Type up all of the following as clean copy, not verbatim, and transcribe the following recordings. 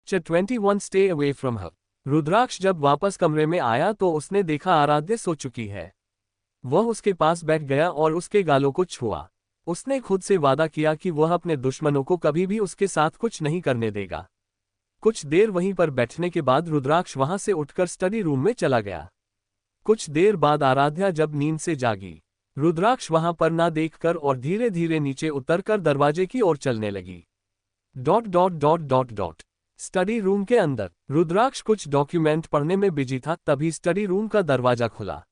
21 stay away from her. रुद्राक्ष जब वापस कमरे में आया तो उसने देखा आराध्या सो चुकी है। वह उसके पास बैठ गया और उसके गालों को छुआ। उसने खुद से वादा किया कि वह अपने दुश्मनों को कभी भी उसके साथ कुछ नहीं करने देगा। कुछ देर वहीं पर बैठने के बाद रुद्राक्ष वहां से उठकर स्टडी रूम में चला गया। कुछ देर बाद आराध्या जब नींद से जागी, रुद्राक्ष वहां पर ना देखकर और धीरे धीरे नीचे उतरकर दरवाजे की ओर चलने लगी। स्टडी रूम के अंदर रुद्राक्ष कुछ डॉक्यूमेंट पढ़ने में बिजी था, तभी स्टडी रूम का दरवाजा खुला।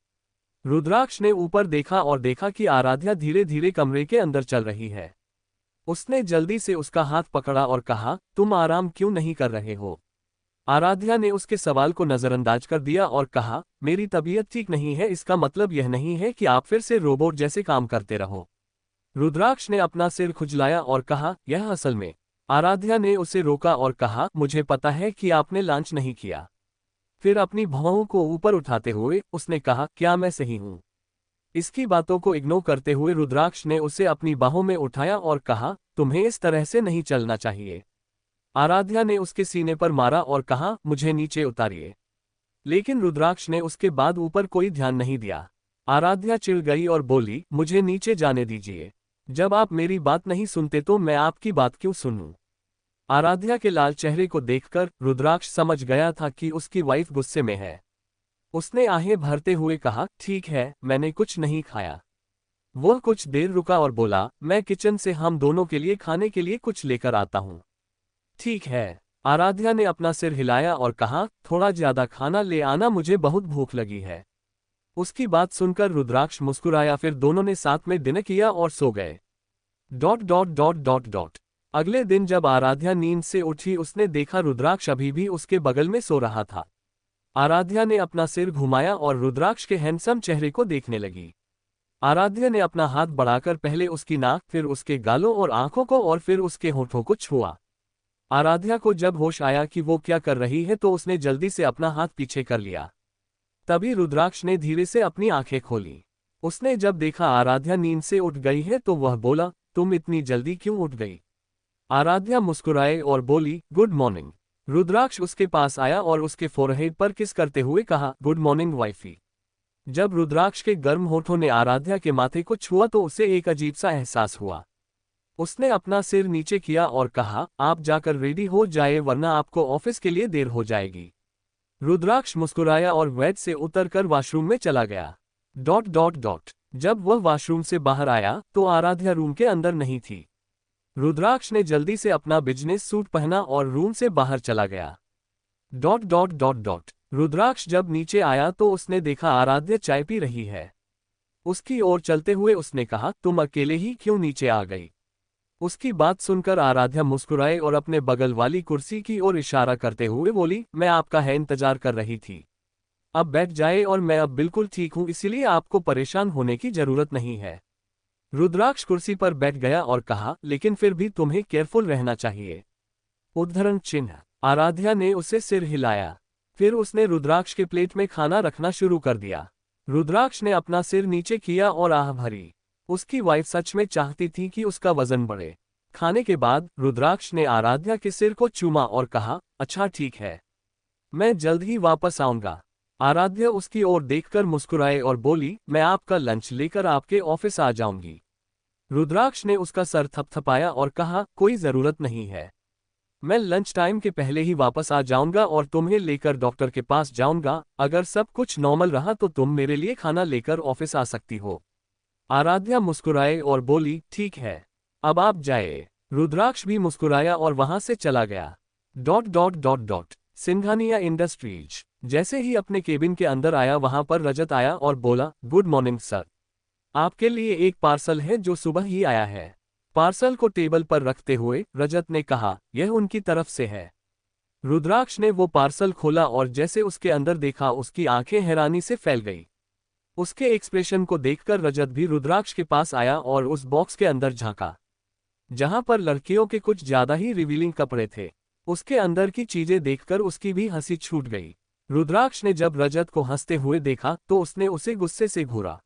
रुद्राक्ष ने ऊपर देखा और देखा कि आराध्या धीरे धीरे कमरे के अंदर चल रही है। उसने जल्दी से उसका हाथ पकड़ा और कहा, तुम आराम क्यों नहीं कर रहे हो? आराध्या ने उसके सवाल को नजरअंदाज कर दिया और कहा, मेरी तबीयत ठीक नहीं है, इसका मतलब यह नहीं है कि आप फिर से रोबोट जैसे काम करते रहो। रुद्राक्ष ने अपना सिर खुजलाया और कहा, यह असल में। आराध्या ने उसे रोका और कहा, मुझे पता है कि आपने लंच नहीं किया। फिर अपनी भौहों को ऊपर उठाते हुए उसने कहा, क्या मैं सही हूं? इसकी बातों को इग्नोर करते हुए रुद्राक्ष ने उसे अपनी बाहों में उठाया और कहा, तुम्हें इस तरह से नहीं चलना चाहिए। आराध्या ने उसके सीने पर मारा और कहा, मुझे नीचे उतारिए। लेकिन रुद्राक्ष ने उसके बाद ऊपर कोई ध्यान नहीं दिया। आराध्या चिढ़ गई और बोली, मुझे नीचे जाने दीजिए। जब आप मेरी बात नहीं सुनते तो मैं आपकी बात क्यों सुनूं? आराध्या के लाल चेहरे को देखकर रुद्राक्ष समझ गया था कि उसकी वाइफ गुस्से में है। उसने आहें भरते हुए कहा, ठीक है, मैंने कुछ नहीं खाया। वह कुछ देर रुका और बोला, मैं किचन से हम दोनों के लिए खाने के लिए कुछ लेकर आता हूं। ठीक है। आराध्या ने अपना सिर हिलाया और कहा, थोड़ा ज्यादा खाना ले आना, मुझे बहुत भूख लगी है। उसकी बात सुनकर रुद्राक्ष मुस्कुराया, फिर दोनों ने साथ में डिनर किया और सो गए। अगले दिन जब आराध्या नींद से उठी उसने देखा रुद्राक्ष अभी भी उसके बगल में सो रहा था। आराध्या ने अपना सिर घुमाया और रुद्राक्ष के हैंडसम चेहरे को देखने लगी। आराध्या ने अपना हाथ बढ़ाकर पहले उसकी नाक, फिर उसके गालों और आंखों को और फिर उसके होठों को छुआ। आराध्या को जब होश आया कि वो क्या कर रही है तो उसने जल्दी से अपना हाथ पीछे कर लिया। तभी रुद्राक्ष ने धीरे से अपनी आंखें खोली। उसने जब देखा आराध्या नींद से उठ गई है तो वह बोला, तुम इतनी जल्दी क्यों उठ गई? आराध्या मुस्कुराए और बोली, गुड मॉर्निंग। रुद्राक्ष उसके पास आया और उसके फोरहेड पर किस करते हुए कहा, गुड मॉर्निंग वाइफी। जब रुद्राक्ष के गर्म होठों ने आराध्या के माथे को छुआ तो उसे एक अजीब सा एहसास हुआ। उसने अपना सिर नीचे किया और कहा, आप जाकर रेडी हो जाए वरना आपको ऑफिस के लिए देर हो जाएगी। रुद्राक्ष मुस्कुराया और वेड से उतरकर वॉशरूम में चला गया। जब वह वॉशरूम से बाहर आया तो आराध्या रूम के अंदर नहीं थी। रुद्राक्ष ने जल्दी से अपना बिजनेस सूट पहना और रूम से बाहर चला गया। रुद्राक्ष जब नीचे आया तो उसने देखा आराध्या चाय पी रही है। उसकी ओर चलते हुए उसने कहा, तुम अकेले ही क्यों नीचे आ गई? उसकी बात सुनकर आराध्या मुस्कुराए और अपने बगल वाली कुर्सी की ओर इशारा करते हुए बोली, मैं आपका है इंतजार कर रही थी। अब बैठ जाए और मैं अब बिल्कुल ठीक हूं, इसीलिए आपको परेशान होने की जरूरत नहीं है। रुद्राक्ष कुर्सी पर बैठ गया और कहा, लेकिन फिर भी तुम्हें केयरफुल रहना चाहिए। उद्धरण चिन्ह। आराध्या ने उसे सिर हिलाया। फिर उसने रुद्राक्ष के प्लेट में खाना रखना शुरू कर दिया। रुद्राक्ष ने अपना सिर नीचे किया और आह भरी। उसकी वाइफ सच में चाहती थी कि उसका वजन बढ़े। खाने के बाद रुद्राक्ष ने आराध्या के सिर को चूमा और कहा, अच्छा ठीक है, मैं जल्द ही वापस आऊंगा। आराध्या उसकी ओर देखकर मुस्कुराए और बोली, मैं आपका लंच लेकर आपके ऑफिस आ जाऊंगी। रुद्राक्ष ने उसका सर थपथपाया और कहा, कोई जरूरत नहीं है, मैं लंच टाइम के पहले ही वापस आ जाऊंगा और तुम्हें लेकर डॉक्टर के पास जाऊंगा। अगर सब कुछ नॉर्मल रहा तो तुम मेरे लिए खाना लेकर ऑफिस आ सकती हो। आराध्या मुस्कुराए और बोली, ठीक है, अब आप जाए। रुद्राक्ष भी मुस्कुराया और वहां से चला गया। सिंघानिया इंडस्ट्रीज। जैसे ही अपने केबिन के अंदर आया वहां पर रजत आया और बोला, गुड मॉर्निंग सर, आपके लिए एक पार्सल है जो सुबह ही आया है। पार्सल को टेबल पर रखते हुए रजत ने कहा, यह उनकी तरफ से है। रुद्राक्ष ने वो पार्सल खोला और जैसे उसके अंदर देखा उसकी आंखें हैरानी से फैल गई। उसके एक्सप्रेशन को देखकर रजत भी रुद्राक्ष के पास आया और उस बॉक्स के अंदर झांका, जहां पर लड़कियों के कुछ ज्यादा ही रिवीलिंग कपड़े थे। उसके अंदर की चीजें देखकर उसकी भी हंसी छूट गई। रुद्राक्ष ने जब रजत को हंसते हुए देखा तो उसने उसे गुस्से से घूरा।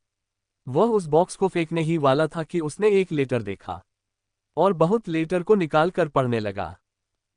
वह उस बॉक्स को फेंकने ही वाला था कि उसने एक लेटर देखा और बहुत लेटर को निकालकर पढ़ने लगा।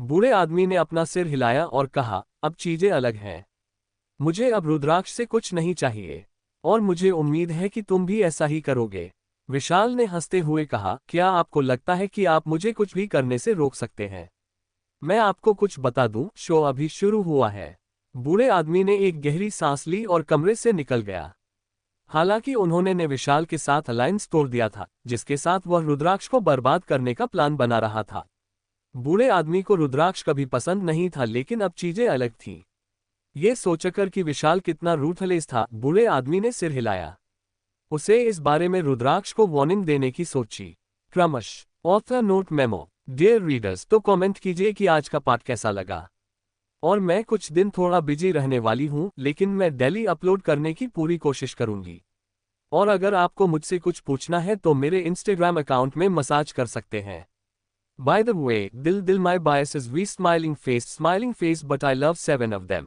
बूढ़े आदमी ने अपना सिर हिलाया और कहा, अब चीजें अलग हैं। मुझे अब रुद्राक्ष से कुछ नहीं चाहिए, और मुझे उम्मीद है कि तुम भी ऐसा ही करोगे। विशाल ने हंसते हुए कहा, क्या आपको लगता है कि आप मुझे कुछ भी करने से रोक सकते हैं? मैं आपको कुछ बता दूं, शो अभी शुरू हुआ है। बूढ़े आदमी ने एक गहरी सांस ली और कमरे से निकल गया। हालांकि उन्होंने ने विशाल के साथ अलायंस तोड़ दिया था, जिसके साथ वह रुद्राक्ष को बर्बाद करने का प्लान बना रहा था। बूढ़े आदमी को रुद्राक्ष कभी पसंद नहीं था, लेकिन अब चीजें अलग थीं। ये सोचकर कि विशाल कितना रूथलेस था, बूढ़े आदमी ने सिर हिलाया। उसे इस बारे में रुद्राक्ष को वार्निंग देने की सोची। क्रमश author note memo. Dear readers, तो कमेंट कीजिए कि आज का पाठ कैसा लगा। और मैं कुछ दिन थोड़ा बिजी रहने वाली हूं, लेकिन मैं डेली अपलोड करने की पूरी कोशिश करूंगी। और अगर आपको मुझसे कुछ पूछना है तो मेरे इंस्टाग्राम अकाउंट में मसाज कर सकते हैं। बाय द वे, दिल my biases we smiling face but I love 7 of them.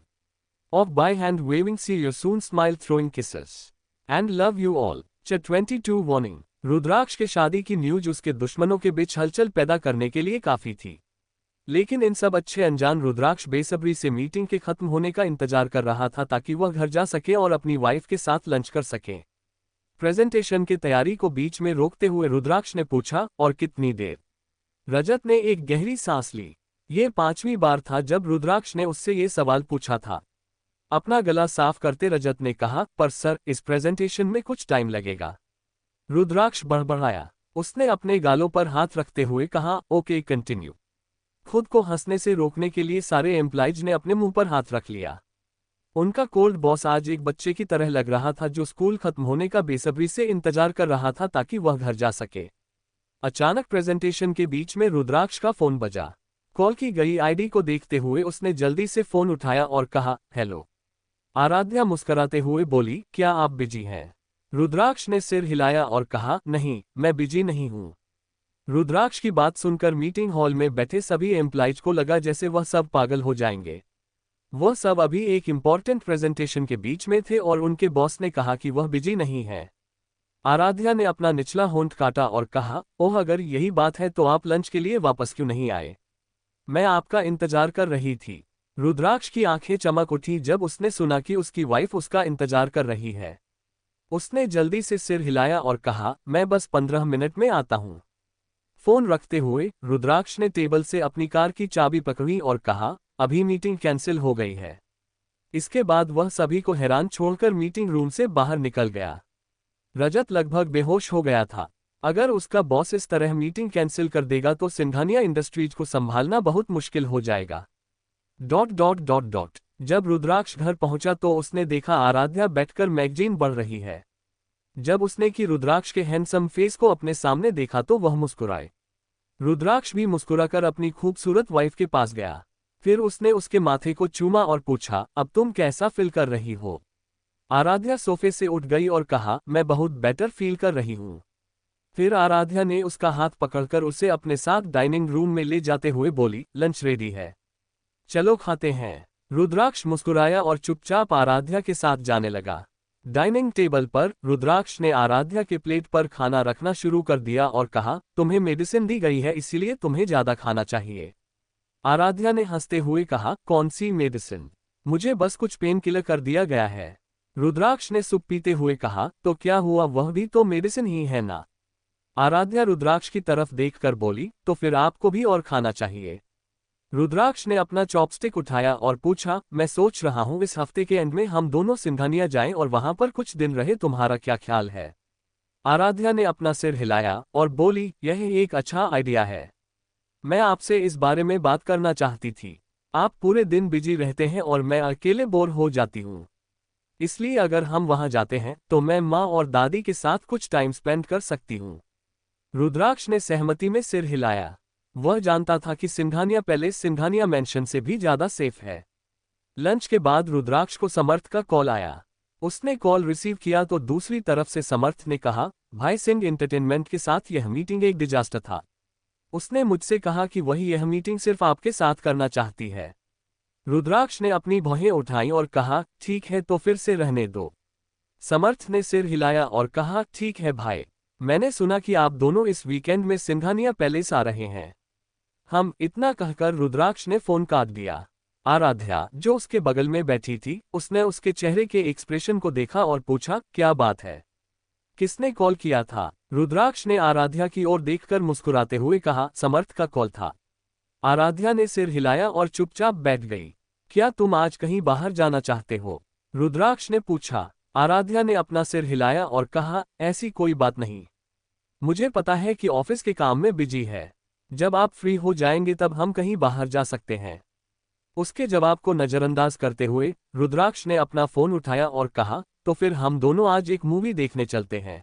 Off by hand waving, see you soon, smile throwing kisses. And love you all. Chapter 22 Warning. रुद्राक्ष के शादी की news उसके दुश्मनों के बीच हलचल पैदा करने के लिए काफी थी। लेकिन इन सब अच्छे अनजान रुद्राक्ष बेसब्री से मीटिंग के खत्म होने का इंतजार कर रहा था, ताकि वह घर जा सके और अपनी वाइफ के साथ लंच कर सके। प्रेजेंटेशन की तैयारी को बीच में रोकते हुए रुद्राक्ष ने पूछा, और कितनी देर? रजत ने एक गहरी सांस ली। ये 5वीं बार था जब रुद्राक्ष ने उससे ये सवाल पूछा था। अपना गला साफ करते रजत ने कहा, पर सर, इस प्रेजेंटेशन में कुछ टाइम लगेगा। रुद्राक्ष बड़बड़ाया। उसने अपने गालों पर हाथ रखते हुए कहा, ओके कंटिन्यू। खुद को हंसने से रोकने के लिए सारे एम्प्लॉइज ने अपने मुंह पर हाथ रख लिया। उनका कोल्ड बॉस आज एक बच्चे की तरह लग रहा था, जो स्कूल खत्म होने का बेसब्री से इंतजार कर रहा था ताकि वह घर जा सके। अचानक प्रेजेंटेशन के बीच में रुद्राक्ष का फोन बजा। कॉल की गई आईडी को देखते हुए उसने जल्दी से फोन उठाया और कहा, हेलो। आराध्या मुस्कुराते हुए बोली, क्या आप बिजी हैं? रुद्राक्ष ने सिर हिलाया और कहा, नहीं, मैं बिजी नहीं हूं। रुद्राक्ष की बात सुनकर मीटिंग हॉल में बैठे सभी एम्प्लॉइज को लगा जैसे वह सब पागल हो जाएंगे। वह सब अभी एक इम्पॉर्टेंट प्रेजेंटेशन के बीच में थे और उनके बॉस ने कहा कि वह बिजी नहीं है। आराध्या ने अपना निचला होंठ काटा और कहा, ओह, अगर यही बात है तो आप लंच के लिए वापस क्यों नहीं आए? मैं आपका इंतजार कर रही थी। रुद्राक्ष की आंखें चमक उठी जब उसने सुना कि उसकी वाइफ उसका इंतजार कर रही है। उसने जल्दी से सिर हिलाया और कहा, मैं बस 15 मिनट में आता हूं। फोन रखते हुए रुद्राक्ष ने टेबल से अपनी कार की चाबी पकड़ी और कहा, अभी मीटिंग कैंसिल हो गई है। इसके बाद वह सभी को हैरान छोड़कर मीटिंग रूम से बाहर निकल गया। रजत लगभग बेहोश हो गया था। अगर उसका बॉस इस तरह मीटिंग कैंसिल कर देगा तो सिंघानिया इंडस्ट्रीज को संभालना बहुत मुश्किल हो जाएगा। ... जब रुद्राक्ष घर पहुंचा तो उसने देखा आराध्या बैठकर मैगजीन पढ़ रही है। जब उसने कि रुद्राक्ष के हैंडसम फेस को अपने सामने देखा तो वह मुस्कुराए। रुद्राक्ष भी मुस्कुराकर अपनी खूबसूरत वाइफ के पास गया। फिर उसने उसके माथे को चूमा और पूछा, अब तुम कैसा फील कर रही हो? आराध्या सोफे से उठ गई और कहा, मैं बहुत बेटर फील कर रही हूं। फिर आराध्या ने उसका हाथ पकड़कर उसे अपने साथ डाइनिंग रूम में ले जाते हुए बोली, लंच रेडी है, चलो खाते हैं। रुद्राक्ष मुस्कुराया और चुपचाप आराध्या के साथ जाने लगा। डाइनिंग टेबल पर रुद्राक्ष ने आराध्या के प्लेट पर खाना रखना शुरू कर दिया और कहा, तुम्हें मेडिसिन दी गई है, इसीलिए तुम्हें ज्यादा खाना चाहिए। आराध्या ने हंसते हुए कहा, कौन सी मेडिसिन? मुझे बस कुछ पेन किलर कर दिया गया है। रुद्राक्ष ने सूप पीते हुए कहा, तो क्या हुआ, वह भी तो मेडिसिन ही है ना। आराध्या रुद्राक्ष की तरफ देखकर बोली, तो फिर आपको भी और खाना चाहिए। रुद्राक्ष ने अपना चॉपस्टिक उठाया और पूछा, मैं सोच रहा हूं इस हफ्ते के एंड में हम दोनों सिंघानिया जाएं और वहां पर कुछ दिन रहे, तुम्हारा क्या ख्याल है? आराध्या ने अपना सिर हिलाया और बोली, यह एक अच्छा आइडिया है। मैं आपसे इस बारे में बात करना चाहती थी। आप पूरे दिन बिजी रहते हैं और मैं अकेले बोर हो जाती हूँ। इसलिए अगर हम वहां जाते हैं तो मैं माँ और दादी के साथ कुछ टाइम स्पेंड कर सकती हूँ। रुद्राक्ष ने सहमति में सिर हिलाया। वह जानता था कि सिंघानिया पैलेस सिंघानिया मैंशन से भी ज्यादा सेफ है। लंच के बाद रुद्राक्ष को समर्थ का कॉल आया। उसने कॉल रिसीव किया तो दूसरी तरफ से समर्थ ने कहा, भाई सिंह एंटरटेनमेंट के साथ यह मीटिंग एक डिजास्टर था। उसने मुझसे कहा कि वही यह मीटिंग सिर्फ आपके साथ करना चाहती है। रुद्राक्ष ने अपनी भौहें उठाई और कहा, ठीक है, तो फिर से रहने दो। समर्थ ने सिर हिलाया और कहा, ठीक है भाई, मैंने सुना कि आप दोनों इस वीकेंड में सिंघानिया पैलेस आ रहे हैं। हम इतना कहकर रुद्राक्ष ने फोन काट दिया। आराध्या, जो उसके बगल में बैठी थी, उसने उसके चेहरे के एक्सप्रेशन को देखा और पूछा, क्या बात है? किसने कॉल किया था? रुद्राक्ष ने आराध्या की ओर देखकर मुस्कुराते हुए कहा, समर्थ का कॉल था। आराध्या ने सिर हिलाया और चुपचाप बैठ गई। क्या तुम आज कहीं बाहर जाना चाहते हो? रुद्राक्ष ने पूछा। आराध्या ने अपना सिर हिलाया और कहा, ऐसी कोई बात नहीं। मुझे पता है कि ऑफिस के काम में बिजी है। जब आप फ्री हो जाएंगे तब हम कहीं बाहर जा सकते हैं। उसके जवाब को नजरअंदाज करते हुए रुद्राक्ष ने अपना फोन उठाया और कहा, तो फिर हम दोनों आज एक मूवी देखने चलते हैं।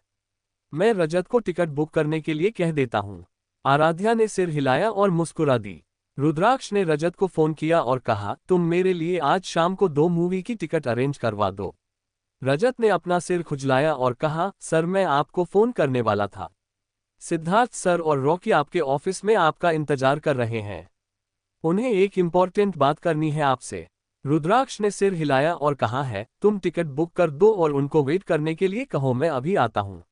मैं रजत को टिकट बुक करने के लिए कह देता हूँ। आराध्या ने सिर हिलाया और मुस्कुरा दी। रुद्राक्ष ने रजत को फोन किया और कहा, तुम मेरे लिए आज शाम को 2 मूवी की टिकट अरेंज करवा दो। रजत ने अपना सिर खुजलाया और कहा, सर मैं आपको फोन करने वाला था। सिद्धार्थ सर और रॉकी आपके ऑफिस में आपका इंतजार कर रहे हैं। उन्हें एक इम्पॉर्टेंट बात करनी है आपसे। रुद्राक्ष ने सिर हिलाया और कहा है, तुम टिकट बुक कर दो और उनको वेट करने के लिए कहो, मैं अभी आता हूँ।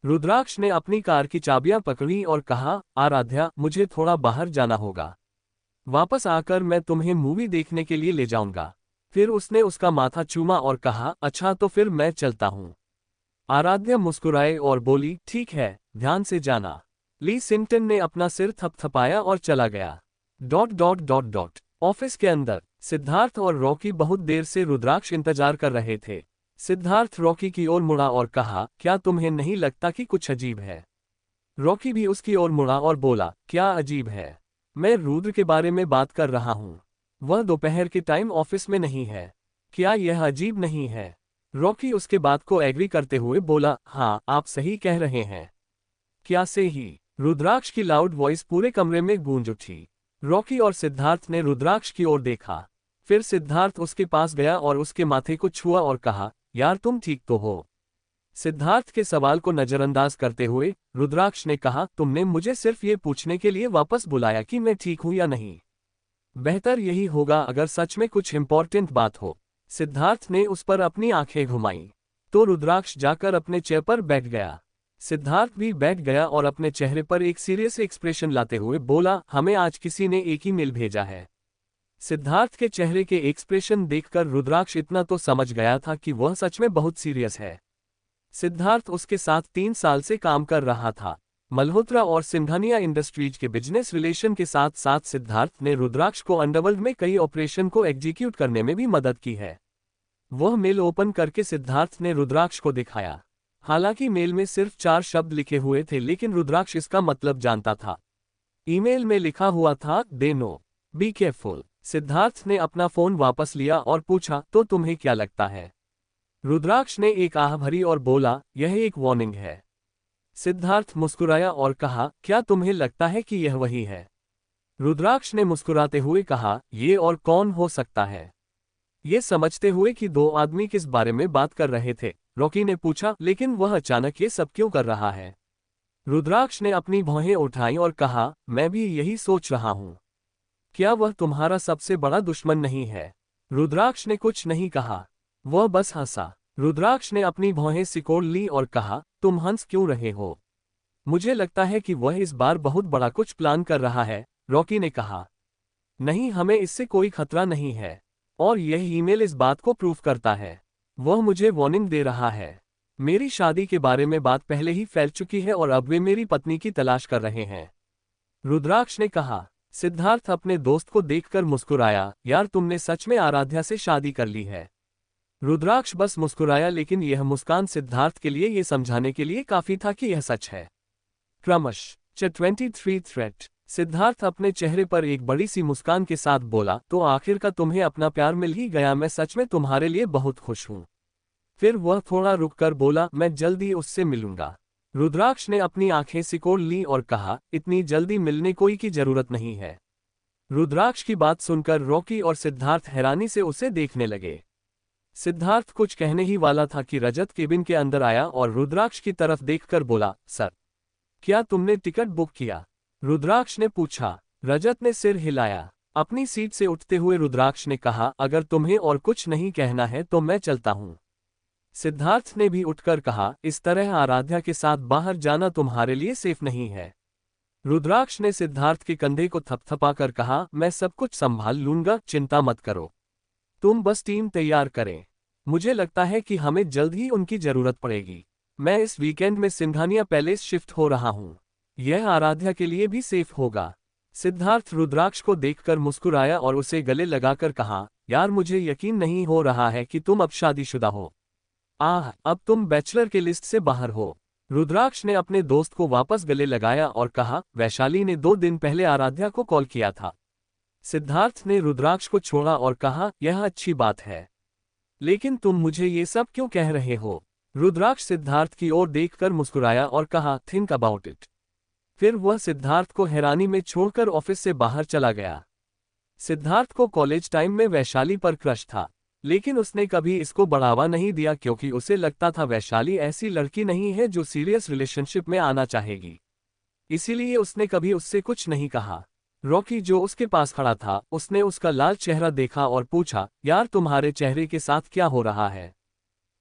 रुद्राक्ष ने अपनी कार की चाबियां पकड़ी और कहा, आराध्या, मुझे थोड़ा बाहर जाना होगा। वापस आकर मैं तुम्हें मूवी देखने के लिए ले जाऊंगा। फिर उसने उसका माथा चूमा और कहा, अच्छा तो फिर मैं चलता हूँ। आराध्या मुस्कुराए और बोली, ठीक है, ध्यान से जाना। ली सिंटन ने अपना सिर थपथपाया और चला गया। ऑफिस के अंदर सिद्धार्थ और रॉकी बहुत देर से रुद्राक्ष इंतजार कर रहे थे। सिद्धार्थ रॉकी की ओर मुड़ा और कहा, क्या तुम्हें नहीं लगता कि कुछ अजीब है? रॉकी भी उसकी ओर मुड़ा और बोला, क्या अजीब है? मैं रुद्र के बारे में बात कर रहा हूँ। वह दोपहर के टाइम ऑफिस में नहीं है। क्या यह अजीब नहीं है? रॉकी उसके बात को एग्री करते हुए बोला, हाँ आप सही कह रहे हैं। क्या से ही? रुद्राक्ष की लाउड वॉइस पूरे कमरे में गूंज उठी। रॉकी और सिद्धार्थ ने रुद्राक्ष की ओर देखा। फिर सिद्धार्थ उसके पास गया और उसके माथे को छुआ और कहा, यार तुम ठीक तो हो? सिद्धार्थ के सवाल को नजरअंदाज करते हुए रुद्राक्ष ने कहा, तुमने मुझे सिर्फ ये पूछने के लिए वापस बुलाया कि मैं ठीक हूं या नहीं। बेहतर यही होगा अगर सच में कुछ इंपॉर्टेंट बात हो। सिद्धार्थ ने उस पर अपनी आंखें घुमाई तो रुद्राक्ष जाकर अपने चेयर पर बैठ गया। सिद्धार्थ भी बैठ गया और अपने चेहरे पर एक सीरियस एक्सप्रेशन लाते हुए बोला, हमें आज किसी ने एक ईमेल भेजा है। सिद्धार्थ के चेहरे के एक्सप्रेशन देखकर रुद्राक्ष इतना तो समझ गया था कि वह सच में बहुत सीरियस है। सिद्धार्थ उसके साथ 3 साल से काम कर रहा था। मल्होत्रा और सिंघानिया इंडस्ट्रीज के बिजनेस रिलेशन के साथ साथ सिद्धार्थ ने रुद्राक्ष को अंडरवर्ल्ड में कई ऑपरेशन को एग्जीक्यूट करने में भी मदद की है। वह मेल ओपन करके सिद्धार्थ ने रुद्राक्ष को दिखाया। हालांकि मेल में सिर्फ 4 शब्द लिखे हुए थे, लेकिन रुद्राक्ष इसका मतलब जानता था। ईमेल में लिखा हुआ था, they know, be careful. Siddharth ने अपना फोन वापस लिया और पूछा, तो तुम्हें क्या लगता है? रुद्राक्ष ने एक आह भरी और बोला, यह एक वार्निंग है। सिद्धार्थ मुस्कुराया और कहा, क्या तुम्हें लगता है कि यह वही है? रुद्राक्ष ने मुस्कुराते हुए कहा, ये और कौन हो सकता है? ये समझते हुए कि 2 आदमी किस बारे में बात कर रहे थे, रॉकी ने पूछा, लेकिन वह अचानक ये सब क्यों कर रहा है? रुद्राक्ष ने अपनी भौहें उठाई और कहा, मैं भी यही सोच रहा हूं। क्या वह तुम्हारा सबसे बड़ा दुश्मन नहीं है? रुद्राक्ष ने कुछ नहीं कहा, वह बस हंसा। रुद्राक्ष ने अपनी भौहें सिकोड़ ली और कहा, तुम हंस क्यों रहे हो? मुझे लगता है कि वह इस बार बहुत बड़ा कुछ प्लान कर रहा है, रॉकी ने कहा। नहीं, हमें इससे कोई खतरा नहीं है, और यह ईमेल इस बात को प्रूफ करता है। वह मुझे वार्निंग दे रहा है। मेरी शादी के बारे में बात पहले ही फैल चुकी है और अब वे मेरी पत्नी की तलाश कर रहे हैं, रुद्राक्ष ने कहा। सिद्धार्थ अपने दोस्त को देखकर मुस्कुराया, यार तुमने सच में आराध्या से शादी कर ली है? रुद्राक्ष बस मुस्कुराया, लेकिन यह मुस्कान सिद्धार्थ के लिए ये समझाने के लिए काफी था कि यह सच है। क्रमशः 23 थ्रेट। सिद्धार्थ अपने चेहरे पर एक बड़ी सी मुस्कान के साथ बोला, तो आखिर का तुम्हें अपना प्यार मिल ही गया, मैं सच में तुम्हारे लिए बहुत खुश हूं। फिर वह थोड़ा रुककर बोला, मैं जल्द ही उससे मिलूंगा। रुद्राक्ष ने अपनी आंखें सिकोड़ ली और कहा, इतनी जल्दी मिलने कोई की जरूरत नहीं है। रुद्राक्ष की बात सुनकर रॉकी और सिद्धार्थ हैरानी से उसे देखने लगे। सिद्धार्थ कुछ कहने ही वाला था कि रजत केबिन के अंदर आया और रुद्राक्ष की तरफ देखकर बोला, सर, क्या तुमने टिकट बुक किया? रुद्राक्ष ने पूछा। रजत ने सिर हिलाया। अपनी सीट से उठते हुए रुद्राक्ष ने कहा, अगर तुम्हें और कुछ नहीं कहना है तो मैं चलता हूं। सिद्धार्थ ने भी उठकर कहा, इस तरह आराध्या के साथ बाहर जाना तुम्हारे लिए सेफ नहीं है। रुद्राक्ष ने सिद्धार्थ के कंधे को थपथपाकर कहा, मैं सब कुछ संभाल लूंगा, चिंता मत करो। तुम बस टीम तैयार करें। मुझे लगता है कि हमें जल्द ही उनकी जरूरत पड़ेगी। मैं इस वीकेंड में सिंघानिया पैलेस शिफ्ट हो रहा हूँ। यह आराध्या के लिए भी सेफ होगा। सिद्धार्थ रुद्राक्ष को देखकर मुस्कुराया और उसे गले लगाकर कहा, यार मुझे यकीन नहीं हो रहा है कि तुम अब शादीशुदा हो। अब तुम बैचलर के लिस्ट से बाहर हो। रुद्राक्ष ने अपने दोस्त को वापस गले लगाया और कहा, वैशाली ने 2 दिन पहले आराध्या को कॉल किया था। सिद्धार्थ ने रुद्राक्ष को छोड़ा और कहा, यह अच्छी बात है, लेकिन तुम मुझे ये सब क्यों कह रहे हो? रुद्राक्ष सिद्धार्थ की ओर देखकर मुस्कुराया और कहा, थिंक अबाउट इट। फिर वह सिद्धार्थ को हैरानी में छोड़कर ऑफिस से बाहर चला गया। सिद्धार्थ को कॉलेज टाइम में वैशाली पर क्रश था, लेकिन उसने कभी इसको बढ़ावा नहीं दिया क्योंकि उसे लगता था वैशाली ऐसी लड़की नहीं है जो सीरियस रिलेशनशिप में आना चाहेगी। इसीलिए उसने कभी उससे कुछ नहीं कहा। रॉकी जो उसके पास खड़ा था, उसने उसका लाल चेहरा देखा और पूछा, यार तुम्हारे चेहरे के साथ क्या हो रहा है?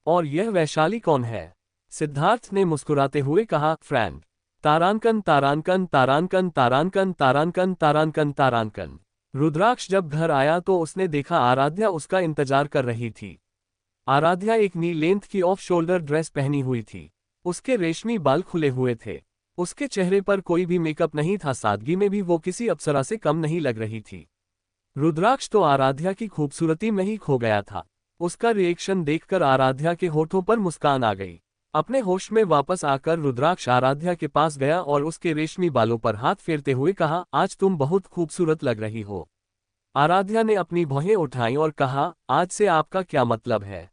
और यह वैशाली कौन है? सिद्धार्थ ने मुस्कुराते हुए कहा, फ्रेंड। तारांकन तारांकन तारांकन तारांकन तारांकन तारांकन तारांकन। रुद्राक्ष जब घर आया तो उसने देखा आराध्या उसका इंतजार कर रही थी। आराध्या एक नी लेंथ की ऑफ शोल्डर ड्रेस पहनी हुई थी। उसके रेशमी बाल खुले हुए थे। उसके चेहरे पर कोई भी मेकअप नहीं था, सादगी में भी वो किसी अप्सरा से कम नहीं लग रही थी। रुद्राक्ष तो आराध्या की खूबसूरती में ही खो गया था। उसका रिएक्शन देखकर आराध्या के होठों पर मुस्कान आ गई। अपने होश में वापस आकर रुद्राक्ष आराध्या के पास गया और उसके रेशमी बालों पर हाथ फेरते हुए कहा, आज तुम बहुत खूबसूरत लग रही हो। आराध्या ने अपनी भौहें उठाई और कहा, आज से आपका क्या मतलब है?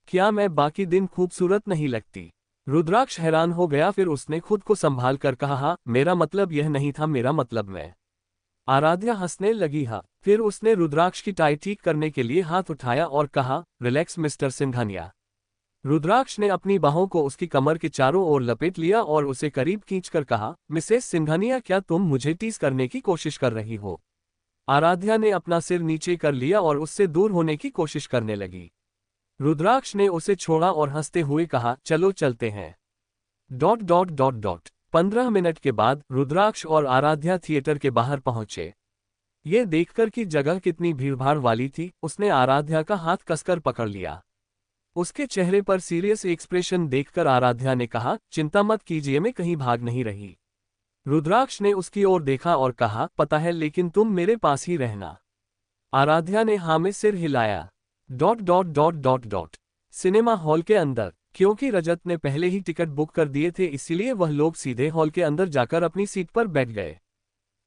क्या मैं बाकी दिन खूबसूरत नहीं लगती? रुद्राक्ष हैरान हो गया, फिर उसने खुद को संभाल कर कहा, मेरा मतलब यह नहीं था, मेरा मतलब मैं। आराध्या हंसने लगी। फिर उसने रुद्राक्ष की टाई ठीक करने के लिए हाथ उठाया और कहा, रिलैक्स मिस्टर सिंघानिया। रुद्राक्ष ने अपनी बाहों को उसकी कमर के चारों ओर लपेट लिया और उसे करीब खींचकर कहा, मिसेस सिंघानिया, क्या तुम मुझे टीज करने की कोशिश कर रही हो? आराध्या ने अपना सिर नीचे कर लिया और उससे दूर होने की कोशिश करने लगी। रुद्राक्ष ने उसे छोड़ा और हंसते हुए कहा, चलो चलते हैं। ... 15 मिनट के बाद रुद्राक्ष और आराध्या थिएटर के बाहर पहुंचे। ये देखकर कि जगह कितनी भीड़भाड़ वाली थी, उसने आराध्या का हाथ कसकर पकड़ लिया। उसके चेहरे पर सीरियस एक्सप्रेशन देखकर आराध्या ने कहा, चिंता मत कीजिए, मैं कहीं भाग नहीं रही। रुद्राक्ष ने उसकी ओर देखा और कहा, पता है, लेकिन तुम मेरे पास ही रहना। आराध्या ने हाँ में सिर हिलाया। ... सिनेमा हॉल के अंदर। क्योंकि रजत ने पहले ही टिकट बुक कर दिए थे, इसलिए वह लोग सीधे हॉल के अंदर जाकर अपनी सीट पर बैठ गए।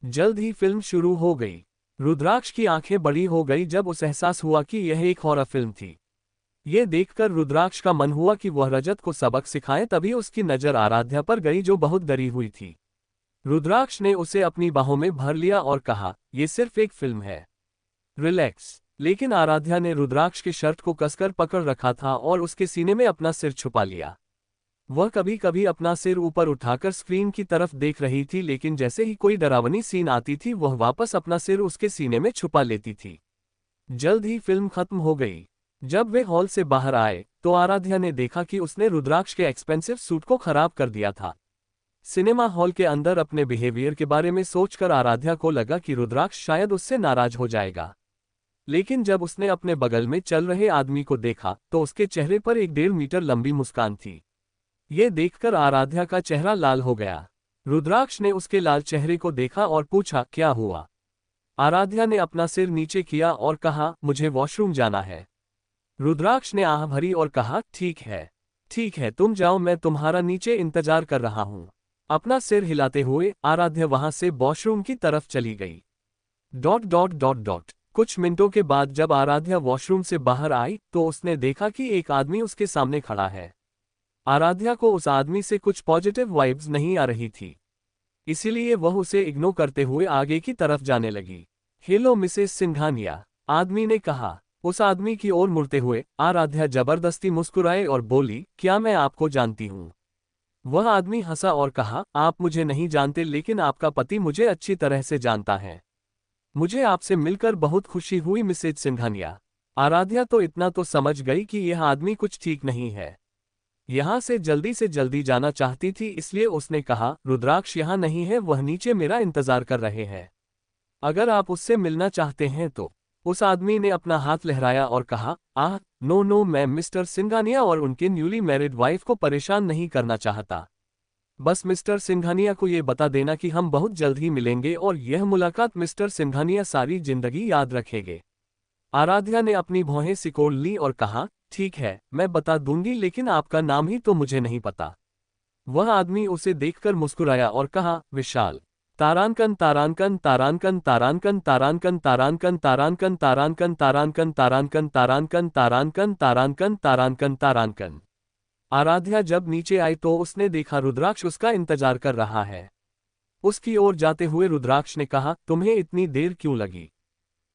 जल्द ही फिल्म शुरू हो गई। रुद्राक्ष की आंखें बड़ी हो गई जब उसे एहसास हुआ कि यह एक हॉरर फिल्म थी। ये देखकर रुद्राक्ष का मन हुआ कि वह रजत को सबक सिखाए, तभी उसकी नजर आराध्या पर गई जो बहुत डरी हुई थी। रुद्राक्ष ने उसे अपनी बाहों में भर लिया और कहा, यह सिर्फ एक फिल्म है, रिलैक्स। लेकिन आराध्या ने रुद्राक्ष के शर्ट को कसकर पकड़ रखा था और उसके सीने में अपना सिर छुपा लिया। वह कभी कभी अपना सिर ऊपर उठाकर स्क्रीन की तरफ देख रही थी, लेकिन जैसे ही कोई डरावनी सीन आती थी वह वापस अपना सिर उसके सीने में छुपा लेती थी। जल्द ही फिल्म खत्म हो गई। जब वे हॉल से बाहर आए तो आराध्या ने देखा कि उसने रुद्राक्ष के एक्सपेंसिव सूट को खराब कर दिया था। सिनेमा हॉल के अंदर अपने बिहेवियर के बारे में सोचकर आराध्या को लगा कि रुद्राक्ष शायद उससे नाराज हो जाएगा। लेकिन जब उसने अपने बगल में चल रहे आदमी को देखा तो उसके चेहरे पर 1.5 मीटर लंबी मुस्कान थी। ये देखकर आराध्या का चेहरा लाल हो गया। रुद्राक्ष ने उसके लाल चेहरे को देखा और पूछा, क्या हुआ? आराध्या ने अपना सिर नीचे किया और कहा, मुझे वॉशरूम जाना है। रुद्राक्ष ने आह भरी और कहा, ठीक है, तुम जाओ, मैं तुम्हारा नीचे इंतजार कर रहा हूं। अपना सिर हिलाते हुए आराध्या वहां से वॉशरूम की तरफ चली गई। ... कुछ मिनटों के बाद जब आराध्या वॉशरूम से बाहर आई तो उसने देखा कि एक आदमी उसके सामने खड़ा है। आराध्या को उस आदमी से कुछ पॉजिटिव वाइब्स नहीं आ रही थी, इसीलिए वह उसे इग्नोर करते हुए आगे की तरफ जाने लगी। हेलो मिसेस सिंघानिया, आदमी ने कहा। उस आदमी की ओर मुड़ते हुए आराध्या जबरदस्ती मुस्कुराए और बोली, क्या मैं आपको जानती हूँ? वह आदमी हंसा और कहा, आप मुझे नहीं जानते, लेकिन आपका पति मुझे अच्छी तरह से जानता है। मुझे आपसे मिलकर बहुत खुशी हुई मिसेज सिंघानिया। आराध्या तो इतना तो समझ गई कि यह आदमी कुछ ठीक नहीं है। यहाँ से जल्दी जाना चाहती थी, इसलिए उसने कहा, रुद्राक्ष यहाँ नहीं है, वह नीचे मेरा इंतजार कर रहे हैं। अगर आप उससे मिलना चाहते हैं तो। उस आदमी ने अपना हाथ लहराया और कहा, आह नो, मैं मिस्टर सिंघानिया और उनके न्यूली मैरिड वाइफ को परेशान नहीं करना चाहता। बस मिस्टर सिंघानिया को ये बता देना कि हम बहुत जल्द ही मिलेंगे और यह मुलाकात मिस्टर सिंघानिया सारी जिंदगी याद रखेंगे। आराध्या ने अपनी भौहें सिकोड़ ली और कहा, ठीक है, मैं बता दूंगी, लेकिन आपका नाम ही तो मुझे नहीं पता। वह आदमी उसे देखकर मुस्कुराया और कहा, विशाल। तारांकन तारांकन तारांकन तारांकन तारांकन तारांकन तारांकन तारांकन तारांकन तारांकन तारांकन तारांकन तारांकन तारांकन तारांकन। आराध्या जब नीचे आई तो उसने देखा रुद्राक्ष उसका इंतजार कर रहा है। उसकी ओर जाते हुए रुद्राक्ष ने कहा, तुम्हें इतनी देर क्यों लगी?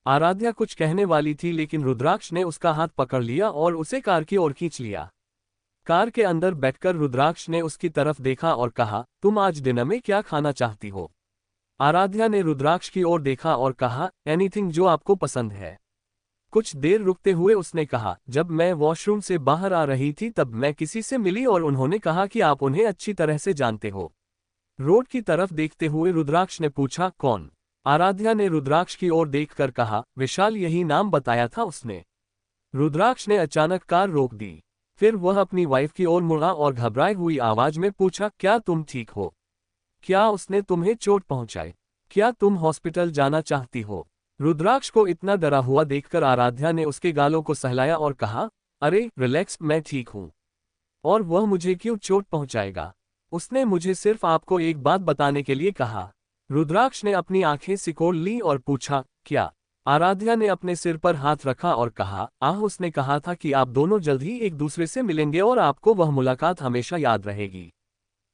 आराध्या कुछ कहने वाली थी, लेकिन रुद्राक्ष ने उसका हाथ पकड़ लिया और उसे कार की ओर खींच लिया। कार के अंदर बैठकर रुद्राक्ष ने उसकी तरफ देखा और कहा, तुम आज डिनर में क्या खाना चाहती हो? आराध्या ने रुद्राक्ष की ओर देखा और कहा, एनीथिंग जो आपको पसंद है। कुछ देर रुकते हुए उसने कहा, जब मैं वॉशरूम से बाहर आ रही थी तब मैं किसी से मिली और उन्होंने कहा कि आप उन्हें अच्छी तरह से जानते हो। रोड की तरफ देखते हुए रुद्राक्ष ने पूछा, कौन? आराध्या ने रुद्राक्ष की ओर देखकर कहा, विशाल, यही नाम बताया था उसने। रुद्राक्ष ने अचानक कार रोक दी। फिर वह अपनी वाइफ की ओर मुड़ा और घबराई हुई आवाज में पूछा, क्या तुम ठीक हो? क्या उसने तुम्हें चोट पहुंचाई? क्या तुम हॉस्पिटल जाना चाहती हो? रुद्राक्ष को इतना डरा हुआ देखकर आराध्या ने उसके गालों को सहलाया और कहा, अरे रिलैक्स, मैं ठीक हूं। और वह मुझे क्यों चोट पहुंचाएगा? उसने मुझे सिर्फ आपको एक बात बताने के लिए कहा। रुद्राक्ष ने अपनी आंखें सिकोड़ ली और पूछा, क्या? आराध्या ने अपने सिर पर हाथ रखा और कहा, उसने कहा था कि आप दोनों जल्द ही एक दूसरे से मिलेंगे और आपको वह मुलाकात हमेशा याद रहेगी।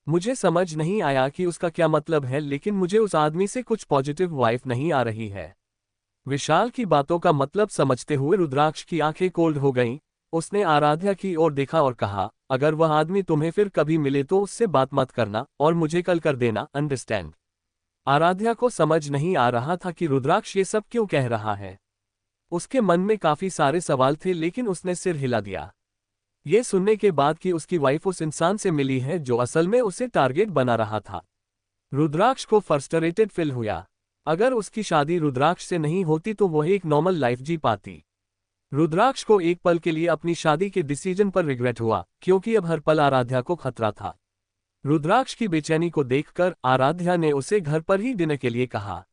मुझे समझ नहीं आया कि उसका क्या मतलब है, लेकिन मुझे उस आदमी से कुछ पॉजिटिव वाइब नहीं आ रही है। विशाल की बातों का मतलब समझते हुए रुद्राक्ष की आंखें कोल्ड हो गईं। उसने आराध्या की ओर देखा और कहा, अगर वह आदमी तुम्हें फिर कभी मिले तो उससे बात मत करना और मुझे कल कर देना, अंडरस्टैंड? आराध्या को समझ नहीं आ रहा था कि रुद्राक्ष ये सब क्यों कह रहा है। उसके मन में काफी सारे सवाल थे, लेकिन उसने सिर हिला दिया। ये सुनने के बाद कि उसकी वाइफ उस इंसान से मिली है जो असल में उसे टारगेट बना रहा था, रुद्राक्ष को फ्रस्ट्रेटेड फील हुआ। अगर उसकी शादी रुद्राक्ष से नहीं होती तो वह एक नॉर्मल लाइफ जी पाती। रुद्राक्ष को एक पल के लिए अपनी शादी के डिसीजन पर रिग्रेट हुआ, क्योंकि अब हर पल आराध्या को खतरा था। रुद्राक्ष की बेचैनी को देखकर आराध्या ने उसे घर पर ही डिनर के लिए कहा।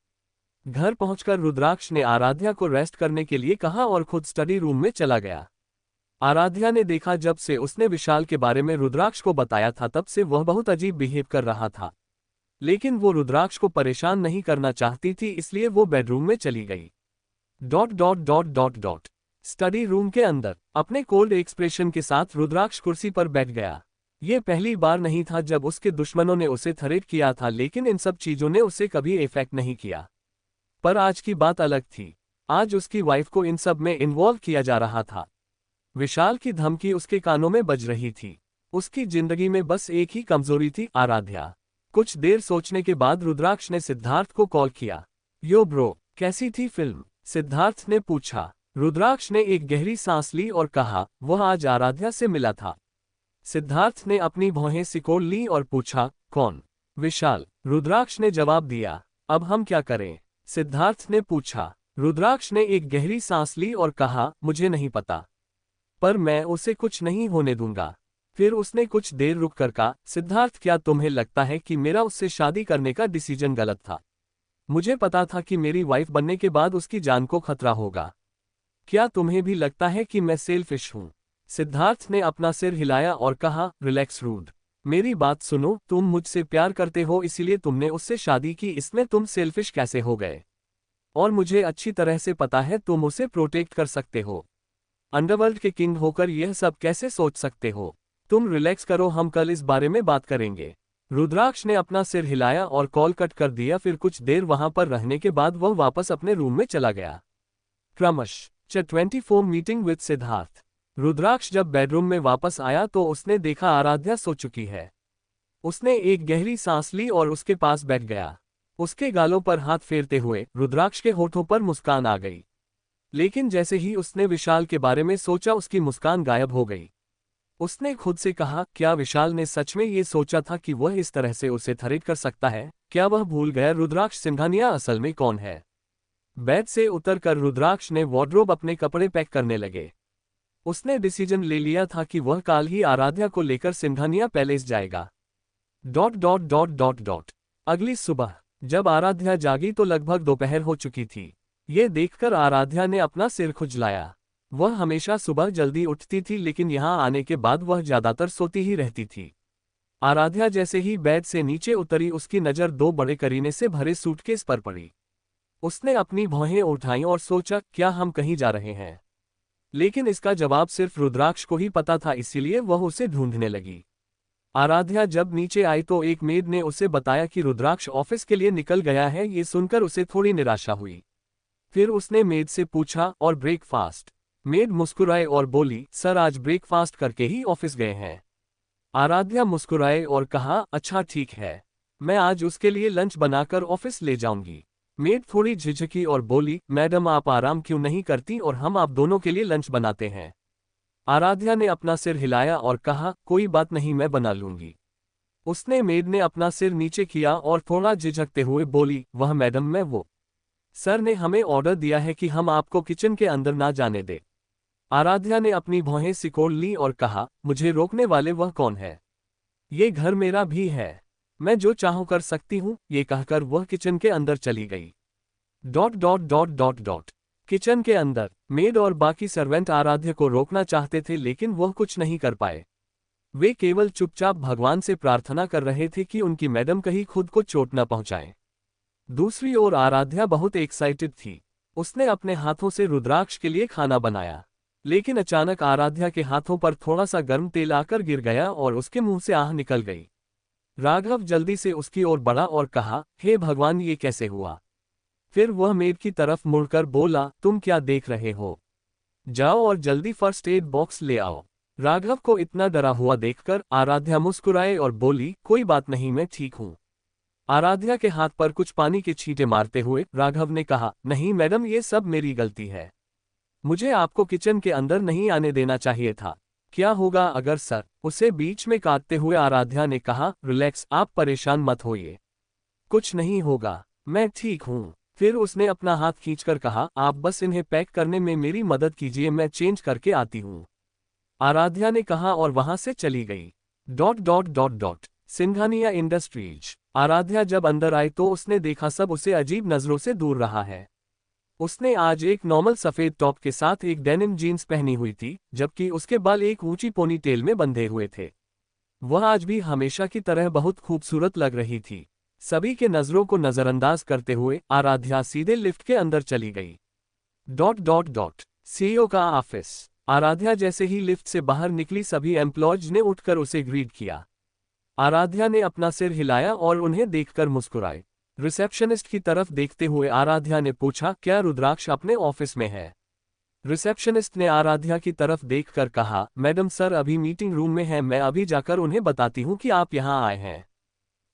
घर पहुंचकर रुद्राक्ष ने आराध्या को रेस्ट करने के लिए कहा और खुद स्टडी रूम में चला गया। आराध्या ने देखा, जब से उसने विशाल के बारे में रुद्राक्ष को बताया था तब से वह बहुत अजीब बिहेव कर रहा था। लेकिन वो रुद्राक्ष को परेशान नहीं करना चाहती थी, इसलिए वो बेडरूम में चली गई। स्टडी रूम के अंदर अपने कोल्ड एक्सप्रेशन के साथ रुद्राक्ष कुर्सी पर बैठ गया। ये पहली बार नहीं था जब उसके दुश्मनों ने उसे थ्रेट किया था, लेकिन इन सब चीजों ने उसे कभी इफेक्ट नहीं किया। पर आज की बात अलग थी। आज उसकी वाइफ को इन सब में इन्वॉल्व किया जा रहा था। विशाल की धमकी उसके कानों में बज रही थी। उसकी जिंदगी में बस एक ही कमजोरी थी, आराध्या। कुछ देर सोचने के बाद रुद्राक्ष ने सिद्धार्थ को कॉल किया। यो ब्रो, कैसी थी फिल्म? सिद्धार्थ ने पूछा। रुद्राक्ष ने एक गहरी सांस ली और कहा, वह आज आराध्या से मिला था। सिद्धार्थ ने अपनी भौहें सिकोड़ ली और पूछा, कौन? विशाल, रुद्राक्ष ने जवाब दिया। अब हम क्या करें? सिद्धार्थ ने पूछा। रुद्राक्ष ने एक गहरी सांस ली और कहा, मुझे नहीं पता, पर मैं उसे कुछ नहीं होने दूंगा। फिर उसने कुछ देर रुक कर कहा, सिद्धार्थ, क्या तुम्हें लगता है कि मेरा उससे शादी करने का डिसीजन गलत था? मुझे पता था कि मेरी वाइफ बनने के बाद उसकी जान को खतरा होगा। क्या तुम्हें भी लगता है कि मैं सेल्फिश हूं? सिद्धार्थ ने अपना सिर हिलाया और कहा, रिलैक्स रूड, मेरी बात सुनो, तुम मुझसे प्यार करते हो इसीलिए तुमने उससे शादी की, इसमें तुम सेल्फिश कैसे हो गए? और मुझे अच्छी तरह से पता है तुम उसे प्रोटेक्ट कर सकते हो। अंडरवर्ल्ड के किंग होकर यह सब कैसे सोच सकते हो? तुम रिलैक्स करो, हम कल इस बारे में बात करेंगे। रुद्राक्ष ने अपना सिर हिलाया और कॉल कट कर दिया। फिर कुछ देर वहां पर रहने के बाद वह वापस अपने रूम में चला गया। क्रमश 24 मीटिंग विद सिद्धार्थ। रुद्राक्ष जब बेडरूम में वापस आया तो उसने देखा आराध्या सो चुकी है। उसने एक गहरी सांस ली और उसके पास बैठ गया। उसके गालों पर हाथ फेरते हुए रुद्राक्ष के होठों पर मुस्कान आ गई। लेकिन जैसे ही उसने विशाल के बारे में सोचा, उसकी मुस्कान गायब हो गई। उसने खुद से कहा, क्या विशाल ने सच में ये सोचा था कि वह इस तरह से उसे थ्रेट कर सकता है? क्या वह भूल गया रुद्राक्ष सिंघानिया असल में कौन है? बेड से उतरकर रुद्राक्ष ने वार्डरोब अपने कपड़े पैक करने लगे। उसने डिसीजन ले लिया था कि वह कल ही आराध्या को लेकर सिंघानिया पैलेस जाएगा। अगली सुबह जब आराध्या जागी तो लगभग दोपहर हो चुकी थी। ये देखकर आराध्या ने अपना सिर खुजलाया। वह हमेशा सुबह जल्दी उठती थी, लेकिन यहाँ आने के बाद वह ज्यादातर सोती ही रहती थी। आराध्या जैसे ही बेड से नीचे उतरी, उसकी नज़र दो बड़े करीने से भरे सूटकेस पर पड़ी। उसने अपनी भौहें उठाईं और सोचा, क्या हम कहीं जा रहे हैं? लेकिन इसका जवाब सिर्फ रुद्राक्ष को ही पता था, इसीलिए वह उसे ढूंढने लगी। आराध्या जब नीचे आई तो एक मेड ने उसे बताया कि रुद्राक्ष ऑफिस के लिए निकल गया है। ये सुनकर उसे थोड़ी निराशा हुई। फिर उसने मेड से पूछा, और ब्रेकफास्ट? मेड मुस्कुराए और बोली, सर आज ब्रेकफास्ट करके ही ऑफिस गए हैं। आराध्या मुस्कुराए और कहा, अच्छा ठीक है, मैं आज उसके लिए लंच बनाकर ऑफिस ले जाऊंगी। मेड थोड़ी झिझकी और बोली, मैडम आप आराम क्यों नहीं करती और हम आप दोनों के लिए लंच बनाते हैं। आराध्या ने अपना सिर हिलाया और कहा, कोई बात नहीं, मैं बना लूंगी। उसने मेड ने अपना सिर नीचे किया और थोड़ा झिझकते हुए बोली, वह मैडम मैं वो सर ने हमें ऑर्डर दिया है कि हम आपको किचन के अंदर ना जाने दे। आराध्या ने अपनी भौहें सिकोड़ ली और कहा, मुझे रोकने वाले वह कौन है? ये घर मेरा भी है, मैं जो चाहूं कर सकती हूं। ये कहकर वह किचन के अंदर चली गई। किचन के अंदर मेड और बाकी सर्वेंट आराध्या को रोकना चाहते थे, लेकिन वह कुछ नहीं कर पाए। वे केवल चुपचाप भगवान से प्रार्थना कर रहे थे कि उनकी मैडम कहीं खुद को चोट न पहुंचाए। दूसरी ओर आराध्या बहुत एक्साइटेड थी। उसने अपने हाथों से रुद्राक्ष के लिए खाना बनाया, लेकिन अचानक आराध्या के हाथों पर थोड़ा सा गर्म तेल आकर गिर गया और उसके मुंह से आह निकल गई। राघव जल्दी से उसकी ओर बढ़ा और कहा, हे भगवान ये कैसे हुआ? फिर वह मेड की तरफ मुड़कर बोला, तुम क्या देख रहे हो? जाओ और जल्दी फर्स्ट एड बॉक्स ले आओ। राघव को इतना डरा हुआ देखकर आराध्या मुस्कुराए और बोली, कोई बात नहीं, मैं ठीक हूं। आराध्या के हाथ पर कुछ पानी के छींटे मारते हुए राघव ने कहा, नहीं मैडम, ये सब मेरी गलती है। मुझे आपको किचन के अंदर नहीं आने देना चाहिए था। क्या होगा अगर सर? उसे बीच में काटते हुए आराध्या ने कहा, रिलैक्स, आप परेशान मत होइए, कुछ नहीं होगा, मैं ठीक हूं। फिर उसने अपना हाथ खींचकर कहा, आप बस इन्हें पैक करने में मेरी मदद कीजिए, मैं चेंज करके आती हूं। आराध्या ने कहा और वहां से चली गई। सिंघानिया इंडस्ट्रीज। आराध्या जब अंदर आई तो उसने देखा सब उसे अजीब नजरों से दूर रहा है। उसने आज एक नॉर्मल सफेद टॉप के साथ एक डेनिम जीन्स पहनी हुई थी, जबकि उसके बाल एक ऊंची पोनी टेल में बंधे हुए थे। वह आज भी हमेशा की तरह बहुत खूबसूरत लग रही थी। सभी के नजरों को नजरअंदाज करते हुए आराध्या सीधे लिफ्ट के अंदर चली गई। सीईओ का ऑफिस। आराध्या जैसे ही लिफ्ट से बाहर निकली, सभी एम्प्लॉयज ने उठकर उसे ग्रीट किया। आराध्या ने अपना सिर हिलाया और उन्हें देखकर मुस्कुराए। रिसेप्शनिस्ट की तरफ देखते हुए आराध्या ने पूछा, क्या रुद्राक्ष अपने ऑफिस में है? रिसेप्शनिस्ट ने आराध्या की तरफ देखकर कहा, मैडम सर अभी मीटिंग रूम में है, मैं अभी जाकर उन्हें बताती हूँ कि आप यहाँ आए हैं।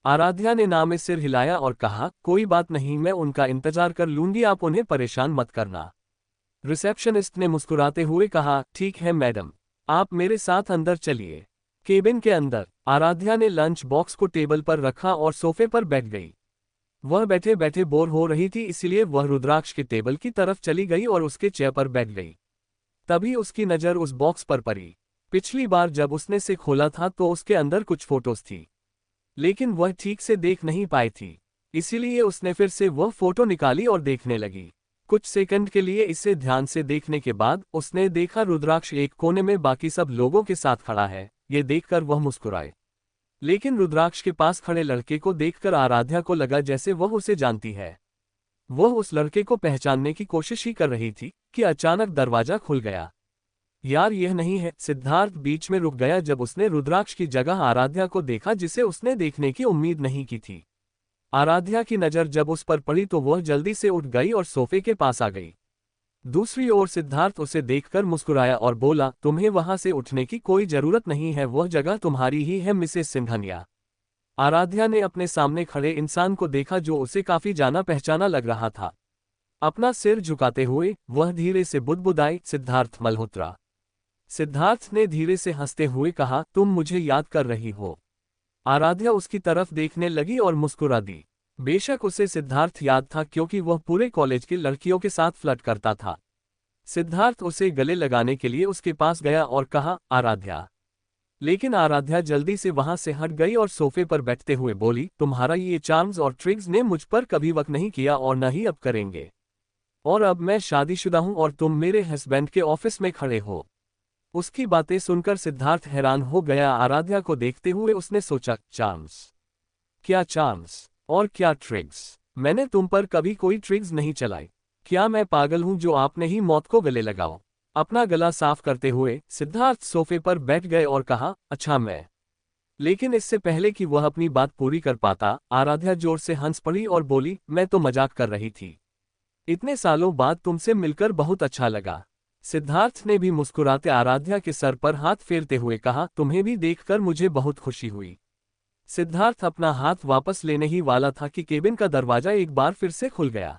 आराध्या ने ना में सिर हिलाया और कहा, कोई बात नहीं, मैं उनका इंतजार कर लूंगी, आप उन्हें परेशान मत करना। रिसेप्शनिस्ट ने मुस्कुराते हुए कहा, ठीक है मैडम, आप मेरे साथ अंदर चलिए। केबिन के अंदर आराध्या ने लंच बॉक्स को टेबल पर रखा और सोफे पर बैठ गई। वह बैठे बैठे बोर हो रही थी, इसलिए वह रुद्राक्ष के टेबल की तरफ चली गई और उसके चेयर पर बैठ गई। तभी उसकी नज़र उस बॉक्स पर पड़ी। पिछली बार जब उसने इसे खोला था तो उसके अंदर कुछ फोटोज थी, लेकिन वह ठीक से देख नहीं पाई थी, इसीलिए उसने फिर से वह फोटो निकाली और देखने लगी। कुछ सेकंड के लिए इसे ध्यान से देखने के बाद उसने देखा रुद्राक्ष एक कोने में बाकी सब लोगों के साथ खड़ा है। ये देखकर वह मुस्कुराए, लेकिन रुद्राक्ष के पास खड़े लड़के को देखकर आराध्या को लगा जैसे वह उसे जानती है। वह उस लड़के को पहचानने की कोशिश ही कर रही थी कि अचानक दरवाजा खुल गया। यार यह नहीं है। सिद्धार्थ बीच में रुक गया जब उसने रुद्राक्ष की जगह आराध्या को देखा, जिसे उसने देखने की उम्मीद नहीं की थी। आराध्या की नज़र जब उस पर पड़ी तो वह जल्दी से उठ गई और सोफे के पास आ गई। दूसरी ओर सिद्धार्थ उसे देखकर मुस्कुराया और बोला, तुम्हें वहां से उठने की कोई जरूरत नहीं है, वह जगह तुम्हारी ही है मिसेस सिंघानिया। आराध्या ने अपने सामने खड़े इंसान को देखा जो उसे काफी जाना पहचाना लग रहा था। अपना सिर झुकाते हुए वह धीरे से बुदबुदाई, सिद्धार्थ मल्होत्रा। सिद्धार्थ ने धीरे से हंसते हुए कहा, तुम मुझे याद कर रही हो। आराध्या उसकी तरफ देखने लगी और मुस्कुरा दी। बेशक उसे सिद्धार्थ याद था, क्योंकि वह पूरे कॉलेज की लड़कियों के साथ फ्लर्ट करता था। सिद्धार्थ उसे गले लगाने के लिए उसके पास गया और कहा, आराध्या। लेकिन आराध्या जल्दी से वहां से हट गई और सोफे पर बैठते हुए बोली, तुम्हारा ये चार्म्स और ट्रिक्स ने मुझ पर कभी वर्क नहीं किया और न ही अब करेंगे। और अब मैं शादीशुदा हूं और तुम मेरे हस्बैंड के ऑफिस में खड़े हो। उसकी बातें सुनकर सिद्धार्थ हैरान हो गया। आराध्या को देखते हुए उसने सोचा, चार्म्स? क्या चार्म्स और क्या ट्रिक्स? मैंने तुम पर कभी कोई ट्रिक्स नहीं चलाई। क्या मैं पागल हूं जो आपने ही मौत को गले लगाओ? अपना गला साफ करते हुए सिद्धार्थ सोफे पर बैठ गए और कहा, अच्छा मैं। लेकिन इससे पहले कि वह अपनी बात पूरी कर पाता, आराध्या जोर से हंस पड़ी और बोली, मैं तो मजाक कर रही थी। इतने सालों बाद तुमसे मिलकर बहुत अच्छा लगा। सिद्धार्थ ने भी मुस्कुराते आराध्या के सर पर हाथ फेरते हुए कहा, तुम्हें भी देखकर मुझे बहुत खुशी हुई। सिद्धार्थ अपना हाथ वापस लेने ही वाला था कि केबिन का दरवाजा एक बार फिर से खुल गया।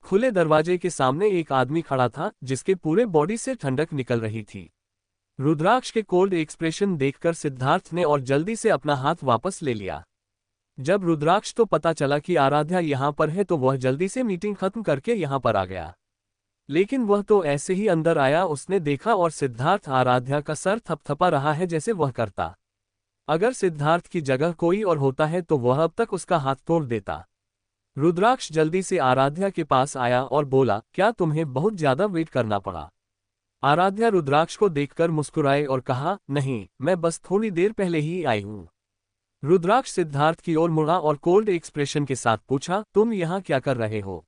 खुले दरवाजे के सामने एक आदमी खड़ा था, जिसके पूरे बॉडी से ठंडक निकल रही थी। रुद्राक्ष के कोल्ड एक्सप्रेशन देखकर सिद्धार्थ ने और जल्दी से अपना हाथ वापस ले लिया। जब रुद्राक्ष तो पता चला कि आराध्या यहाँ पर है तो वह जल्दी से मीटिंग खत्म करके यहाँ पर आ गया। लेकिन वह तो ऐसे ही अंदर आया, उसने देखा और सिद्धार्थ आराध्या का सर थपथपा रहा है जैसे वह करता। अगर सिद्धार्थ की जगह कोई और होता है तो वह अब तक उसका हाथ तोड़ देता। रुद्राक्ष जल्दी से आराध्या के पास आया और बोला, क्या तुम्हें बहुत ज्यादा वेट करना पड़ा? आराध्या रुद्राक्ष को देखकर मुस्कुराए और कहा, नहीं, मैं बस थोड़ी देर पहले ही आई हूं। रुद्राक्ष सिद्धार्थ की ओर मुड़ा और कोल्ड एक्सप्रेशन के साथ पूछा, तुम यहाँ क्या कर रहे हो?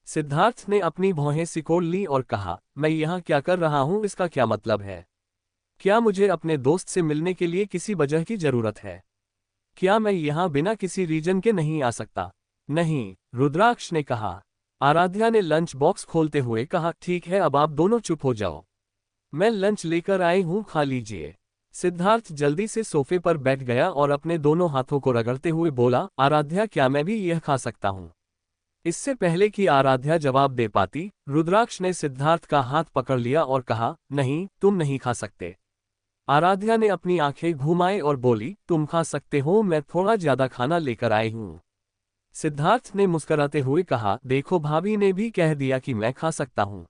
सिद्धार्थ ने अपनी भौहें सिकोड़ ली और कहा, मैं यहाँ क्या कर रहा हूँ इसका क्या मतलब है? क्या मुझे अपने दोस्त से मिलने के लिए किसी वजह की जरूरत है? क्या मैं यहाँ बिना किसी रीजन के नहीं आ सकता? नहीं, रुद्राक्ष ने कहा। आराध्या ने लंच बॉक्स खोलते हुए कहा, ठीक है, अब आप दोनों चुप हो जाओ। मैं लंच लेकर आई हूँ, खा लीजिए। सिद्धार्थ जल्दी से सोफे पर बैठ गया और अपने दोनों हाथों को रगड़ते हुए बोला, आराध्या, क्या मैं भी यह खा सकता हूँ? इससे पहले कि आराध्या जवाब दे पाती, रुद्राक्ष ने सिद्धार्थ का हाथ पकड़ लिया और कहा, नहीं, तुम नहीं खा सकते। आराध्या ने अपनी आंखें घुमाई और बोली, तुम खा सकते हो, मैं थोड़ा ज्यादा खाना लेकर आई हूँ। सिद्धार्थ ने मुस्कुराते हुए कहा, देखो, भाभी ने भी कह दिया कि मैं खा सकता हूँ।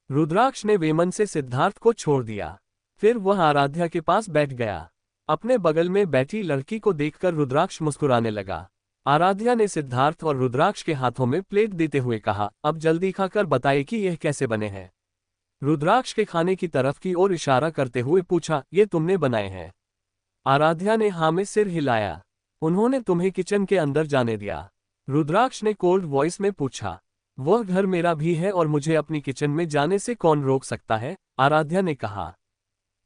रुद्राक्ष ने वेमन से सिद्धार्थ को छोड़ दिया। फिर वह आराध्या के पास बैठ गया। अपने बगल में बैठी लड़की को देखकर रुद्राक्ष मुस्कुराने लगा। आराध्या ने सिद्धार्थ और रुद्राक्ष के हाथों में प्लेट देते हुए कहा, अब जल्दी खाकर बताइए कि यह कैसे बने हैं। रुद्राक्ष के खाने की तरफ की ओर इशारा करते हुए पूछा, ये तुमने बनाए हैं? आराध्या ने हाँ में सिर हिलाया। उन्होंने तुम्हें किचन के अंदर जाने दिया? रुद्राक्ष ने कोल्ड वॉइस में पूछा। वह घर मेरा भी है और मुझे अपनी किचन में जाने से कौन रोक सकता है? आराध्या ने कहा।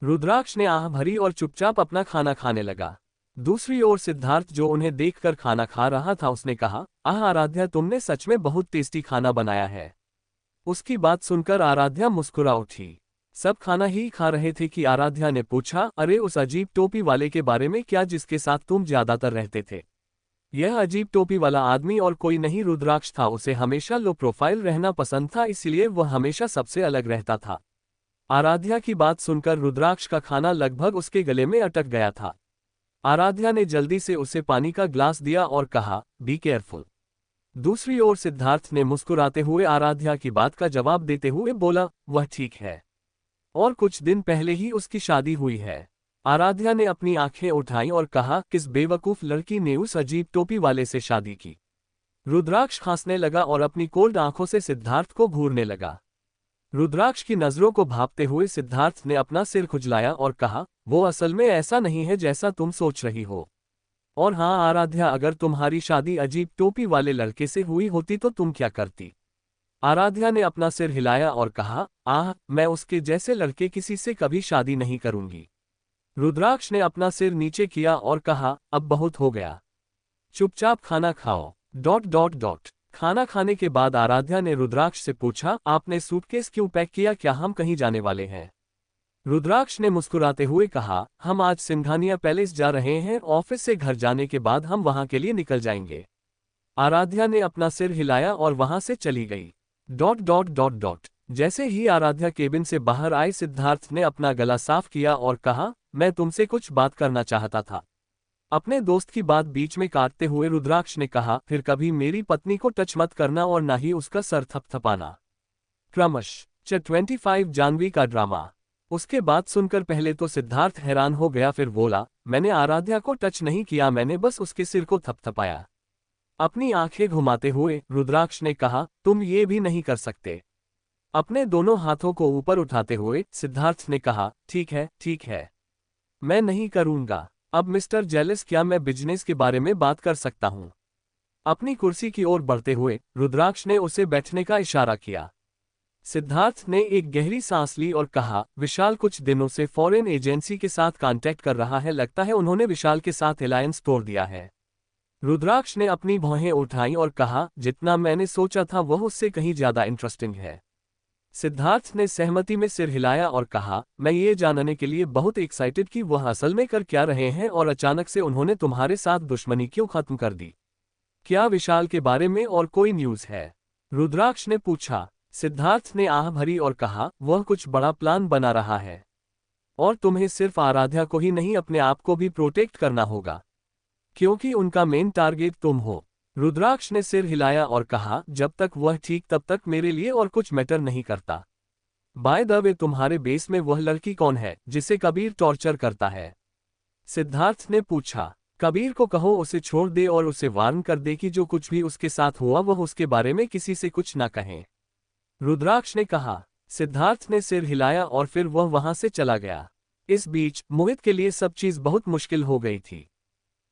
रुद्राक्ष ने आह भरी और चुपचाप अपना खाना खाने लगा। दूसरी ओर सिद्धार्थ, जो उन्हें देखकर खाना खा रहा था, उसने कहा, आह आराध्या, तुमने सच में बहुत टेस्टी खाना बनाया है। उसकी बात सुनकर आराध्या मुस्कुरा उठी। सब खाना ही खा रहे थे कि आराध्या ने पूछा, अरे उस अजीब टोपी वाले के बारे में क्या, जिसके साथ तुम ज्यादातर रहते थे? यह अजीब टोपी वाला आदमी और कोई नहीं रुद्राक्ष था। उसे हमेशा लो प्रोफाइल रहना पसंद था, इसलिए वह हमेशा सबसे अलग रहता था। आराध्या की बात सुनकर रुद्राक्ष का खाना लगभग उसके गले में अटक गया था। आराध्या ने जल्दी से उसे पानी का ग्लास दिया और कहा, बी केयरफुल। दूसरी ओर सिद्धार्थ ने मुस्कुराते हुए आराध्या की बात का जवाब देते हुए बोला, वह ठीक है, और कुछ दिन पहले ही उसकी शादी हुई है। आराध्या ने अपनी आंखें उठाई और कहा, किस बेवकूफ लड़की ने उस अजीब टोपी वाले से शादी की? रुद्राक्ष खांसने लगा और अपनी कोल्ड आंखों से सिद्धार्थ को घूरने लगा। रुद्राक्ष की नजरों को भांपते हुए सिद्धार्थ ने अपना सिर खुजलाया और कहा, वो असल में ऐसा नहीं है जैसा तुम सोच रही हो। और हाँ आराध्या, अगर तुम्हारी शादी अजीब टोपी वाले लड़के से हुई होती तो तुम क्या करती? आराध्या ने अपना सिर हिलाया और कहा, आह, मैं उसके जैसे लड़के किसी से कभी शादी नहीं करूंगी। रुद्राक्ष ने अपना सिर नीचे किया और कहा, अब बहुत हो गया, चुपचाप खाना खाओ। ... खाना खाने के बाद आराध्या ने रुद्राक्ष से पूछा, आपने सूटकेस क्यों पैक किया, क्या हम कहीं जाने वाले हैं? रुद्राक्ष ने मुस्कुराते हुए कहा, हम आज सिंघानिया पैलेस जा रहे हैं, ऑफिस से घर जाने के बाद हम वहां के लिए निकल जाएंगे। आराध्या ने अपना सिर हिलाया और वहां से चली गई। जैसे ही आराध्या केबिन से बाहर आई, सिद्धार्थ ने अपना गला साफ किया और कहा, मैं तुमसे कुछ बात करना चाहता था। अपने दोस्त की बात बीच में काटते हुए रुद्राक्ष ने कहा, फिर कभी मेरी पत्नी को टच मत करना और ना ही उसका सर थपथपाना। क्रमश 25 जानवी का ड्रामा। उसके बात सुनकर पहले तो सिद्धार्थ हैरान हो गया, फिर बोला, मैंने आराध्या को टच नहीं किया, मैंने बस उसके सिर को थपथपाया। अपनी आंखें घुमाते हुए रुद्राक्ष ने कहा, तुम ये भी नहीं कर सकते। अपने दोनों हाथों को ऊपर उठाते हुए सिद्धार्थ ने कहा, ठीक है, मैं नहीं करूंगा। अब मिस्टर जेलिस, क्या मैं बिजनेस के बारे में बात कर सकता हूं? अपनी कुर्सी की ओर बढ़ते हुए रुद्राक्ष ने उसे बैठने का इशारा किया। सिद्धार्थ ने एक गहरी सांस ली और कहा, विशाल कुछ दिनों से फॉरेन एजेंसी के साथ कांटेक्ट कर रहा है, लगता है उन्होंने विशाल के साथ अलायंस तोड़ दिया है। रुद्राक्ष ने अपनी भौहें उठाई और कहा, जितना मैंने सोचा था वह उससे कहीं ज्यादा इंटरेस्टिंग है। सिद्धार्थ ने सहमति में सिर हिलाया और कहा, मैं ये जानने के लिए बहुत एक्साइटेड कि वह असल में कर क्या रहे हैं और अचानक से उन्होंने तुम्हारे साथ दुश्मनी क्यों खत्म कर दी। क्या विशाल के बारे में और कोई न्यूज़ है? रुद्राक्ष ने पूछा। सिद्धार्थ ने आह भरी और कहा, वह कुछ बड़ा प्लान बना रहा है और तुम्हें सिर्फ आराध्या को ही नहीं, अपने आप को भी प्रोटेक्ट करना होगा, क्योंकि उनका मेन टारगेट तुम हो। रुद्राक्ष ने सिर हिलाया और कहा, जब तक वह ठीक तब तक मेरे लिए और कुछ मैटर नहीं करता। बाय द वे, तुम्हारे बेस में वह लड़की कौन है जिसे कबीर टॉर्चर करता है? सिद्धार्थ ने पूछा। कबीर को कहो उसे छोड़ दे और उसे वार्न कर दे कि जो कुछ भी उसके साथ हुआ वह उसके बारे में किसी से कुछ ना कहें, रुद्राक्ष ने कहा। सिद्धार्थ ने सिर हिलाया और फिर वह वहां से चला गया। इस बीच मोहित के लिए सब चीज बहुत मुश्किल हो गई थी।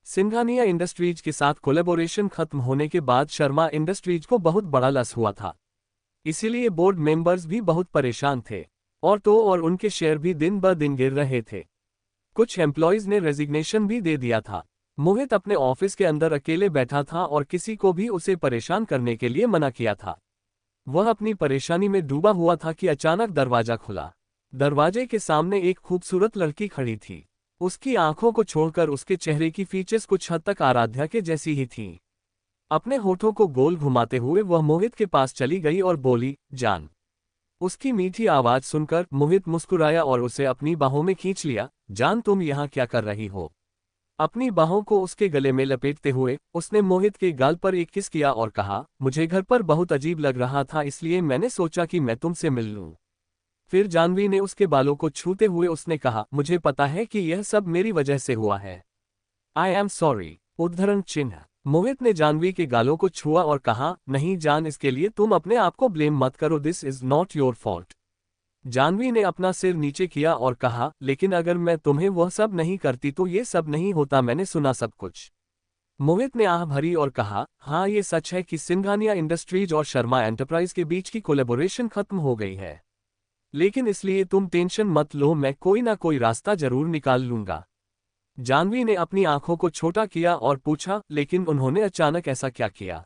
सिंघानिया इंडस्ट्रीज के साथ कोलैबोरेशन खत्म होने के बाद शर्मा इंडस्ट्रीज को बहुत बड़ा लॉस हुआ था, इसीलिए बोर्ड मेंबर्स भी बहुत परेशान थे और उनके शेयर भी दिन ब दिन गिर रहे थे। कुछ एम्प्लॉयज ने रेजिग्नेशन भी दे दिया था। मोहित अपने ऑफिस के अंदर अकेले बैठा था और किसी को भी उसे परेशान करने के लिए मना किया था। वह अपनी परेशानी में डूबा हुआ था कि अचानक दरवाजा खुला। दरवाजे के सामने एक खूबसूरत लड़की खड़ी थी। उसकी आंखों को छोड़कर उसके चेहरे की फीचर्स कुछ हद तक आराध्या के जैसी ही थीं। अपने होठों को गोल घुमाते हुए वह मोहित के पास चली गई और बोली, जान। उसकी मीठी आवाज सुनकर मोहित मुस्कुराया और उसे अपनी बाहों में खींच लिया। जान, तुम यहाँ क्या कर रही हो? अपनी बाहों को उसके गले में लपेटते हुए उसने मोहित के गाल पर एक किस किया और कहा, मुझे घर पर बहुत अजीब लग रहा था, इसलिए मैंने सोचा कि मैं तुमसे मिल लूं। फिर जानवी ने उसके बालों को छूते हुए उसने कहा, मुझे पता है कि यह सब मेरी वजह से हुआ है। I am sorry. उद्धरण चिन्ह। मोहित ने जानवी के गालों को छुआ और कहा, नहीं जान, इसके लिए तुम अपने आप को ब्लेम मत करो, this is not your fault. Janvi ने अपना सिर नीचे किया और कहा, लेकिन अगर मैं तुम्हें वह सब नहीं करती तो ये सब नहीं होता, मैंने सुना सब कुछ। मोहित ने आह भरी और कहा, हाँ ये सच है कि सिंघानिया इंडस्ट्रीज और शर्मा एंटरप्राइज के बीच की कोलैबोरेशन खत्म हो गई है, लेकिन इसलिए तुम टेंशन मत लो, मैं कोई ना कोई रास्ता जरूर निकाल लूंगा। जानवी ने अपनी आंखों को छोटा किया और पूछा, लेकिन उन्होंने अचानक ऐसा क्या किया?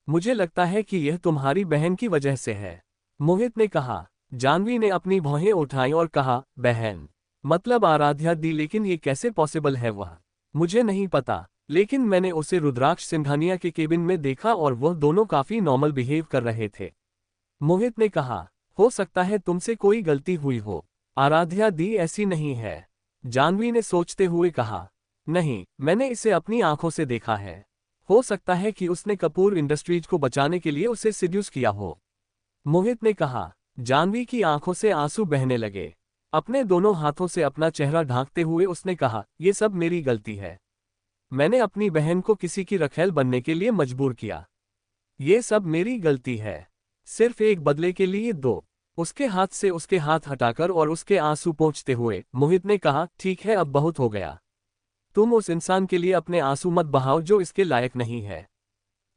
मुझे लगता है कि यह तुम्हारी बहन की वजह से है, मोहित ने कहा। जानवी ने अपनी भौहें उठाई और कहा, बहन? मतलब आराध्या दी? लेकिन ये कैसे पॉसिबल है? वह मुझे नहीं पता, लेकिन मैंने उसे रुद्राक्ष सिंघानिया के केबिन में देखा और वह दोनों काफी नॉर्मल बिहेव कर रहे थे, मोहित ने कहा। हो सकता है तुमसे कोई गलती हुई हो, आराध्या दी ऐसी नहीं है, जानवी ने सोचते हुए कहा। नहीं, मैंने इसे अपनी आंखों से देखा है, हो सकता है कि उसने कपूर इंडस्ट्रीज को बचाने के लिए उसे सिड्यूस किया हो, मोहित ने कहा। जानवी की आंखों से आंसू बहने लगे। अपने दोनों हाथों से अपना चेहरा ढांकते हुए उसने कहा, यह सब मेरी गलती है, मैंने अपनी बहन को किसी की रखैल बनने के लिए मजबूर किया, ये सब मेरी गलती है, सिर्फ एक बदले के लिए दो। उसके हाथ से उसके हाथ हटाकर और उसके आंसू पोंछते हुए मोहित ने कहा, ठीक है, अब बहुत हो गया, तुम उस इंसान के लिए अपने आंसू मत बहाओ जो इसके लायक नहीं है,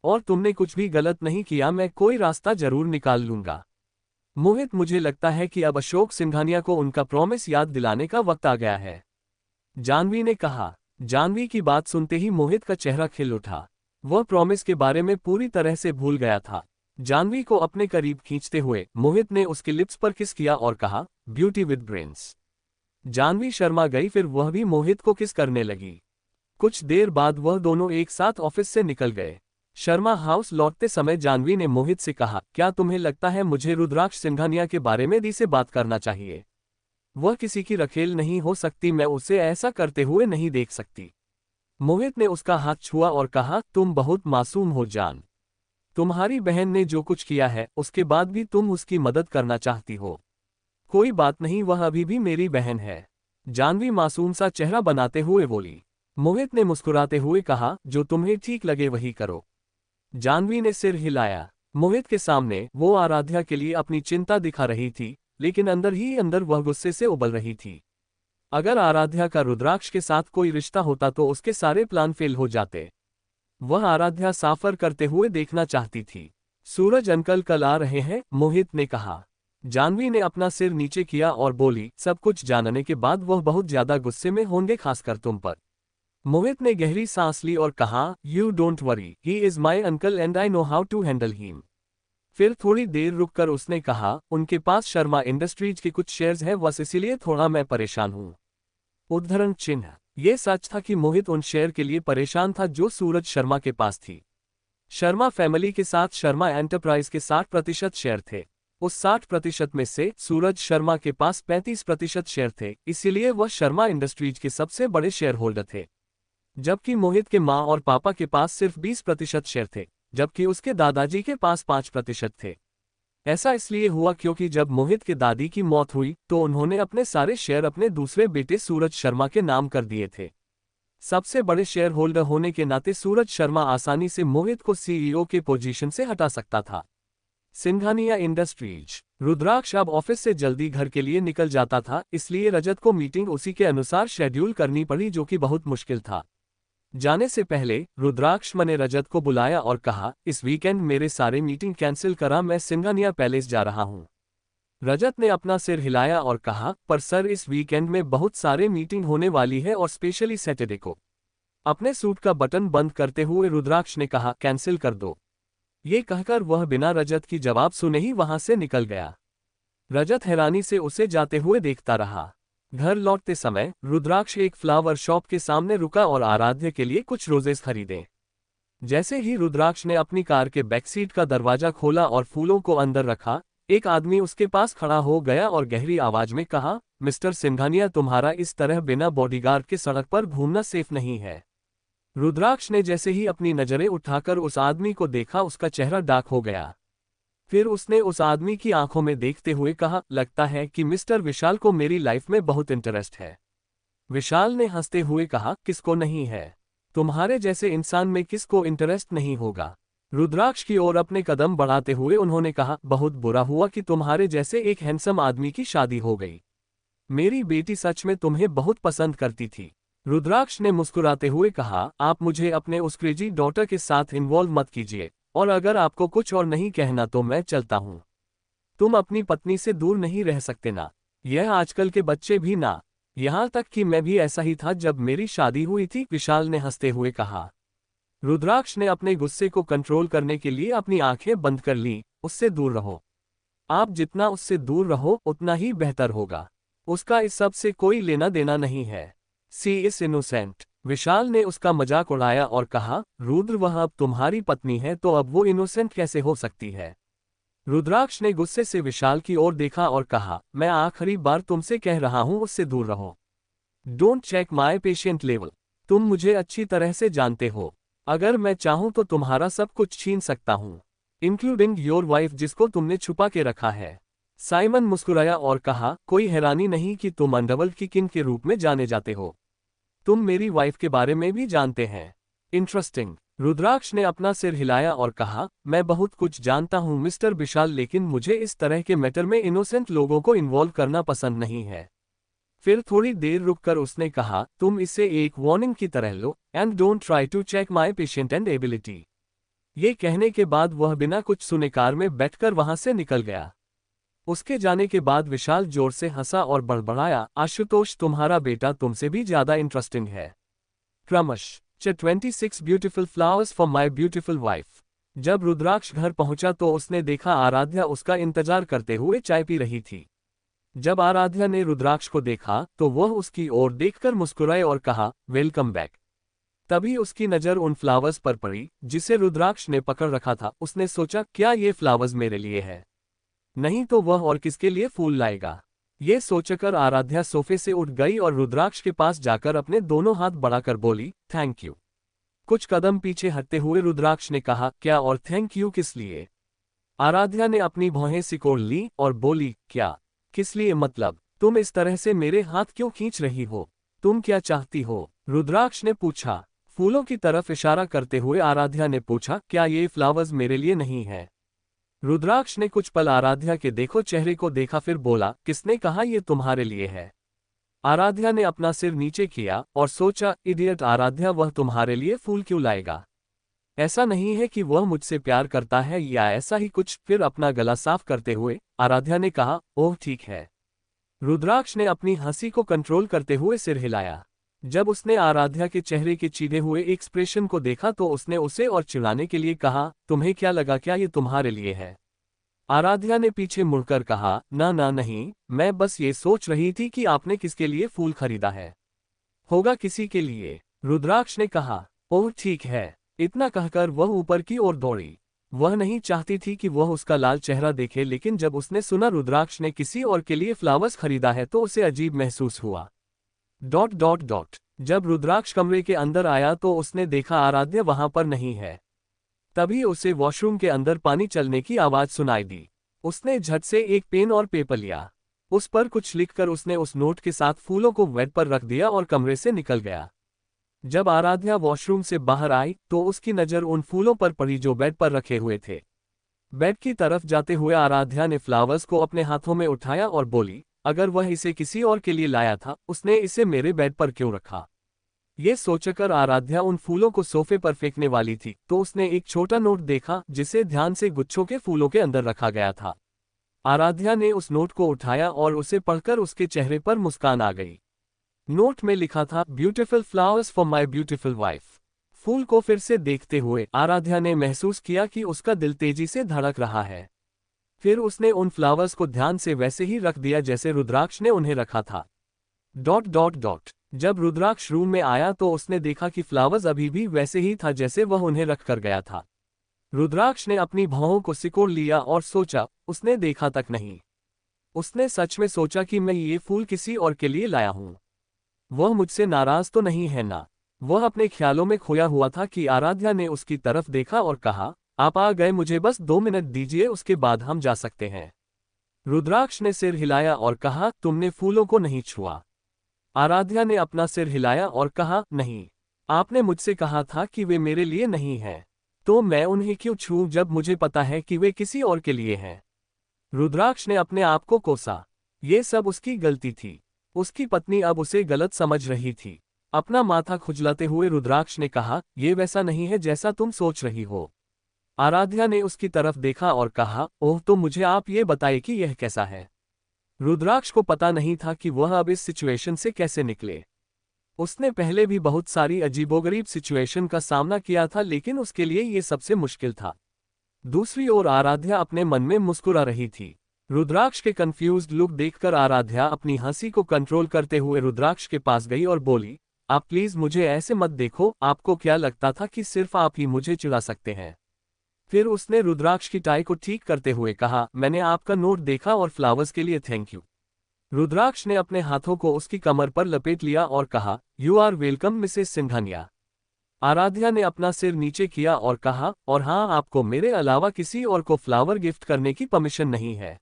और तुमने कुछ भी गलत नहीं किया, मैं कोई रास्ता जरूर निकाल लूंगा। मोहित, मुझे लगता है कि अब अशोक सिंघानिया को उनका प्रॉमिस याद दिलाने का वक्त आ गया है, जानवी ने कहा। जानवी की बात सुनते ही मोहित का चेहरा खिल उठा। वह प्रॉमिस के बारे में पूरी तरह से भूल गया था। जानवी को अपने करीब खींचते हुए मोहित ने उसके लिप्स पर किस किया और कहा, ब्यूटी विद ब्रेन्स। जानवी शर्मा गई, फिर वह भी मोहित को किस करने लगी। कुछ देर बाद वह दोनों एक साथ ऑफिस से निकल गए। शर्मा हाउस लौटते समय जाह्नवी ने मोहित से कहा, क्या तुम्हें लगता है मुझे रुद्राक्ष सिंघानिया के बारे में दी से बात करना चाहिए? वह किसी की रखेल नहीं हो सकती, मैं उसे ऐसा करते हुए नहीं देख सकती। मोहित ने उसका हाथ छुआ और कहा, तुम बहुत मासूम हो जान। तुम्हारी बहन ने जो कुछ किया है उसके बाद भी तुम उसकी मदद करना चाहती हो। कोई बात नहीं, वह अभी भी मेरी बहन है। जाह्नवी मासूम सा चेहरा बनाते हुए बोली। मोहित ने मुस्कुराते हुए कहा, जो तुम्हें ठीक लगे वही करो। जाह्नवी ने सिर हिलाया। मोहित के सामने वो आराध्या के लिए अपनी चिंता दिखा रही थी, लेकिन अंदर ही अंदर वह गुस्से से उबल रही थी। अगर आराध्या का रुद्राक्ष के साथ कोई रिश्ता होता तो उसके सारे प्लान फेल हो जाते। वह आराध्या साफर करते हुए देखना चाहती थी। सूरज अंकल कल आ रहे हैं, मोहित ने कहा। जाह्नवी ने अपना सिर नीचे किया और बोली, सब कुछ जानने के बाद वह बहुत ज्यादा गुस्से में होंगे, खासकर तुम पर। मोहित ने गहरी सांस ली और कहा, you don't worry, he is my uncle and I know how to handle him. फिर थोड़ी देर रुककर उसने कहा, उनके पास शर्मा इंडस्ट्रीज के कुछ शेयर्स हैं, बस इसीलिए थोड़ा मैं परेशान हूं। उद्धरण चिन्ह। ये सच था कि मोहित उन शेयर के लिए परेशान था जो सूरज शर्मा के पास थी। शर्मा फैमिली के साथ शर्मा एंटरप्राइज के 60% शेयर थे। उस 60% में से सूरज शर्मा के पास 35% शेयर थे, इसीलिए वह शर्मा इंडस्ट्रीज के सबसे बड़े शेयर होल्डर थे। जबकि मोहित के माँ और पापा के पास सिर्फ 20% शेयर थे, जबकि उसके दादाजी के पास 5% थे। ऐसा इसलिए हुआ क्योंकि जब मोहित के दादी की मौत हुई तो उन्होंने अपने सारे शेयर अपने दूसरे बेटे सूरज शर्मा के नाम कर दिए थे। सबसे बड़े शेयर होल्डर होने के नाते सूरज शर्मा आसानी से मोहित को सीईओ के पोजीशन से हटा सकता था। सिंघानिया इंडस्ट्रीज। रुद्राक्ष अब ऑफिस से जल्दी घर के लिए निकल जाता था, इसलिए रजत को मीटिंग उसी के अनुसार शेड्यूल करनी पड़ी, जो कि बहुत मुश्किल था। जाने से पहले रुद्राक्ष ने रजत को बुलाया और कहा, इस वीकेंड मेरे सारे मीटिंग कैंसिल करा, मैं सिंघानिया पैलेस जा रहा हूं। रजत ने अपना सिर हिलाया और कहा, पर सर इस वीकेंड में बहुत सारे मीटिंग होने वाली है और स्पेशली सैटरडे को। अपने सूट का बटन बंद करते हुए रुद्राक्ष ने कहा, कैंसिल कर दो। ये कहकर वह बिना रजत की जवाब सुने ही वहां से निकल गया। रजत हैरानी से उसे जाते हुए देखता रहा। घर लौटते समय रुद्राक्ष एक फ्लावर शॉप के सामने रुका और आराध्या के लिए कुछ रोजेस खरीदे। जैसे ही रुद्राक्ष ने अपनी कार के बैकसीट का दरवाजा खोला और फूलों को अंदर रखा, एक आदमी उसके पास खड़ा हो गया और गहरी आवाज में कहा, मिस्टर सिंघानिया, तुम्हारा इस तरह बिना बॉडीगार्ड के सड़क पर घूमना सेफ नहीं है। रुद्राक्ष ने जैसे ही अपनी नजरें उठाकर उस आदमी को देखा, उसका चेहरा डार्क हो गया। फिर उसने उस आदमी की आंखों में देखते हुए कहा, लगता है कि मिस्टर विशाल को मेरी लाइफ में बहुत इंटरेस्ट है। विशाल ने हंसते हुए कहा, किसको नहीं है? तुम्हारे जैसे इंसान में किसको इंटरेस्ट नहीं होगा? रुद्राक्ष की ओर अपने कदम बढ़ाते हुए उन्होंने कहा, बहुत बुरा हुआ कि तुम्हारे जैसे एक हैंडसम आदमी की शादी हो गई। मेरी बेटी सच में तुम्हें बहुत पसंद करती थी। रुद्राक्ष ने मुस्कुराते हुए कहा, आप मुझे अपने उस क्रेजी डॉटर के साथ इन्वॉल्व मत कीजिए, और अगर आपको कुछ और नहीं कहना तो मैं चलता हूं। तुम अपनी पत्नी से दूर नहीं रह सकते ना, यह आजकल के बच्चे भी ना, यहां तक कि मैं भी ऐसा ही था जब मेरी शादी हुई थी, विशाल ने हंसते हुए कहा। रुद्राक्ष ने अपने गुस्से को कंट्रोल करने के लिए अपनी आंखें बंद कर लीं, उससे दूर रहो। आप जितना उससे दूर रहो उतना ही बेहतर होगा। उसका इस सब से कोई लेना देना नहीं है। सी इज इनोसेंट। विशाल ने उसका मजाक उड़ाया और कहा, रुद्र, वह अब तुम्हारी पत्नी है तो अब वो इनोसेंट कैसे हो सकती है? रुद्राक्ष ने गुस्से से विशाल की ओर देखा और कहा, मैं आखिरी बार तुमसे कह रहा हूं, उससे दूर रहो। Don't check my patient level. तुम मुझे अच्छी तरह से जानते हो। अगर मैं चाहूं तो तुम्हारा सब कुछ छीन सकता हूं, इंक्लूडिंग योर वाइफ, जिसको तुमने छुपा के रखा है। साइमन मुस्कुराया और कहा, कोई हैरानी नहीं कि तुम अंडरवर्ल्ड की किंग के रूप में जाने जाते हो। तुम मेरी वाइफ के बारे में भी जानते हैं। इंटरेस्टिंग। रुद्राक्ष ने अपना सिर हिलाया और कहा, मैं बहुत कुछ जानता हूं मिस्टर विशाल, लेकिन मुझे इस तरह के मैटर में इनोसेंट लोगों को इन्वॉल्व करना पसंद नहीं है। फिर थोड़ी देर रुककर उसने कहा, तुम इसे एक वार्निंग की तरह लो, and don't try to check my patient and ability. ये कहने के बाद वह बिना कुछ सुने कार में बैठकर वहां से निकल गया। उसके जाने के बाद विशाल जोर से हंसा और बड़बड़ाया, आशुतोष, तुम्हारा बेटा तुमसे भी ज्यादा इंटरेस्टिंग है। क्रमश 26 beautiful flowers for my beautiful wife. जब रुद्राक्ष घर पहुंचा तो उसने देखा आराध्या उसका इंतजार करते हुए चाय पी रही थी। जब आराध्या ने रुद्राक्ष को देखा तो वह उसकी ओर देखकर मुस्कुराए और कहा, वेलकम बैक। तभी उसकी नज़र उन फ्लावर्स पर पड़ी जिसे रुद्राक्ष ने पकड़ रखा था। उसने सोचा, क्या ये फ्लावर्स मेरे लिए है? नहीं तो वह और किसके लिए फूल लाएगा? ये सोचकर आराध्या सोफे से उठ गई और रुद्राक्ष के पास जाकर अपने दोनों हाथ बढ़ाकर बोली, थैंक यू। कुछ कदम पीछे हटते हुए रुद्राक्ष ने कहा, क्या और थैंक यू किस लिए? आराध्या ने अपनी भौहें सिकोड़ ली और बोली, क्या किस लिए मतलब? तुम इस तरह से मेरे हाथ क्यों खींच रही हो? तुम क्या चाहती हो? रुद्राक्ष ने पूछा। फूलों की तरफ इशारा करते हुए आराध्या ने पूछा, क्या ये फ्लावर्स मेरे लिए नहीं है? रुद्राक्ष ने कुछ पल आराध्या के देखो चेहरे को देखा, फिर बोला, किसने कहा ये तुम्हारे लिए है? आराध्या ने अपना सिर नीचे किया और सोचा, इडियट आराध्या, वह तुम्हारे लिए फूल क्यों लाएगा? ऐसा नहीं है कि वह मुझसे प्यार करता है या ऐसा ही कुछ। फिर अपना गला साफ करते हुए आराध्या ने कहा, ओह ठीक है। रुद्राक्ष ने अपनी हंसी को कंट्रोल करते हुए सिर हिलाया। जब उसने आराध्या के चेहरे के चीरे हुए एक्सप्रेशन को देखा तो उसने उसे और चिढ़ाने के लिए कहा, तुम्हें क्या लगा क्या ये तुम्हारे लिए है? आराध्या ने पीछे मुड़कर कहा, ना ना नहीं, मैं बस ये सोच रही थी कि आपने किसके लिए फूल खरीदा है। होगा किसी के लिए। रुद्राक्ष ने कहा, ओह ठीक है। इतना कहकर वह ऊपर की ओर दौड़ी। वह नहीं चाहती थी कि वह उसका लाल चेहरा देखे, लेकिन जब उसने सुना रुद्राक्ष ने किसी और के लिए फ्लावर्स खरीदा है तो उसे अजीब महसूस हुआ। ... जब रुद्राक्ष कमरे के अंदर आया तो उसने देखा आराध्या वहां पर नहीं है। तभी उसे वॉशरूम के अंदर पानी चलने की आवाज सुनाई दी। उसने झट से एक पेन और पेपर लिया। उस पर कुछ लिखकर उसने उस नोट के साथ फूलों को बेड पर रख दिया और कमरे से निकल गया। जब आराध्या वॉशरूम से बाहर आई तो उसकी नज़र उन फूलों पर पड़ी जो बेड पर रखे हुए थे। बेड की तरफ जाते हुए आराध्या ने फ्लावर्स को अपने हाथों में उठाया और बोली, अगर वह इसे किसी और के लिए लाया था, उसने इसे मेरे बेड पर क्यों रखा? ये सोचकर आराध्या उन फूलों को सोफे पर फेंकने वाली थी तो उसने एक छोटा नोट देखा जिसे ध्यान से गुच्छों के फूलों के अंदर रखा गया था। आराध्या ने उस नोट को उठाया और उसे पढ़कर उसके चेहरे पर मुस्कान आ गई। नोट में लिखा था, beautiful flowers for my beautiful wife. फूल को फिर से देखते हुए आराध्या ने महसूस किया कि उसका दिल तेजी से धड़क रहा है। फिर उसने उन फ्लावर्स को ध्यान से वैसे ही रख दिया जैसे रुद्राक्ष ने उन्हें रखा था। ... जब रुद्राक्ष रूम में आया तो उसने देखा कि फ्लावर्स अभी भी वैसे ही था जैसे वह उन्हें रख कर गया था। रुद्राक्ष ने अपनी भौहों को सिकोड़ लिया और सोचा, उसने देखा तक नहीं। उसने सच में सोचा कि मैं ये फूल किसी और के लिए लाया हूं। वह मुझसे नाराज तो नहीं है ना? वह अपने ख्यालों में खोया हुआ था कि आराध्या ने उसकी तरफ देखा और कहा, आप आ गए, मुझे बस 2 मिनट दीजिए, उसके बाद हम जा सकते हैं। रुद्राक्ष ने सिर हिलाया और कहा, तुमने फूलों को नहीं छुआ? आराध्या ने अपना सिर हिलाया और कहा, नहीं। आपने मुझसे कहा था कि वे मेरे लिए नहीं हैं। तो मैं उन्हें क्यों छूऊं जब मुझे पता है कि वे किसी और के लिए हैं? रुद्राक्ष ने अपने आप को कोसा। ये सब उसकी गलती थी। उसकी पत्नी अब उसे गलत समझ रही थी। अपना माथा खुजलाते हुए रुद्राक्ष ने कहा, ये वैसा नहीं है जैसा तुम सोच रही हो। आराध्या ने उसकी तरफ देखा और कहा, ओह, तो मुझे आप ये बताइए कि यह कैसा है? रुद्राक्ष को पता नहीं था कि वह अब इस सिचुएशन से कैसे निकले। उसने पहले भी बहुत सारी अजीबोगरीब सिचुएशन का सामना किया था, लेकिन उसके लिए ये सबसे मुश्किल था। दूसरी ओर आराध्या अपने मन में मुस्कुरा रही थी। रुद्राक्ष के कंफ्यूज्ड लुक देखकर आराध्या अपनी हंसी को कंट्रोल करते हुए रुद्राक्ष के पास गई और बोली, आप प्लीज मुझे ऐसे मत देखो, आपको क्या लगता था कि सिर्फ आप ही मुझे चिढ़ा सकते हैं? फिर उसने रुद्राक्ष की टाई को ठीक करते हुए कहा, मैंने आपका नोट देखा और फ्लावर्स के लिए थैंक यू। रुद्राक्ष ने अपने हाथों को उसकी कमर पर लपेट लिया और कहा, you are welcome Mrs Singhania. Aaradhya ने अपना सिर नीचे किया और कहा, और हाँ, आपको मेरे अलावा किसी और को फ्लावर गिफ्ट करने की परमिशन नहीं है।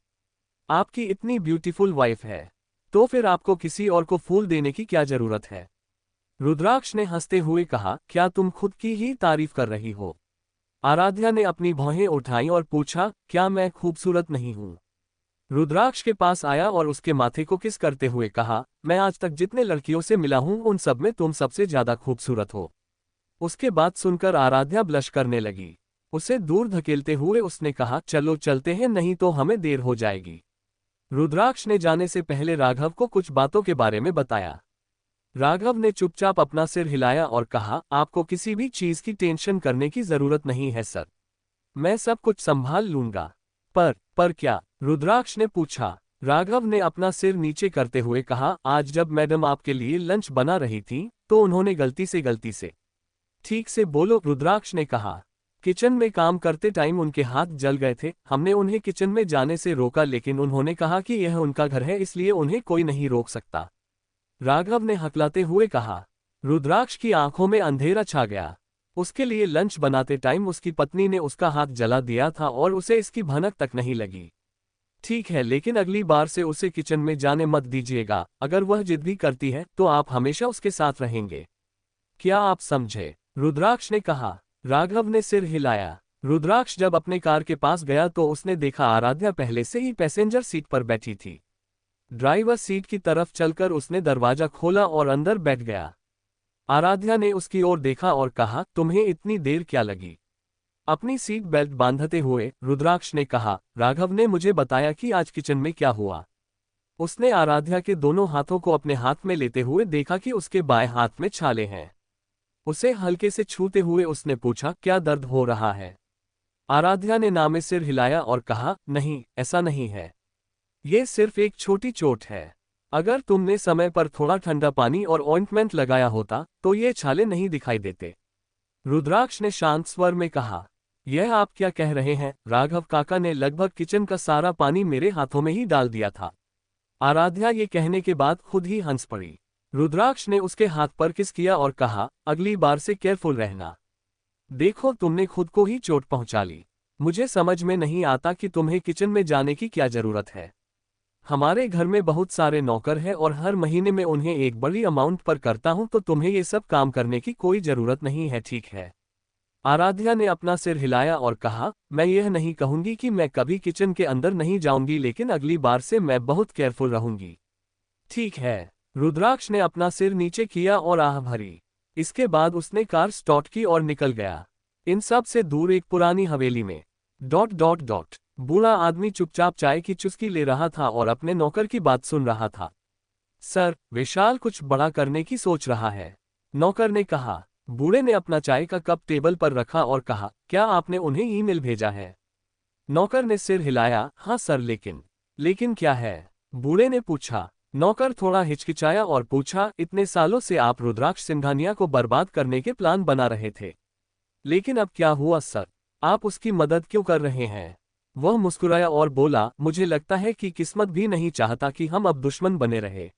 आपकी इतनी ब्यूटीफुल वाइफ है, तो फिर आपको किसी और को फूल देने की क्या जरूरत है? रुद्राक्ष ने हंसते हुए कहा, क्या तुम खुद की ही तारीफ कर रही हो? आराध्या ने अपनी भौहें उठाई और पूछा, क्या मैं खूबसूरत नहीं हूं? रुद्राक्ष के पास आया और उसके माथे को किस करते हुए कहा, मैं आज तक जितने लड़कियों से मिला हूं उन सब में तुम सबसे ज्यादा खूबसूरत हो। उसके बात सुनकर आराध्या ब्लश करने लगी। उसे दूर धकेलते हुए उसने कहा, चलो चलते हैं, नहीं तो हमें देर हो जाएगी। रुद्राक्ष ने जाने से पहले राघव को कुछ बातों के बारे में बताया। राघव ने चुपचाप अपना सिर हिलाया और कहा, आपको किसी भी चीज की टेंशन करने की जरूरत नहीं है सर, मैं सब कुछ संभाल लूंगा। पर क्या? रुद्राक्ष ने पूछा। राघव ने अपना सिर नीचे करते हुए कहा, आज जब मैडम आपके लिए लंच बना रही थी तो उन्होंने गलती से ठीक से बोलो, रुद्राक्ष ने कहा। किचन में काम करते टाइम उनके हाथ जल गए थे। हमने उन्हें किचन में जाने से रोका, लेकिन उन्होंने कहा कि यह उनका घर है, इसलिए उन्हें कोई नहीं रोक सकता, राघव ने हकलाते हुए कहा। रुद्राक्ष की आंखों में अंधेरा छा गया। उसके लिए लंच बनाते टाइम उसकी पत्नी ने उसका हाथ जला दिया था और उसे इसकी भनक तक नहीं लगी। ठीक है, लेकिन अगली बार से उसे किचन में जाने मत दीजिएगा। अगर वह जिद भी करती है तो आप हमेशा उसके साथ रहेंगे। क्या आप समझे? रुद्राक्ष ने कहा। राघव ने सिर हिलाया। रुद्राक्ष जब अपने कार के पास गया तो उसने देखा आराध्या पहले से ही पैसेंजर सीट पर बैठी थी। ड्राइवर सीट की तरफ चलकर उसने दरवाजा खोला और अंदर बैठ गया। आराध्या ने उसकी ओर देखा और कहा, तुम्हें इतनी देर क्या लगी? अपनी सीट बेल्ट बांधते हुए रुद्राक्ष ने कहा, राघव ने मुझे बताया कि आज किचन में क्या हुआ। उसने आराध्या के दोनों हाथों को अपने हाथ में लेते हुए देखा कि उसके बाएं हाथ में छाले हैं। उसे हल्के से छूते हुए उसने पूछा, क्या दर्द हो रहा है? आराध्या ने ना में सिर हिलाया और कहा, नहीं, ऐसा नहीं है। ये सिर्फ एक छोटी चोट है। अगर तुमने समय पर थोड़ा ठंडा पानी और ऑइंटमेंट लगाया होता तो ये छाले नहीं दिखाई देते। रुद्राक्ष ने शांत स्वर में कहा। यह आप क्या कह रहे हैं? राघव काका ने लगभग किचन का सारा पानी मेरे हाथों में ही डाल दिया था। आराध्या ये कहने के बाद खुद ही हंस पड़ी। रुद्राक्ष ने उसके हाथ पर किस किया और कहा, अगली बार से केयरफुल रहना। देखो, तुमने खुद को ही चोट पहुंचा ली। मुझे समझ में नहीं आता कि तुम्हें किचन में जाने की क्या जरूरत है। हमारे घर में बहुत सारे नौकर हैं और हर महीने में उन्हें एक बड़ी अमाउंट पर करता हूं, तो तुम्हें ये सब काम करने की कोई जरूरत नहीं है, ठीक है? आराध्या ने अपना सिर हिलाया और कहा, मैं यह नहीं कहूंगी कि मैं कभी किचन के अंदर नहीं जाऊंगी, लेकिन अगली बार से मैं बहुत केयरफुल रहूंगी। ठीक है। रुद्राक्ष ने अपना सिर नीचे किया और आह भरी। इसके बाद उसने कार स्टार्ट की और निकल गया। इन सब से दूर एक पुरानी हवेली में बूढ़ा आदमी चुपचाप चाय की चुस्की ले रहा था और अपने नौकर की बात सुन रहा था। सर, विशाल कुछ बड़ा करने की सोच रहा है, नौकर ने कहा। बूढ़े ने अपना चाय का कप टेबल पर रखा और कहा, क्या आपने उन्हें ईमेल भेजा है? नौकर ने सिर हिलाया, हाँ सर, लेकिन क्या है? बूढ़े ने पूछा। नौकर थोड़ा हिचकिचाया और पूछा, इतने सालों से आप रुद्राक्ष सिंघानिया को बर्बाद करने के प्लान बना रहे थे, लेकिन अब क्या हुआ सर? आप उसकी मदद क्यों कर रहे हैं? वह मुस्कुराया और बोला, मुझे लगता है कि किस्मत भी नहीं चाहता कि हम अब दुश्मन बने रहे।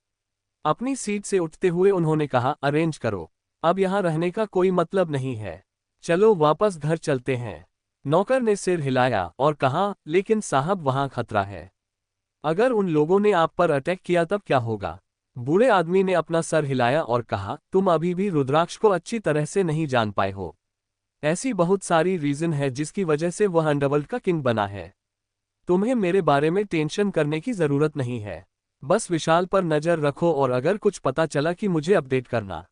अपनी सीट से उठते हुए उन्होंने कहा, अरेंज करो, अब यहाँ रहने का कोई मतलब नहीं है, चलो वापस घर चलते हैं। नौकर ने सिर हिलाया और कहा, लेकिन साहब, वहाँ खतरा है। अगर उन लोगों ने आप पर अटैक किया तब क्या होगा? बूढ़े आदमी ने अपना सर हिलाया और कहा, तुम अभी भी रुद्राक्ष को अच्छी तरह से नहीं जान पाए हो। ऐसी बहुत सारी रीजन है जिसकी वजह से वह अंडरवर्ल्ड का किंग बना है। तुम्हें मेरे बारे में टेंशन करने की जरूरत नहीं है, बस विशाल पर नजर रखो और अगर कुछ पता चला कि मुझे अपडेट करना।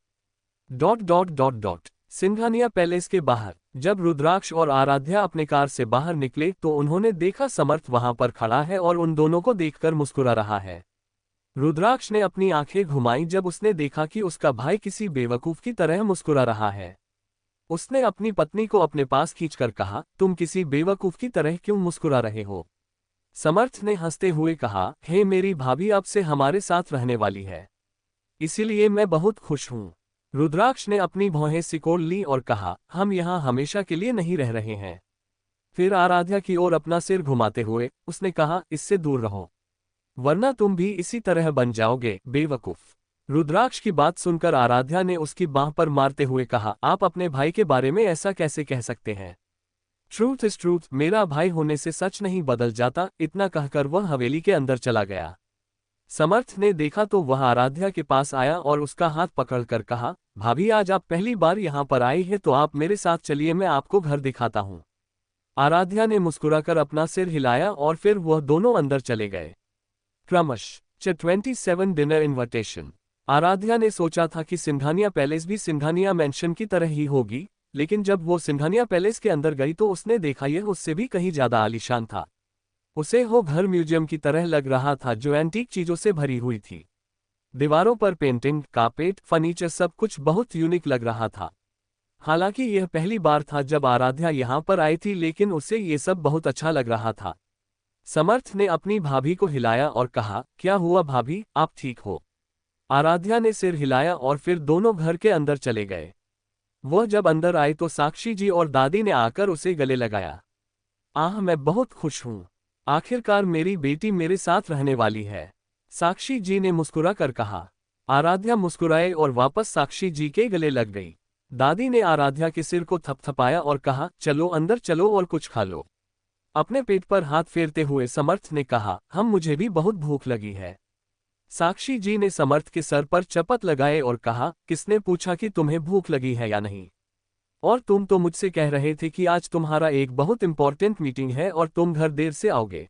सिंघानिया पैलेस के बाहर जब रुद्राक्ष और आराध्या अपने कार से बाहर निकले तो उन्होंने देखा समर्थ वहां पर खड़ा है और उन दोनों को देखकर मुस्कुरा रहा है। रुद्राक्ष ने अपनी आंखें घुमाई जब उसने देखा कि उसका भाई किसी बेवकूफ की तरह मुस्कुरा रहा है। उसने अपनी पत्नी को अपने पास खींचकर कहा, तुम किसी बेवकूफ की तरह क्यों मुस्कुरा रहे हो? समर्थ ने हंसते हुए कहा, हे मेरी भाभी अब से हमारे साथ रहने वाली है, इसीलिए मैं बहुत खुश हूं। रुद्राक्ष ने अपनी भौहें सिकोड़ ली और कहा, हम यहाँ हमेशा के लिए नहीं रह रहे हैं। फिर आराध्या की ओर अपना सिर घुमाते हुए उसने कहा, इससे दूर रहो, वरना तुम भी इसी तरह बन जाओगे, बेवकूफ। रुद्राक्ष की बात सुनकर आराध्या ने उसकी बांह पर मारते हुए कहा, आप अपने भाई के बारे में ऐसा कैसे कह सकते हैं? ट्रूथ इज ट्रूथ, मेरा भाई होने से सच नहीं बदल जाता। इतना कहकर वह हवेली के अंदर चला गया। समर्थ ने देखा तो वह आराध्या के पास आया और उसका हाथ पकड़कर कहा, भाभी, आज आप पहली बार यहाँ पर आई है तो आप मेरे साथ चलिए, मैं आपको घर दिखाता हूँ। आराध्या ने मुस्कुराकर अपना सिर हिलाया और फिर वह दोनों अंदर चले गए। क्रमशः 27 डिनर इन्विटेशन। आराध्या ने सोचा था कि सिंघानिया पैलेस भी सिंघानिया मैंशन की तरह ही होगी, लेकिन जब वो सिंघानिया पैलेस के अंदर गई तो उसने देखा यह उससे भी कहीं ज्यादा आलीशान था। उसे वो घर म्यूजियम की तरह लग रहा था जो एंटीक चीजों से भरी हुई थी। दीवारों पर पेंटिंग, कारपेट, फर्नीचर, सब कुछ बहुत यूनिक लग रहा था। हालांकि यह पहली बार था जब आराध्या यहाँ पर आई थी, लेकिन उसे ये सब बहुत अच्छा लग रहा था। समर्थ ने अपनी भाभी को हिलाया और कहा, क्या हुआ भाभी, आप ठीक हो? आराध्या ने सिर हिलाया और फिर दोनों घर के अंदर चले गए। वह जब अंदर आए तो साक्षी जी और दादी ने आकर उसे गले लगाया। आह, मैं बहुत खुश हूँ। आखिरकार मेरी बेटी मेरे साथ रहने वाली है, साक्षी जी ने मुस्कुरा कर कहा। आराध्या मुस्कुराए और वापस साक्षी जी के गले लग गई। दादी ने आराध्या के सिर को थपथपाया और कहा, चलो अंदर चलो और कुछ खा लो। अपने पेट पर हाथ फेरते हुए समर्थ ने कहा, मुझे भी बहुत भूख लगी है। साक्षी जी ने समर्थ के सर पर चपत लगाए और कहा, किसने पूछा कि तुम्हें भूख लगी है या नहीं? और तुम तो मुझसे कह रहे थे कि आज तुम्हारा एक बहुत इंपॉर्टेंट मीटिंग है और तुम घर देर से आओगे।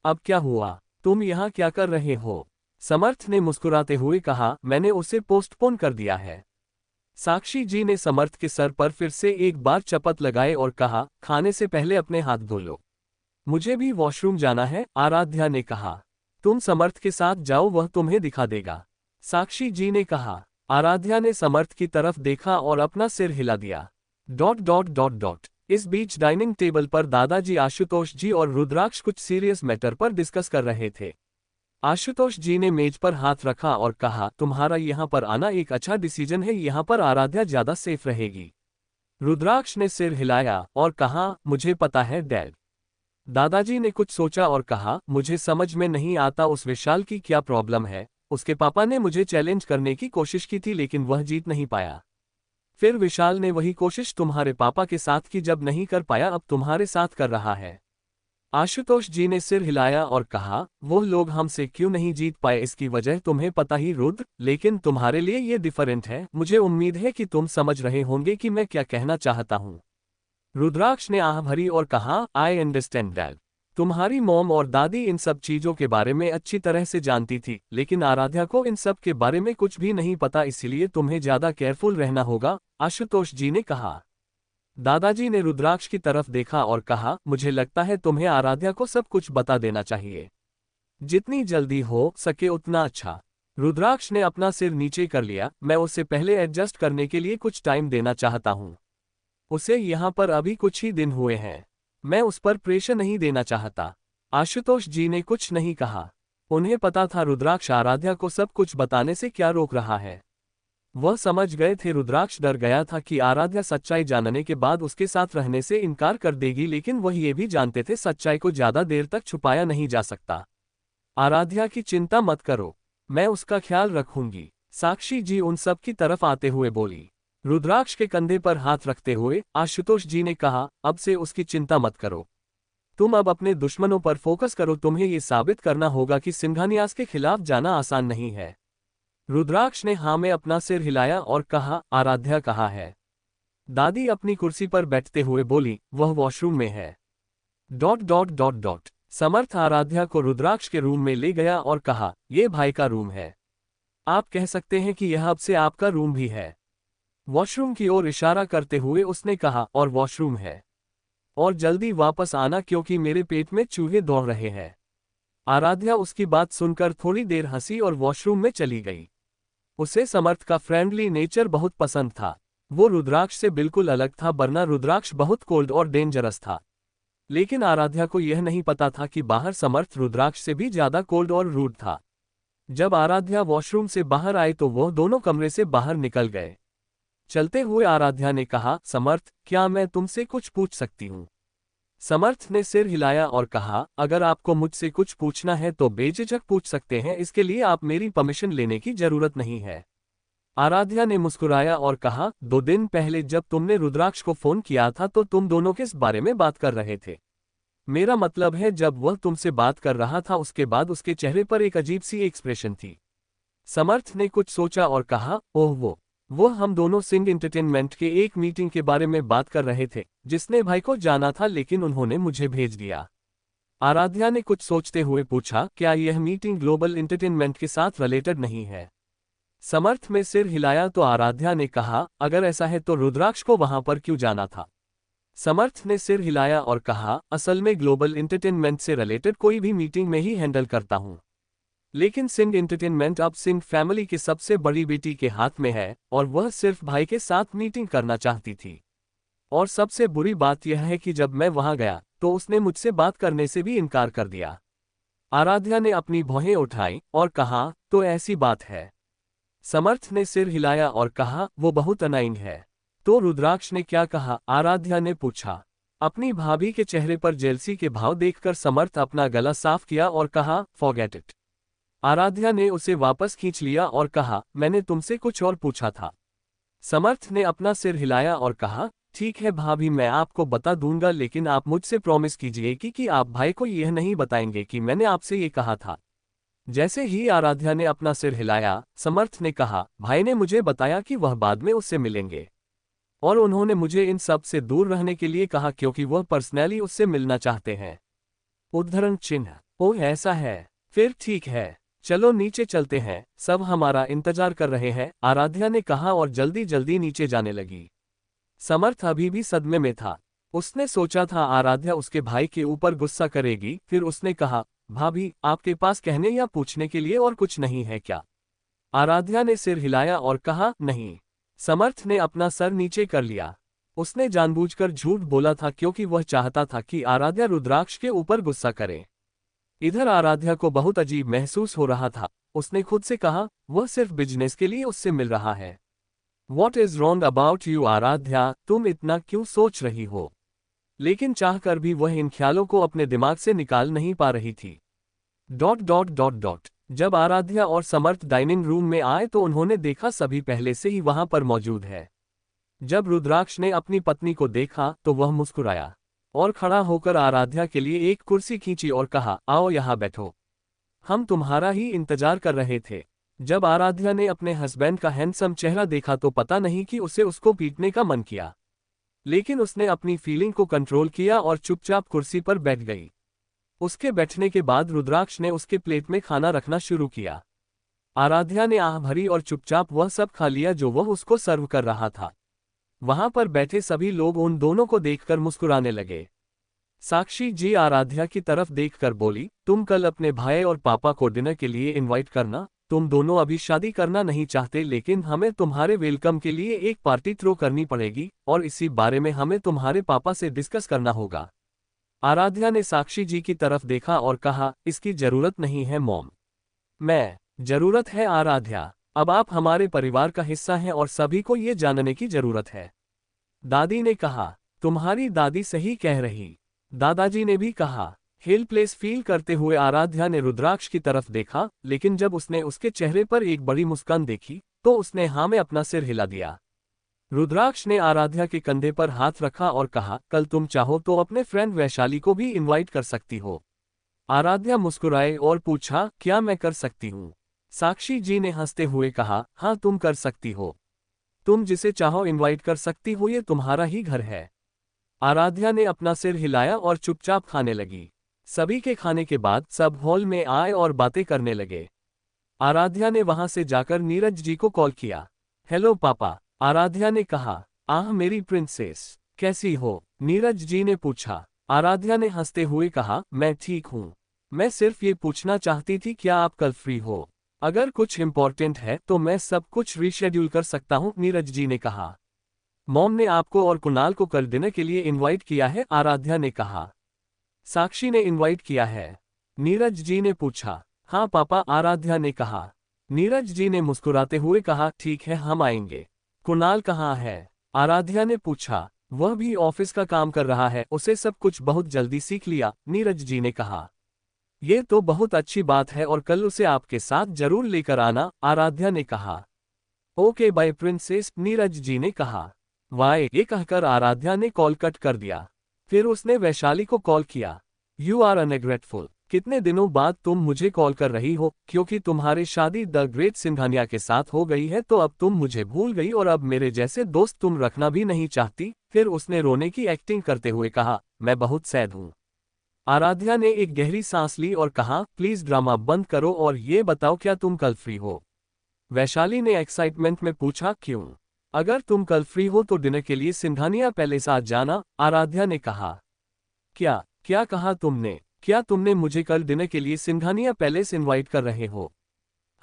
अब क्या हुआ? तुम यहाँ क्या कर रहे हो? समर्थ ने मुस्कुराते हुए कहा, मैंने उसे पोस्टपोन कर दिया है। साक्षी जी ने समर्थ के सर पर फिर से एक बार चपत लगाए और कहा, खाने से पहले अपने हाथ धो लो। मुझे भी वॉशरूम जाना है, आराध्या ने कहा। तुम समर्थ के साथ जाओ, वह तुम्हें दिखा देगा, साक्षी जी ने कहा। आराध्या ने समर्थ की तरफ देखा और अपना सिर हिला दिया। ... इस बीच डाइनिंग टेबल पर दादाजी, आशुतोष जी और रुद्राक्ष कुछ सीरियस मैटर पर डिस्कस कर रहे थे। आशुतोष जी ने मेज पर हाथ रखा और कहा, तुम्हारा यहाँ पर आना एक अच्छा डिसीजन है, यहाँ पर आराध्या ज्यादा सेफ रहेगी। रुद्राक्ष ने सिर हिलाया और कहा, मुझे पता है डैड। दादाजी ने कुछ सोचा और कहा, मुझे समझ में नहीं आता उस विशाल की क्या प्रॉब्लम है। उसके पापा ने मुझे चैलेंज करने की कोशिश की थी लेकिन वह जीत नहीं पाया। फिर विशाल ने वही कोशिश तुम्हारे पापा के साथ की, जब नहीं कर पाया अब तुम्हारे साथ कर रहा है। आशुतोष जी ने सिर हिलाया और कहा, वो लोग हमसे क्यों नहीं जीत पाए इसकी वजह तुम्हें पता ही रुद्र, लेकिन तुम्हारे लिए ये डिफरेंट है। मुझे उम्मीद है कि तुम समझ रहे होंगे कि मैं क्या कहना चाहता हूँ। रुद्राक्ष ने आह भरी और कहा, आई अंडरस्टैंड डैड। तुम्हारी मॉम और दादी इन सब चीजों के बारे में अच्छी तरह से जानती थी, लेकिन आराध्या को इन सब के बारे में कुछ भी नहीं पता, इसलिए तुम्हें ज्यादा केयरफुल रहना होगा, आशुतोष जी ने कहा। दादाजी ने रुद्राक्ष की तरफ देखा और कहा, मुझे लगता है तुम्हें आराध्या को सब कुछ बता देना चाहिए। जितनी जल्दी हो सके उतना अच्छा। रुद्राक्ष ने अपना सिर नीचे कर लिया, मैं उसे पहले एडजस्ट करने के लिए कुछ टाइम देना चाहता हूँ। उसे यहाँ पर अभी कुछ ही दिन हुए हैं। मैं उस पर प्रेशर नहीं देना चाहता। आशुतोष जी ने कुछ नहीं कहा। उन्हें पता था रुद्राक्ष आराध्या को सब कुछ बताने से क्या रोक रहा है। वह समझ गए थे रुद्राक्ष डर गया था कि आराध्या सच्चाई जानने के बाद उसके साथ रहने से इनकार कर देगी, लेकिन वह ये भी जानते थे सच्चाई को ज्यादा देर तक छुपाया नहीं जा सकता। आराध्या की चिंता मत करो, मैं उसका ख्याल रखूंगी, साक्षी जी उन सब की तरफ आते हुए बोली। रुद्राक्ष के कंधे पर हाथ रखते हुए आशुतोष जी ने कहा, अब से उसकी चिंता मत करो। तुम अब अपने दुश्मनों पर फोकस करो, तुम्हें ये साबित करना होगा कि सिंघानियास के खिलाफ जाना आसान नहीं है। रुद्राक्ष ने हाँ में अपना सिर हिलाया और कहा, आराध्या कहाँ है? दादी अपनी कुर्सी पर बैठते हुए बोली, वह वॉशरूम में है। ... समर्थ आराध्या को रुद्राक्ष के रूम में ले गया और कहा, ये भाई का रूम है। आप कह सकते हैं कि यह अब से आपका रूम भी है। वॉशरूम की ओर इशारा करते हुए उसने कहा, और वॉशरूम है। और जल्दी वापस आना क्योंकि मेरे पेट में चूहे दौड़ रहे हैं। आराध्या उसकी बात सुनकर थोड़ी देर हंसी और वॉशरूम में चली गई। उसे समर्थ का फ्रेंडली नेचर बहुत पसंद था। वो रुद्राक्ष से बिल्कुल अलग था, वरना रुद्राक्ष बहुत कोल्ड और डेंजरस था। लेकिन आराध्या को यह नहीं पता था कि बाहर समर्थ रुद्राक्ष से भी ज्यादा कोल्ड और रूड था। जब आराध्या वॉशरूम से बाहर आई तो वह दोनों कमरे से बाहर निकल गए। चलते हुए आराध्या ने कहा, समर्थ, क्या मैं तुमसे कुछ पूछ सकती हूँ? समर्थ ने सिर हिलाया और कहा, अगर आपको मुझसे कुछ पूछना है तो बेझिझक पूछ सकते हैं, इसके लिए आप मेरी परमिशन लेने की जरूरत नहीं है। आराध्या ने मुस्कुराया और कहा, 2 दिन पहले जब तुमने रुद्राक्ष को फोन किया था तो तुम दोनों किस बारे में बात कर रहे थे? मेरा मतलब है जब वह तुमसे बात कर रहा था उसके बाद उसके चेहरे पर एक अजीब सी एक्सप्रेशन थी। समर्थ ने कुछ सोचा और कहा, ओह वो हम दोनों सिंह एंटरटेनमेंट के एक मीटिंग के बारे में बात कर रहे थे, जिसने भाई को जाना था लेकिन उन्होंने मुझे भेज दिया। आराध्या ने कुछ सोचते हुए पूछा, क्या यह मीटिंग ग्लोबल एंटरटेनमेंट के साथ रिलेटेड नहीं है? समर्थ में सिर हिलाया तो आराध्या ने कहा, अगर ऐसा है तो रुद्राक्ष को वहां पर क्यों जाना था? समर्थ ने सिर हिलाया और कहा, असल में ग्लोबल एंटरटेनमेंट से रिलेटेड कोई भी मीटिंग में ही हैंडल करता हूं। लेकिन सिंह एंटरटेनमेंट अब सिंह फैमिली की सबसे बड़ी बेटी के हाथ में है और वह सिर्फ भाई के साथ मीटिंग करना चाहती थी। और सबसे बुरी बात यह है कि जब मैं वहां गया तो उसने मुझसे बात करने से भी इनकार कर दिया। आराध्या ने अपनी भौहें उठाई और कहा, तो ऐसी बात है? समर्थ ने सिर हिलाया और कहा, वो बहुत अनाइंग है। तो रुद्राक्ष ने क्या कहा, आराध्या ने पूछा। अपनी भाभी के चेहरे पर जेलसी के भाव देखकर समर्थ अपना गला साफ किया और कहा, फॉरगेट इट। आराध्या ने उसे वापस खींच लिया और कहा, मैंने तुमसे कुछ और पूछा था। समर्थ ने अपना सिर हिलाया और कहा, ठीक है भाभी, मैं आपको बता दूंगा, लेकिन आप मुझसे प्रॉमिस कीजिए कि आप भाई को यह नहीं बताएंगे कि मैंने आपसे ये कहा था। जैसे ही आराध्या ने अपना सिर हिलाया, समर्थ ने कहा, भाई ने मुझे बताया कि वह बाद में उससे मिलेंगे और उन्होंने मुझे इन सब से दूर रहने के लिए कहा क्योंकि वह पर्सनली उससे मिलना चाहते हैं। उद्धरण चिन्ह। ओह ऐसा है, फिर ठीक है, चलो नीचे चलते हैं, सब हमारा इंतजार कर रहे हैं, आराध्या ने कहा और जल्दी जल्दी नीचे जाने लगी। समर्थ अभी भी सदमे में था। उसने सोचा था आराध्या उसके भाई के ऊपर गुस्सा करेगी, फिर उसने कहा, भाभी आपके पास कहने या पूछने के लिए और कुछ नहीं है क्या? आराध्या ने सिर हिलाया और कहा, नहीं। समर्थ ने अपना सर नीचे कर लिया। उसने जानबूझकर झूठ बोला था क्योंकि वह चाहता था कि आराध्या रुद्राक्ष के ऊपर गुस्सा करे। इधर आराध्या को बहुत अजीब महसूस हो रहा था। उसने खुद से कहा, वह सिर्फ बिजनेस के लिए उससे मिल रहा है। What is wrong about you Aaradhya, तुम इतना क्यों सोच रही हो? लेकिन चाहकर भी वह इन ख्यालों को अपने दिमाग से निकाल नहीं पा रही थी। ... जब आराध्या और समर्थ डाइनिंग रूम में आए तो उन्होंने देखा सभी पहले से ही वहां पर मौजूद है। जब रुद्राक्ष ने अपनी पत्नी को देखा तो वह मुस्कुराया और खड़ा होकर आराध्या के लिए एक कुर्सी खींची और कहा, आओ यहाँ बैठो, हम तुम्हारा ही इंतजार कर रहे थे। जब आराध्या ने अपने हस्बैंड का हैंडसम चेहरा देखा तो पता नहीं कि उसे उसको पीटने का मन किया, लेकिन उसने अपनी फीलिंग को कंट्रोल किया और चुपचाप कुर्सी पर बैठ गई। उसके बैठने के बाद रुद्राक्ष ने उसके प्लेट में खाना रखना शुरू किया। आराध्या ने आह भरी और चुपचाप वह सब खा लिया जो वह उसको सर्व कर रहा था। वहां पर बैठे सभी लोग उन दोनों को देखकर मुस्कुराने लगे। साक्षी जी आराध्या की तरफ देखकर बोली, तुम कल अपने भाई और पापा को डिनर के लिए इनवाइट करना। तुम दोनों अभी शादी करना नहीं चाहते, लेकिन हमें तुम्हारे वेलकम के लिए एक पार्टी थ्रो करनी पड़ेगी और इसी बारे में हमें तुम्हारे पापा से डिस्कस करना होगा। आराध्या ने साक्षी जी की तरफ देखा और कहा, इसकी जरूरत नहीं है मॉम। मैं जरूरत है आराध्या, अब आप हमारे परिवार का हिस्सा हैं और सभी को ये जानने की जरूरत है। दादी ने कहा, तुम्हारी दादी सही कह रही। दादाजी ने भी कहा। हेल्पलेस फील करते हुए आराध्या ने रुद्राक्ष की तरफ देखा, लेकिन जब उसने उसके चेहरे पर एक बड़ी मुस्कान देखी तो उसने हाँ में अपना सिर हिला दिया। रुद्राक्ष ने आराध्या के कंधे पर हाथ रखा और कहा, कल तुम चाहो तो अपने फ्रेंड वैशाली को भी इनवाइट कर सकती हो। आराध्या मुस्कुराए और पूछा, क्या मैं कर सकती हूँ? साक्षी जी ने हंसते हुए कहा, हाँ तुम कर सकती हो, तुम जिसे चाहो इनवाइट कर सकती हो, ये तुम्हारा ही घर है। आराध्या ने अपना सिर हिलाया और चुपचाप खाने लगी। सभी के खाने के बाद सब हॉल में आए और बातें करने लगे। आराध्या ने वहां से जाकर नीरज जी को कॉल किया। हेलो पापा, आराध्या ने कहा। आह मेरी प्रिंसेस, कैसी हो? नीरज जी ने पूछा। आराध्या ने हंसते हुए कहा, मैं ठीक हूँ। मैं सिर्फ ये पूछना चाहती थी क्या आप कल फ्री हो? अगर कुछ इम्पोर्टेंट है तो मैं सब कुछ रीशेड्यूल कर सकता हूँ, नीरज जी ने कहा। मॉम ने आपको और कुणाल को कल डिनर के लिए इनवाइट किया है, आराध्या ने कहा। साक्षी ने इनवाइट किया है? नीरज जी ने पूछा। हाँ पापा, आराध्या ने कहा। नीरज जी ने मुस्कुराते हुए कहा, ठीक है हम आएंगे। कुणाल कहाँ है? आराध्या ने पूछा। वह भी ऑफिस का काम कर रहा है, उसे सब कुछ बहुत जल्दी सीख लिया, नीरज जी ने कहा। ये तो बहुत अच्छी बात है और कल उसे आपके साथ जरूर लेकर आना, आराध्या ने कहा। Okay bye princess, Neeraj ji ने कहा। वाई, ये कहकर आराध्या ने कॉल कट कर दिया। फिर उसने वैशाली को कॉल किया। यू आर अनग्रेटफुल, कितने दिनों बाद तुम मुझे कॉल कर रही हो, क्योंकि तुम्हारी शादी द ग्रेट सिंघानिया के साथ हो गई है तो अब तुम मुझे भूल गई और अब मेरे जैसे दोस्त तुम रखना भी नहीं चाहती। फिर उसने रोने की एक्टिंग करते हुए कहा, मैं बहुत सैड हूँ। आराध्या ने एक गहरी सांस ली और कहा, प्लीज ड्रामा बंद करो और ये बताओ क्या तुम कल फ्री हो? वैशाली ने एक्साइटमेंट में पूछा, क्यों? अगर तुम कल फ्री हो तो डिनर के लिए सिंघानिया पैलेस आ जाना, आराध्या ने कहा। क्या क्या कहा तुमने? क्या तुमने मुझे कल डिनर के लिए सिंघानिया पैलेस इनवाइट कर रहे हो?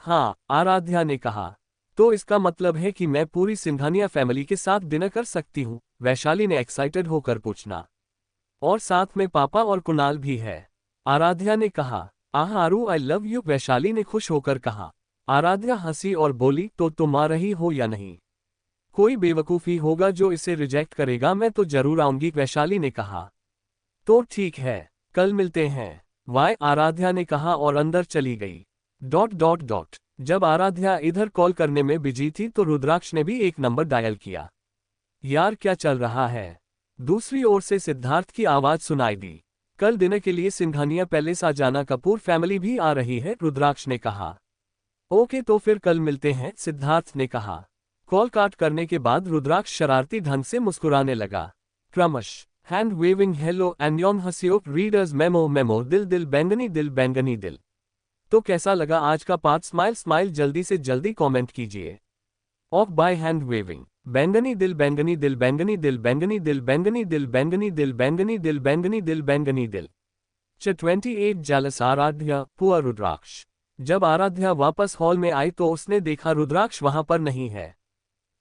हाँ, आराध्या ने कहा। तो इसका मतलब है कि मैं पूरी सिंघानिया फैमिली के साथ डिनर कर सकती हूँ? वैशाली ने एक्साइटेड होकर पूछना। और साथ में पापा और कुणाल भी है, आराध्या ने कहा। आह आरू, आई लव यू, वैशाली ने खुश होकर कहा। आराध्या हंसी और बोली, तो तुम आ रही हो या नहीं? कोई बेवकूफ़ी होगा जो इसे रिजेक्ट करेगा, मैं तो जरूर आऊंगी, वैशाली ने कहा। तो ठीक है, कल मिलते हैं। वाई आराध्या ने कहा और अंदर चली गई। ... जब आराध्या इधर कॉल करने में बिजी थी तो रुद्राक्ष ने भी एक नंबर डायल किया। यार क्या चल रहा है? दूसरी ओर से सिद्धार्थ की आवाज सुनाई दी। कल डिनर के लिए सिंघानिया पैलेस आ जाना, कपूर फैमिली भी आ रही है, रुद्राक्ष ने कहा। ओके तो फिर कल मिलते हैं, सिद्धार्थ ने कहा। कॉल काट करने के बाद रुद्राक्ष शरारती ढंग से मुस्कुराने लगा। क्रमश हैंड वेविंग हेलो एंड हसियोक रीडर्स मेमो मेमो दिल दिल बैंगनी दिल। तो कैसा लगा आज का पार्ट? स्माइल जल्दी से जल्दी कमेंट कीजिए। ऑफ बाय हैंड वेविंग बैंगनी दिल बैंगनी दिल बैंगनी दिल बैंगनी दिल बैंगनी दिल बैंगनी दिल बैंगनी दिल बैंगनी दिल बैंगनी दिल। 28 जेलस आराध्या पुअर रुद्राक्ष। जब आराध्या वापस हॉल में आई तो उसने देखा रुद्राक्ष वहां पर नहीं है।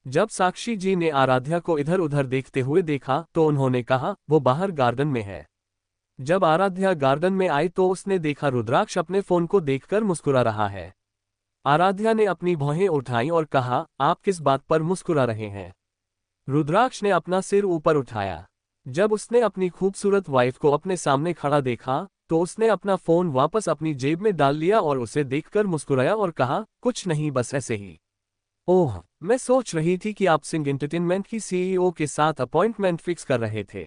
जब साक्षी जी ने आराध्या को इधर उधर देखते हुए देखा तो उन्होंने कहा वो बाहर गार्डन में है। जब आराध्या गार्डन में आई तो उसने देखा रुद्राक्ष अपने फोन को देखकर मुस्कुरा रहा है। आराध्या ने अपनी भौहें उठाई और कहा, आप किस बात पर मुस्कुरा रहे हैं? रुद्राक्ष ने अपना सिर ऊपर उठाया। जब उसने अपनी खूबसूरत वाइफ को अपने सामने खड़ा देखा तो उसने अपना फोन वापस अपनी जेब में डाल लिया और उसे देखकर मुस्कुराया और कहा, कुछ नहीं, बस ऐसे ही। ओह, मैं सोच रही थी कि आप सिंह एंटरटेनमेंट की सीईओ के साथ अपॉइंटमेंट फिक्स कर रहे थे।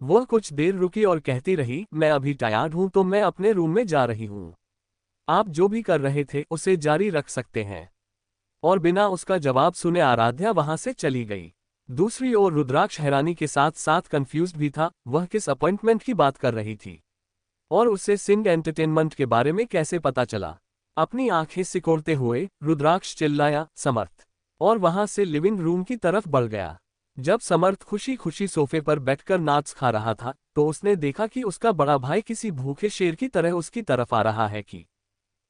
वह कुछ देर रुकी और कहती रही, मैं अभी टायर्ड हूं तो मैं अपने रूम में जा रही हूं। आप जो भी कर रहे थे उसे जारी रख सकते हैं। और बिना उसका जवाब सुने आराध्या वहां से चली गई। दूसरी ओर रुद्राक्ष हैरानी के साथ साथ कंफ्यूज्ड भी था, वह किस अपॉइंटमेंट की बात कर रही थी और उसे सिंह एंटरटेनमेंट के बारे में कैसे पता चला। अपनी आंखें सिकोड़ते हुए रुद्राक्ष चिल्लाया, समर्थ, और वहां से लिविंग रूम की तरफ बढ़ गया। जब समर्थ खुशी खुशी सोफे पर बैठकर नाच खा रहा था तो उसने देखा कि उसका बड़ा भाई किसी भूखे शेर की तरह उसकी तरफ आ रहा है कि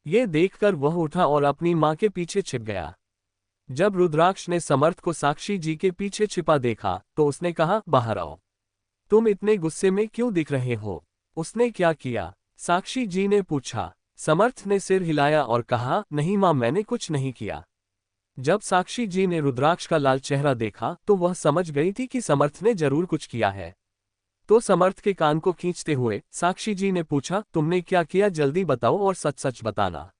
ये देखकर वह उठा और अपनी मां के पीछे छिप गया। जब रुद्राक्ष ने समर्थ को साक्षी जी के पीछे छिपा देखा तो उसने कहा, बाहर आओ। तुम इतने गुस्से में क्यों दिख रहे हो? उसने क्या किया? साक्षी जी ने पूछा। समर्थ ने सिर हिलाया और कहा, नहीं मां, मैंने कुछ नहीं किया। जब साक्षी जी ने रुद्राक्ष का लाल चेहरा देखा तो वह समझ गई थी कि समर्थ ने जरूर कुछ किया है। तो समर्थ के कान को खींचते हुए साक्षी जी ने पूछा, तुमने क्या किया? जल्दी बताओ और सच सच बताना।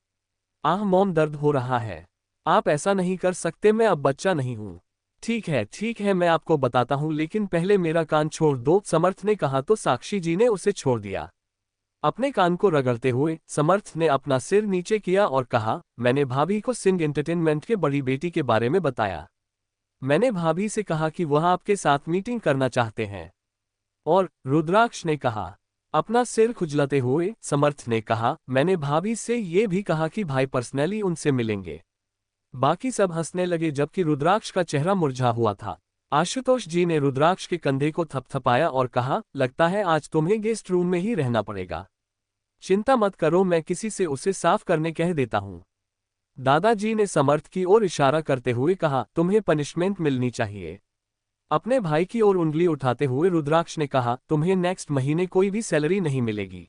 आह मॉम, दर्द हो रहा है। आप ऐसा नहीं कर सकते, मैं अब बच्चा नहीं हूँ। ठीक है, मैं आपको बताता हूँ, लेकिन पहले मेरा कान छोड़ दो, समर्थ ने कहा तो साक्षी जी ने उसे छोड़ दिया। अपने कान को रगड़ते हुए समर्थ ने अपना सिर नीचे किया और कहा, मैंने भाभी को सिंह एंटरटेनमेंट के बड़ी बेटी के बारे में बताया। मैंने भाभी से कहा कि वह आपके साथ मीटिंग करना चाहते हैं। और रुद्राक्ष ने कहा। अपना सिर खुजलाते हुए समर्थ ने कहा, मैंने भाभी से ये भी कहा कि भाई पर्सनली उनसे मिलेंगे। बाकी सब हंसने लगे जबकि रुद्राक्ष का चेहरा मुरझा हुआ था। आशुतोष जी ने रुद्राक्ष के कंधे को थपथपाया और कहा, लगता है आज तुम्हें गेस्ट रूम में ही रहना पड़ेगा। चिंता मत करो, मैं किसी से उसे साफ करने कह देता हूं। दादाजी ने समर्थ की ओर इशारा करते हुए कहा, तुम्हें पनिशमेंट मिलनी चाहिए। अपने भाई की ओर उंगली उठाते हुए रुद्राक्ष ने कहा, तुम्हें नेक्स्ट महीने कोई भी सैलरी नहीं मिलेगी।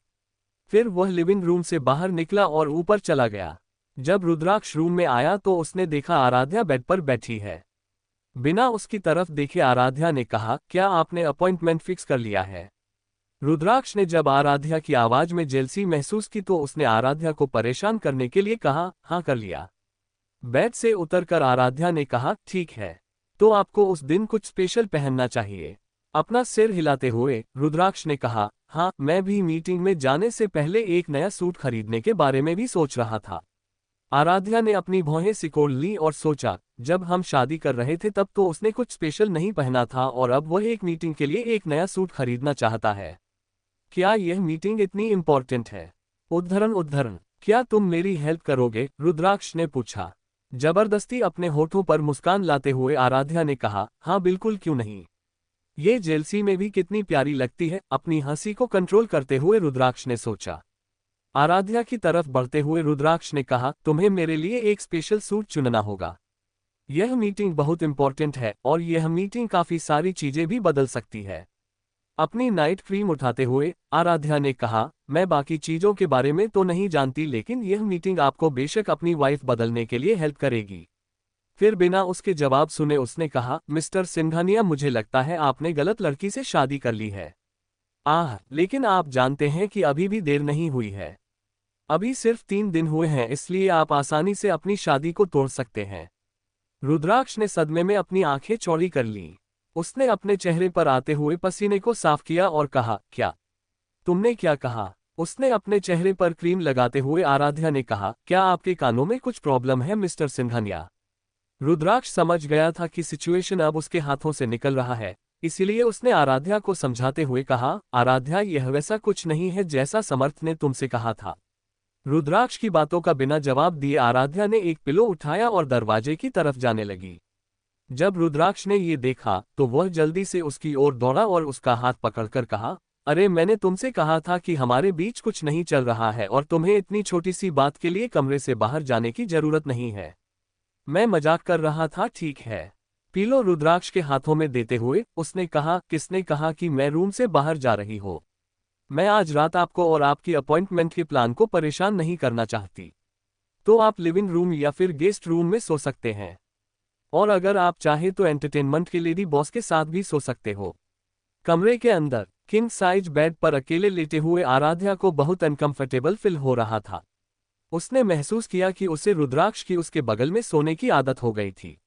फिर वह लिविंग रूम से बाहर निकला और ऊपर चला गया। जब रुद्राक्ष रूम में आया तो उसने देखा आराध्या बेड पर बैठी है। बिना उसकी तरफ देखे आराध्या ने कहा, क्या आपने अपॉइंटमेंट फिक्स कर लिया है? रुद्राक्ष ने जब आराध्या की आवाज में जेलसी महसूस की तो उसने आराध्या को परेशान करने के लिए कहा, हाँ कर लिया। बेड से उतरकर आराध्या ने कहा, ठीक है, तो आपको उस दिन कुछ स्पेशल पहनना चाहिए। अपना सिर हिलाते हुए रुद्राक्ष ने कहा, हाँ, मैं भी मीटिंग में जाने से पहले एक नया सूट खरीदने के बारे में भी सोच रहा था। आराध्या ने अपनी भौहें सिकोड़ ली और सोचा, जब हम शादी कर रहे थे तब तो उसने कुछ स्पेशल नहीं पहना था और अब वह एक मीटिंग के लिए एक नया सूट खरीदना चाहता है। क्या यह मीटिंग इतनी इम्पोर्टेंट है? उद्धरण, क्या तुम मेरी हेल्प करोगे? रुद्राक्ष ने पूछा। जबरदस्ती अपने होठों पर मुस्कान लाते हुए आराध्या ने कहा, हाँ बिल्कुल, क्यों नहीं। ये जेलसी में भी कितनी प्यारी लगती है। अपनी हंसी को कंट्रोल करते हुए रुद्राक्ष ने सोचा। आराध्या की तरफ बढ़ते हुए रुद्राक्ष ने कहा, तुम्हें मेरे लिए एक स्पेशल सूट चुनना होगा। यह मीटिंग बहुत इंपॉर्टेंट है और यह मीटिंग काफी सारी चीजें भी बदल सकती है। अपनी नाइट क्रीम उठाते हुए आराध्या ने कहा, मैं बाकी चीजों के बारे में तो नहीं जानती, लेकिन यह मीटिंग आपको बेशक अपनी वाइफ बदलने के लिए हेल्प करेगी। फिर बिना उसके जवाब सुने उसने कहा, मिस्टर सिंघानिया, मुझे लगता है आपने गलत लड़की से शादी कर ली है। लेकिन आप जानते हैं कि अभी भी देर नहीं हुई है। अभी सिर्फ 3 दिन हुए हैं, इसलिए आप आसानी से अपनी शादी को तोड़ सकते हैं। रुद्राक्ष ने सदमे में अपनी आंखें चौड़ी कर लीं। उसने अपने चेहरे पर आते हुए पसीने को साफ किया और कहा, क्या? तुमने क्या कहा? उसने अपने चेहरे पर क्रीम लगाते हुए आराध्या ने कहा, क्या आपके कानों में कुछ प्रॉब्लम है मिस्टर सिंघानिया? रुद्राक्ष समझ गया था कि सिचुएशन अब उसके हाथों से निकल रहा है, इसीलिए उसने आराध्या को समझाते हुए कहा, आराध्या, यह वैसा कुछ नहीं है जैसा समर्थ ने तुमसे कहा था। रुद्राक्ष की बातों का बिना जवाब दिए आराध्या ने एक पिलो उठाया और दरवाजे की तरफ जाने लगी। जब रुद्राक्ष ने ये देखा तो वह जल्दी से उसकी ओर दौड़ा और उसका हाथ पकड़कर कहा, अरे, मैंने तुमसे कहा था कि हमारे बीच कुछ नहीं चल रहा है और तुम्हें इतनी छोटी सी बात के लिए कमरे से बाहर जाने की जरूरत नहीं है। मैं मजाक कर रहा था, ठीक है? पिलो रुद्राक्ष के हाथों में देते हुए उसने कहा, किसने कहा कि मैं रूम से बाहर जा रही हूँ? मैं आज रात आपको और आपकी अपॉइंटमेंट के प्लान को परेशान नहीं करना चाहती। तो आप लिविंग रूम या फिर गेस्ट रूम में सो सकते हैं। और अगर आप चाहे तो एंटरटेनमेंट के लेडी बॉस के साथ भी सो सकते हो। कमरे के अंदर किंग साइज बेड पर अकेले लेटे हुए आराध्या को बहुत अनकंफर्टेबल फील हो रहा था। उसने महसूस किया कि उसे रुद्राक्ष की उसके बगल में सोने की आदत हो गई थी।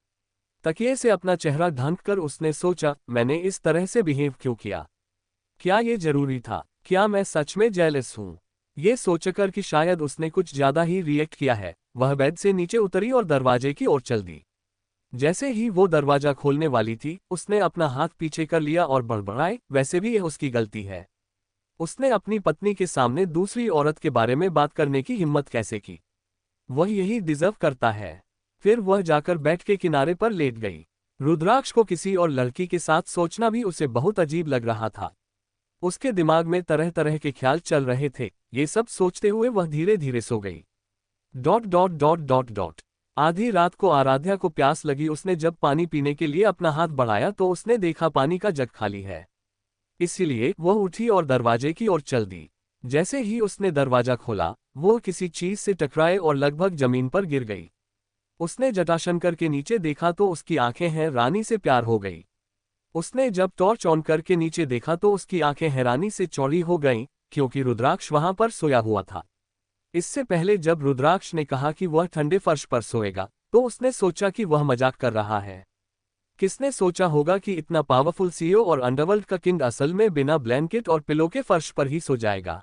तकिए से अपना चेहरा ढांक कर उसने सोचा, मैंने इस तरह से बिहेव क्यों किया? क्या ये जरूरी था? क्या मैं सच में जेलस हूं? ये सोचकर कि शायद उसने कुछ ज्यादा ही रिएक्ट किया है, वह बेड से नीचे उतरी और दरवाजे की ओर चल दी। जैसे ही वो दरवाजा खोलने वाली थी, उसने अपना हाथ पीछे कर लिया और बड़बड़ाए, वैसे भी यह उसकी गलती है। उसने अपनी पत्नी के सामने दूसरी औरत के बारे में बात करने की हिम्मत कैसे की? वह यही डिजर्व करता है। फिर वह जाकर बेड के किनारे पर लेट गई। रुद्राक्ष को किसी और लड़की के साथ सोचना भी उसे बहुत अजीब लग रहा था। उसके दिमाग में तरह तरह के ख्याल चल रहे थे। ये सब सोचते हुए वह धीरे धीरे सो गई। आधी रात को आराध्या को प्यास लगी। उसने जब पानी पीने के लिए अपना हाथ बढ़ाया तो उसने देखा पानी का जग खाली है। इसीलिए वह उठी और दरवाजे की ओर चल दी। जैसे ही उसने दरवाजा खोला, वो किसी चीज से टकराए और लगभग जमीन पर गिर गई। उसने जटाशंकर के नीचे देखा तो उसकी आंखें हैरानी से प्यार हो गई। उसने जब टॉर्च ऑन करके नीचे देखा तो उसकी आंखें हैरानी से चौड़ी हो गईं, क्योंकि रुद्राक्ष वहां पर सोया हुआ था। इससे पहले जब रुद्राक्ष ने कहा कि वह ठंडे फर्श पर सोएगा, तो उसने सोचा कि वह मजाक कर रहा है। किसने सोचा होगा कि इतना पावरफुल सीईओ और अंडरवर्ल्ड का किंग असल में बिना ब्लैंकेट और पिलो के फर्श पर ही सो जाएगा।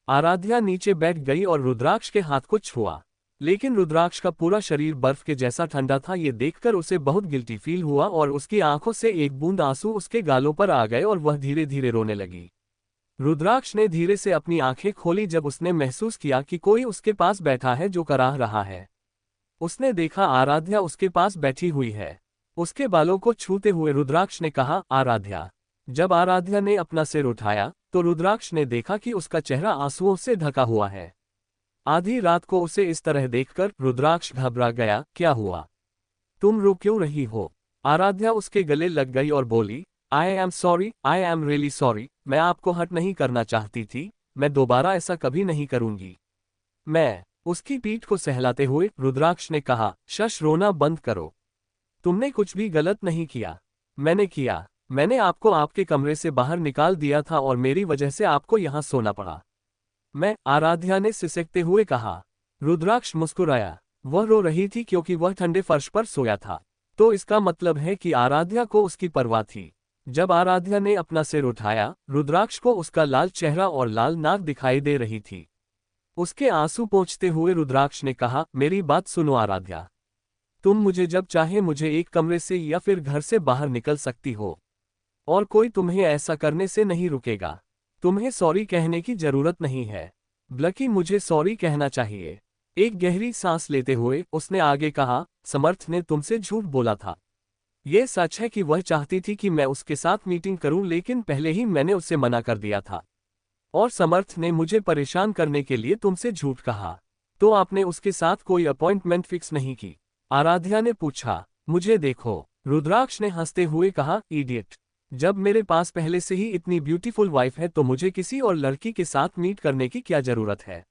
आराध्या नीचे बैठ गई और रुद्राक्ष के हाथ को छुआ, लेकिन रुद्राक्ष का पूरा शरीर बर्फ के जैसा ठंडा था। ये देखकर उसे बहुत गिल्टी फील हुआ और उसकी आंखों से एक बूंद आंसू उसके गालों पर आ गए और वह धीरे धीरे रोने लगी। रुद्राक्ष ने धीरे से अपनी आंखें खोली जब उसने महसूस किया कि कोई उसके पास बैठा है जो कराह रहा है। उसने देखा आराध्या उसके पास बैठी हुई है। उसके बालों को छूते हुए रुद्राक्ष ने कहा, आराध्या। जब आराध्या ने अपना सिर उठाया तो रुद्राक्ष ने देखा कि उसका चेहरा आंसुओं से ढका हुआ है। आधी रात को उसे इस तरह देखकर रुद्राक्ष घबरा गया। क्या हुआ? तुम रो क्यों रही हो? आराध्या उसके गले लग गई और बोली, I am sorry, I am really sorry. मैं आपको हर्ट नहीं करना चाहती थी। मैं दोबारा ऐसा कभी नहीं करूंगी। मैं उसकी पीठ को सहलाते हुए रुद्राक्ष ने कहा, शश, रोना बंद करो। तुमने कुछ भी गलत नहीं किया। मैंने किया। मैंने आपको आपके कमरे से बाहर निकाल दिया था और मेरी वजह से आपको यहां सोना पड़ा। मैं, आराध्या ने सिसकते हुए कहा। रुद्राक्ष मुस्कुराया। वह रो रही थी क्योंकि वह ठंडे फर्श पर सोया था, तो इसका मतलब है कि आराध्या को उसकी परवाह थी। जब आराध्या ने अपना सिर उठाया, रुद्राक्ष को उसका लाल चेहरा और लाल नाक दिखाई दे रही थी। उसके आंसू पोंछते हुए रुद्राक्ष ने कहा, मेरी बात सुनो आराध्या। तुम मुझे जब चाहे मुझे एक कमरे से या फिर घर से बाहर निकल सकती हो, और कोई तुम्हें ऐसा करने से नहीं रुकेगा। तुम्हें सॉरी कहने की जरूरत नहीं है, बल्कि मुझे सॉरी कहना चाहिए। एक गहरी सांस लेते हुए उसने आगे कहा, समर्थ ने तुमसे झूठ बोला था। यह सच है कि वह चाहती थी कि मैं उसके साथ मीटिंग करूं, लेकिन पहले ही मैंने उससे मना कर दिया था। और समर्थ ने मुझे परेशान करने के लिए तुमसे झूठ कहा। तो आपने उसके साथ कोई अपॉइंटमेंट फिक्स नहीं की? आराध्या ने पूछा। मुझे देखो, रुद्राक्ष ने हंसते हुए कहा, इडियट। जब मेरे पास पहले से ही इतनी ब्यूटीफुल वाइफ है तो मुझे किसी और लड़की के साथ मीट करने की क्या जरूरत है?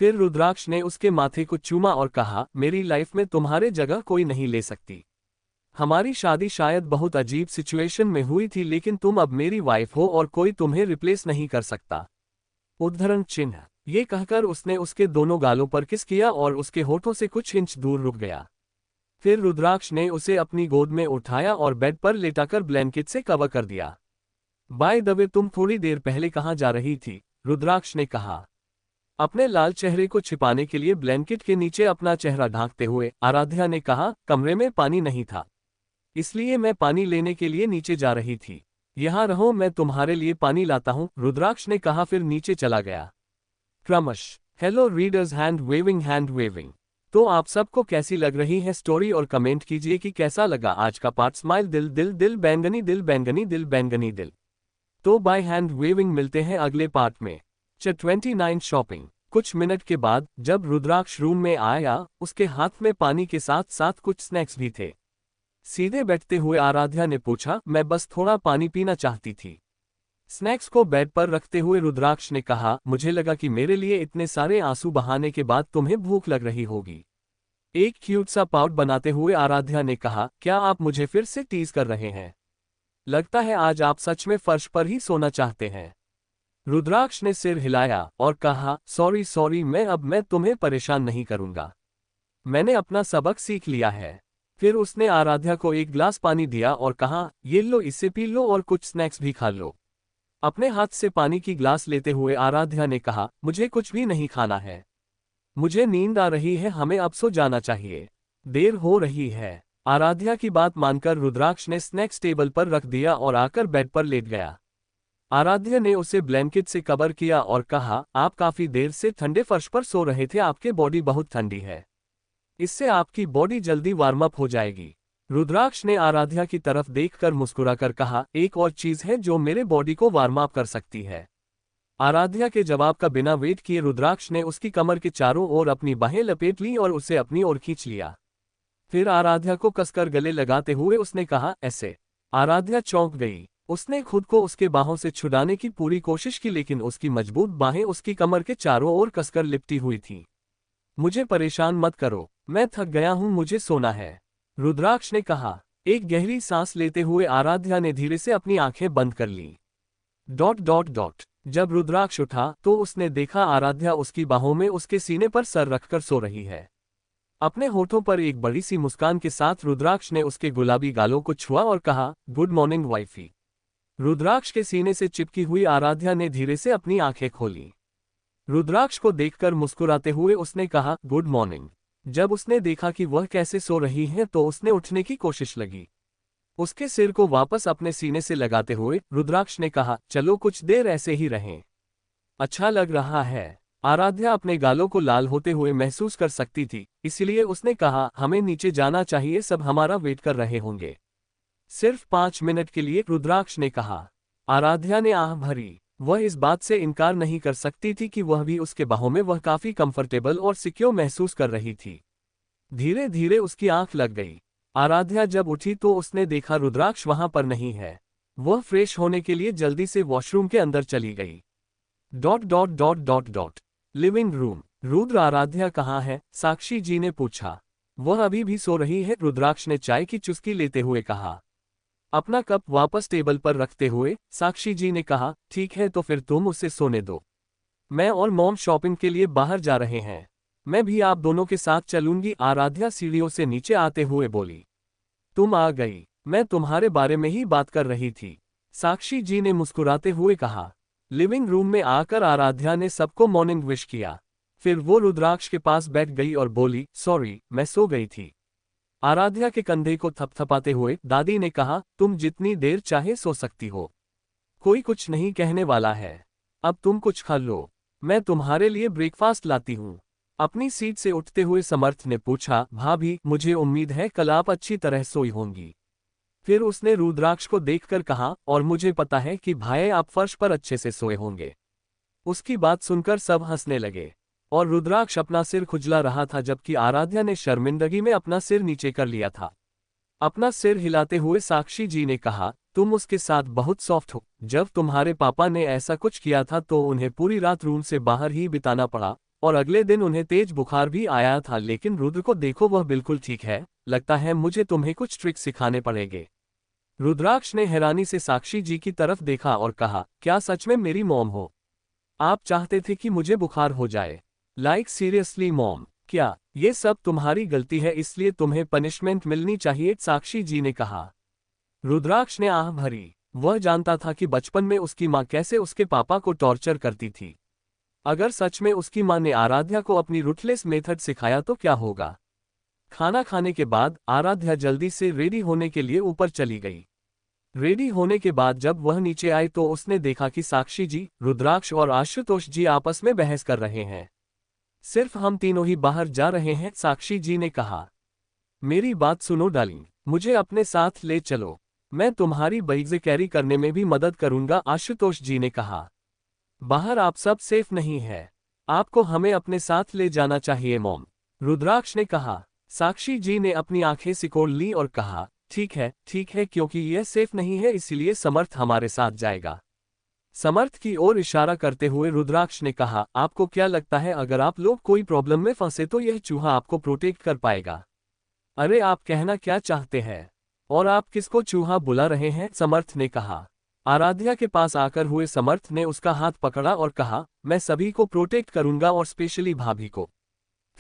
फिर रुद्राक्ष ने उसके माथे को चूमा और कहा, मेरी लाइफ में तुम्हारे जगह कोई नहीं ले सकती। हमारी शादी शायद बहुत अजीब सिचुएशन में हुई थी, लेकिन तुम अब मेरी वाइफ हो और कोई तुम्हें रिप्लेस नहीं कर सकता। उद्धरण चिन्ह। ये कहकर उसने उसके दोनों गालों पर किस किया और उसके होठों से कुछ इंच दूर रुक गया। फिर रुद्राक्ष ने उसे अपनी गोद में उठाया और बेड पर लेटाकर ब्लैंकेट से कवर कर दिया। बाय द वे, तुम थोड़ी देर पहले कहाँ जा रही थी? रुद्राक्ष ने कहा। अपने लाल चेहरे को छिपाने के लिए ब्लैंकेट के नीचे अपना चेहरा ढांकते हुए आराध्या ने कहा, कमरे में पानी नहीं था, इसलिए मैं पानी लेने के लिए नीचे जा रही थी। यहाँ रहो, मैं तुम्हारे लिए पानी लाता हूँ, रुद्राक्ष ने कहा, फिर नीचे चला गया। क्रमश। Hello readers, hand waving. तो आप सबको कैसी लग रही है स्टोरी और कमेंट कीजिए कि कैसा लगा आज का पार्ट। स्माइल दिल दिल दिल बैंगनी दिल बैंगनी दिल बैंगनी दिल। तो बाय हैंड वेविंग मिलते हैं अगले पार्ट में। 29 शॉपिंग। कुछ मिनट के बाद जब रुद्राक्ष रूम में आया, उसके हाथ में पानी के साथ साथ कुछ स्नैक्स भी थे। सीधे बैठते हुए आराध्या ने पूछा, मैं बस थोड़ा पानी पीना चाहती थी। स्नैक्स को बेड पर रखते हुए रुद्राक्ष ने कहा, मुझे लगा कि मेरे लिए इतने सारे आंसू बहाने के बाद तुम्हें भूख लग रही होगी। एक क्यूट सा पाउट बनाते हुए आराध्या ने कहा, क्या आप मुझे फिर से टीज कर रहे हैं? लगता है आज आप सच में फर्श पर ही सोना चाहते हैं। रुद्राक्ष ने सिर हिलाया और कहा, सॉरी, मैं तुम्हें परेशान नहीं करूंगा। मैंने अपना सबक सीख लिया है। फिर उसने आराध्या को एक ग्लास पानी दिया और कहा, ये लो, इसे पी लो और कुछ स्नैक्स भी खा लो। अपने हाथ से पानी की ग्लास लेते हुए आराध्या ने कहा, मुझे कुछ भी नहीं खाना है। मुझे नींद आ रही है, हमें अब सो जाना चाहिए, देर हो रही है। आराध्या की बात मानकर रुद्राक्ष ने स्नैक्स टेबल पर रख दिया और आकर बेड पर लेट गया। आराध्या ने उसे ब्लैंकेट से कवर किया और कहा, आप काफी देर से ठंडे फर्श पर सो रहे थे, आपकी बॉडी बहुत ठंडी है, इससे आपकी बॉडी जल्दी वार्म अप हो जाएगी। रुद्राक्ष ने आराध्या की तरफ देखकर मुस्कुराकर कहा, एक और चीज है जो मेरे बॉडी को वार्म अप कर सकती है। आराध्या के जवाब का बिना वेट किए रुद्राक्ष ने उसकी कमर के चारों ओर अपनी बाहें लपेट ली और उसे अपनी ओर खींच लिया। फिर आराध्या को कसकर गले लगाते हुए उसने कहा, ऐसे। आराध्या चौंक गई। उसने खुद को उसके बाहों से छुड़ाने की पूरी कोशिश की, लेकिन उसकी मजबूत बाहें उसकी कमर के चारों ओर कसकर लिपटी हुई थीं। मुझे परेशान मत करो, मैं थक गया हूं, मुझे सोना है, रुद्राक्ष ने कहा। एक गहरी सांस लेते हुए आराध्या ने धीरे से अपनी आंखें बंद कर ली। ... जब रुद्राक्ष उठा तो उसने देखा आराध्या उसकी बाहों में उसके सीने पर सर रखकर सो रही है। अपने होठों पर एक बड़ी सी मुस्कान के साथ रुद्राक्ष ने उसके गुलाबी गालों को छुआ और कहा, गुड मॉर्निंग वाइफी। रुद्राक्ष के सीने से चिपकी हुई आराध्या ने धीरे से अपनी आंखें खोली। रुद्राक्ष को देखकर मुस्कुराते हुए उसने कहा, गुड मॉर्निंग। जब उसने देखा कि वह कैसे सो रही है तो उसने उठने की कोशिश लगी। उसके सिर को वापस अपने सीने से लगाते हुए रुद्राक्ष ने कहा, चलो कुछ देर ऐसे ही रहें। अच्छा लग रहा है। आराध्या अपने गालों को लाल होते हुए महसूस कर सकती थी, इसलिए उसने कहा, हमें नीचे जाना चाहिए, सब हमारा वेट कर रहे होंगे। सिर्फ 5 मिनट के लिए, रुद्राक्ष ने कहा। आराध्या ने आह भरी। वह इस बात से इनकार नहीं कर सकती थी कि वह भी उसके बाहों में वह काफी कंफर्टेबल और सिक्योर महसूस कर रही थी। धीरे धीरे उसकी आंख लग गई। आराध्या जब उठी तो उसने देखा रुद्राक्ष वहां पर नहीं है। वह फ्रेश होने के लिए जल्दी से वॉशरूम के अंदर चली गई। ... लिविंग रूम। रुद्र, आराध्या कहाँ है? साक्षी जी ने पूछा। वह अभी भी सो रही है, रुद्राक्ष ने चाय की चुस्की लेते हुए कहा। अपना कप वापस टेबल पर रखते हुए साक्षी जी ने कहा, ठीक है, तो फिर तुम उसे सोने दो। मैं और मॉम शॉपिंग के लिए बाहर जा रहे हैं, मैं भी आप दोनों के साथ चलूंगी, आराध्या सीढ़ियों से नीचे आते हुए बोली। तुम आ गई, मैं तुम्हारे बारे में ही बात कर रही थी, साक्षी जी ने मुस्कुराते हुए कहा। लिविंग रूम में आकर आराध्या ने सबको मॉर्निंग विश किया। फिर वो रुद्राक्ष के पास बैठ गई और बोली, सॉरी, मैं सो गई थी। आराध्या के कंधे को थपथपाते हुए दादी ने कहा, तुम जितनी देर चाहे सो सकती हो, कोई कुछ नहीं कहने वाला है। अब तुम कुछ खा लो, मैं तुम्हारे लिए ब्रेकफास्ट लाती हूँ। अपनी सीट से उठते हुए समर्थ ने पूछा, भाभी, मुझे उम्मीद है कल आप अच्छी तरह सोई होंगी। फिर उसने रुद्राक्ष को देखकर कहा, और मुझे पता है कि भाई आप फर्श पर अच्छे से सोए होंगे। उसकी बात सुनकर सब हंसने लगे और रुद्राक्ष अपना सिर खुजला रहा था, जबकि आराध्या ने शर्मिंदगी में अपना सिर नीचे कर लिया था। अपना सिर हिलाते हुए साक्षी जी ने कहा, तुम उसके साथ बहुत सॉफ्ट हो। जब तुम्हारे पापा ने ऐसा कुछ किया था तो उन्हें पूरी रात रूम से बाहर ही बिताना पड़ा, और अगले दिन उन्हें तेज बुखार भी आया था। लेकिन रुद्र को देखो, वह बिल्कुल ठीक है। लगता है मुझे तुम्हें कुछ ट्रिक्स सिखाने पड़ेंगे। रुद्राक्ष ने हैरानी से साक्षी जी की तरफ देखा और कहा, क्या सच में मेरी मॉम हो? आप चाहते थे कि मुझे बुखार हो जाए? लाइक सीरियसली मॉम, क्या ये सब तुम्हारी गलती है, इसलिए तुम्हें पनिशमेंट मिलनी चाहिए? साक्षी जी ने कहा। रुद्राक्ष ने आह भरी। वह जानता था कि बचपन में उसकी माँ कैसे उसके पापा को टॉर्चर करती थी। अगर सच में उसकी माँ ने आराध्या को अपनी रूथलेस मेथड सिखाया तो क्या होगा? खाना खाने के बाद आराध्या जल्दी से रेडी होने के लिए ऊपर चली गई। रेडी होने के बाद जब वह नीचे आई तो उसने देखा कि साक्षी जी, रुद्राक्ष और आशुतोष जी आपस में बहस कर रहे हैं। सिर्फ हम तीनों ही बाहर जा रहे हैं, साक्षी जी ने कहा। मेरी बात सुनो डार्लिंग, मुझे अपने साथ ले चलो। मैं तुम्हारी बैग्स कैरी करने में भी मदद करूंगा, आशुतोष जी ने कहा। बाहर आप सब सेफ नहीं है। आपको हमें अपने साथ ले जाना चाहिए मॉम, रुद्राक्ष ने कहा। साक्षी जी ने अपनी आंखें सिकोड़ ली और कहा, ठीक है, क्योंकि यह सेफ नहीं है इसलिए समर्थ हमारे साथ जाएगा। समर्थ की ओर इशारा करते हुए रुद्राक्ष ने कहा, आपको क्या लगता है अगर आप लोग कोई प्रॉब्लम में फंसे तो यह चूहा आपको प्रोटेक्ट कर पाएगा? अरे आप कहना क्या चाहते हैं? और आप किसको चूहा बुला रहे हैं? समर्थ ने कहा। आराध्या के पास आकर हुए समर्थ ने उसका हाथ पकड़ा और कहा, मैं सभी को प्रोटेक्ट करूंगा और स्पेशली भाभी को।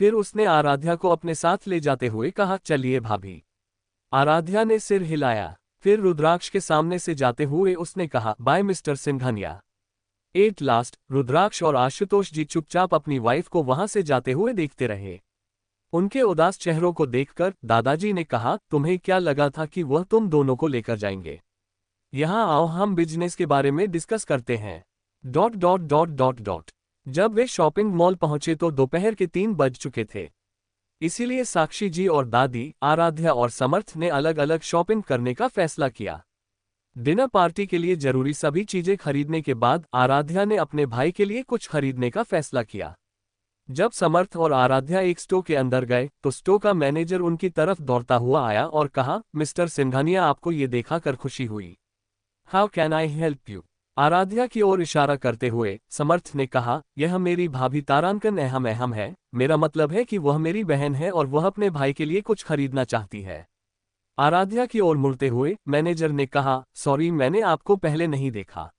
फिर उसने आराध्या को अपने साथ ले जाते हुए कहा, चलिए भाभी। आराध्या ने सिर हिलाया। फिर रुद्राक्ष के सामने से जाते हुए उसने कहा, bye mister Singhania. At last Rudraksh और आशुतोष जी चुपचाप अपनी वाइफ को वहां से जाते हुए देखते रहे। उनके उदास चेहरों को देखकर दादाजी ने कहा, तुम्हें क्या लगा था कि वह तुम दोनों को लेकर जाएंगे? यहाँ आओ, हम बिजनेस के बारे में डिस्कस करते हैं। ... जब वे शॉपिंग मॉल पहुंचे तो दोपहर के 3 बज चुके थे। इसीलिए साक्षी जी और दादी, आराध्या और समर्थ ने अलग अलग शॉपिंग करने का फैसला किया। डिनर पार्टी के लिए जरूरी सभी चीजें खरीदने के बाद आराध्या ने अपने भाई के लिए कुछ खरीदने का फैसला किया। जब समर्थ और आराध्या एक स्टोर के अंदर गए तो स्टोर का मैनेजर उनकी तरफ दौड़ता हुआ आया और कहा, मिस्टर सिंघानिया, आपको ये देखा कर खुशी हुई। How can I help you? Aaradhya की ओर इशारा करते हुए समर्थ ने कहा, यह मेरी भाभी तारांकन अहम है। मेरा मतलब है कि वह मेरी बहन है और वह अपने भाई के लिए कुछ खरीदना चाहती है। आराध्या की ओर मुड़ते हुए मैनेजर ने कहा, सॉरी, मैंने आपको पहले नहीं देखा।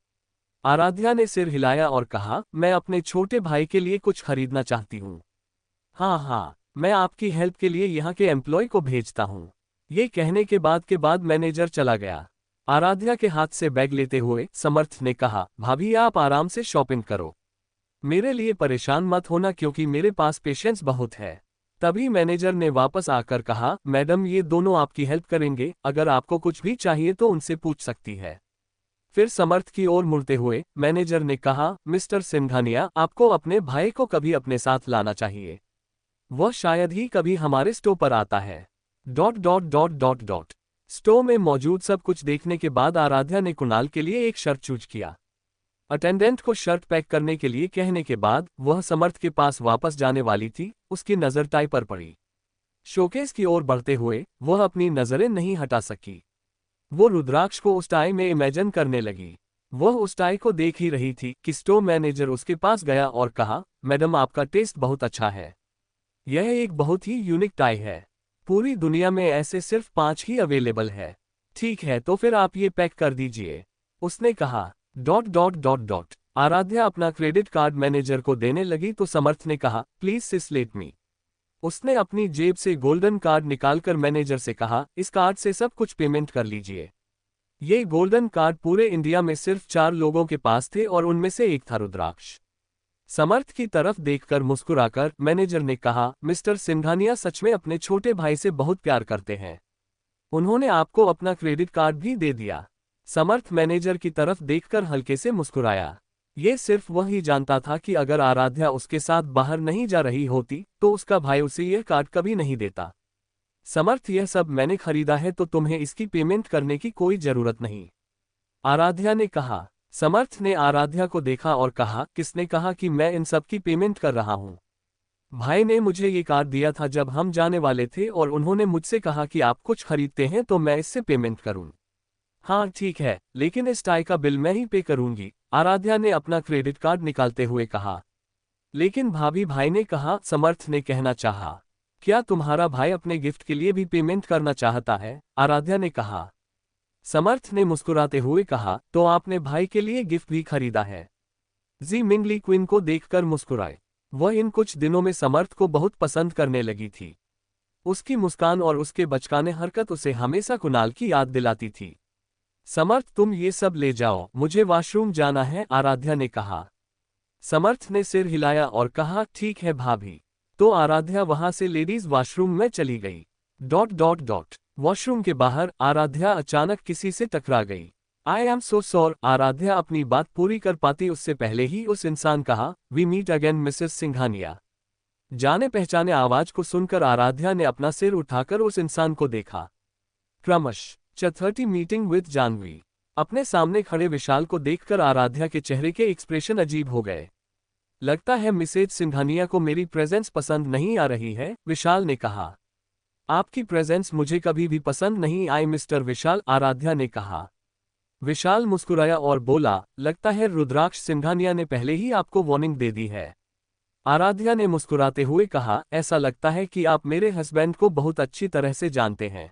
आराध्या ने सिर हिलाया और कहा, मैं अपने छोटे भाई के लिए कुछ खरीदना चाहती हूँ। हाँ, मैं आपकी हेल्प के लिए यहाँ के एम्प्लॉय को भेजता हूँ। ये कहने के बाद मैनेजर चला गया। आराध्या के हाथ से बैग लेते हुए समर्थ ने कहा, भाभी आप आराम से शॉपिंग करो। मेरे लिए परेशान मत होना क्योंकि मेरे पास पेशेंस बहुत है। तभी मैनेजर ने वापस आकर कहा, मैडम ये दोनों आपकी हेल्प करेंगे, अगर आपको कुछ भी चाहिए तो उनसे पूछ सकती है। फिर समर्थ की ओर मुड़ते हुए मैनेजर ने कहा, मिस्टर सिंघानिया, आपको अपने भाई को कभी अपने साथ लाना चाहिए। वह शायद ही कभी हमारे स्टोर पर आता है। ... स्टोर में मौजूद सब कुछ देखने के बाद आराध्या ने कुणाल के लिए एक शर्ट चूज किया। अटेंडेंट को शर्ट पैक करने के लिए कहने के बाद वह समर्थ के पास वापस जाने वाली थी, उसकी नज़र टाई पर पड़ी। शोकेस की ओर बढ़ते हुए वह अपनी नज़रें नहीं हटा सकी। वो रुद्राक्ष को उस टाई में इमेजिन करने लगी। वह उस टाई को देख ही रही थी कि स्टोर मैनेजर उसके पास गया और कहा, मैडम आपका टेस्ट बहुत अच्छा है। यह एक बहुत ही यूनिक टाई है। पूरी दुनिया में ऐसे सिर्फ 5 ही अवेलेबल है। ठीक है, तो फिर आप ये पैक कर दीजिए, उसने कहा। ... आराध्या अपना क्रेडिट कार्ड मैनेजर को देने लगी तो समर्थ ने कहा, प्लीज सिस लेट मी। उसने अपनी जेब से गोल्डन कार्ड निकालकर मैनेजर से कहा, इस कार्ड से सब कुछ पेमेंट कर लीजिए। ये गोल्डन कार्ड पूरे इंडिया में सिर्फ 4 लोगों के पास थे और उनमें से एक था रुद्राक्ष। समर्थ की तरफ देखकर मुस्कुराकर मैनेजर ने कहा, मिस्टर सिंघानिया सच में अपने छोटे भाई से बहुत प्यार करते हैं। उन्होंने आपको अपना क्रेडिट कार्ड भी दे दिया। समर्थ मैनेजर की तरफ देखकर हल्के से मुस्कुराया। ये सिर्फ वह ही जानता था कि अगर आराध्या उसके साथ बाहर नहीं जा रही होती तो उसका भाई उसे यह कार्ड कभी नहीं देता। समर्थ, यह सब मैंने खरीदा है तो तुम्हें इसकी पेमेंट करने की कोई जरूरत नहीं, आराध्या ने कहा। समर्थ ने आराध्या को देखा और कहा, किसने कहा कि मैं इन सब की पेमेंट कर रहा हूँ? भाई ने मुझे ये कार्ड दिया था जब हम जाने वाले थे और उन्होंने मुझसे कहा कि आप कुछ खरीदते हैं तो मैं इससे पेमेंट करूँ। हाँ ठीक है, लेकिन इस टाई का बिल मैं ही पे करूंगी, आराध्या ने अपना क्रेडिट कार्ड निकालते हुए कहा। लेकिन भाभी भाई ने कहा, समर्थ ने कहना चाहा। क्या तुम्हारा भाई अपने गिफ्ट के लिए भी पेमेंट करना चाहता है? आराध्या ने कहा। समर्थ ने मुस्कुराते हुए कहा, तो आपने भाई के लिए गिफ्ट भी खरीदा है? जी मिंगली क्वीन को देखकर मुस्कुराए। वह इन कुछ दिनों में समर्थ को बहुत पसंद करने लगी थी। उसकी मुस्कान और उसके बचकाने हरकत उसे हमेशा कुणाल की याद दिलाती थी। समर्थ तुम ये सब ले जाओ, मुझे वॉशरूम जाना है, आराध्या ने कहा। समर्थ ने सिर हिलाया और कहा, ठीक है भाभी। तो आराध्या वहां से लेडीज वॉशरूम में चली गई। वॉशरूम के बाहर आराध्या अचानक किसी से टकरा गई। I am so sorry. Aaradhya अपनी बात पूरी कर पाती उससे पहले ही उस इंसान कहा, we meet again Mrs Singhania. जाने पहचाने आवाज को सुनकर आराध्या ने अपना सिर उठाकर उस इंसान को देखा। क्रमश 30 मीटिंग विद जानवी। अपने सामने खड़े विशाल को देखकर आराध्या के चेहरे के एक्सप्रेशन अजीब हो गए। लगता है मिसेज सिंघानिया को मेरी प्रेजेंस पसंद नहीं आ रही है, विशाल ने कहा। आपकी प्रेजेंस मुझे कभी भी पसंद नहीं आई मिस्टर विशाल, आराध्या ने कहा। विशाल मुस्कुराया और बोला, लगता है रुद्राक्ष सिंघानिया ने पहले ही आपको वार्निंग दे दी है। आराध्या ने मुस्कुराते हुए कहा, ऐसा लगता है कि आप मेरे हस्बैंड को बहुत अच्छी तरह से जानते हैं।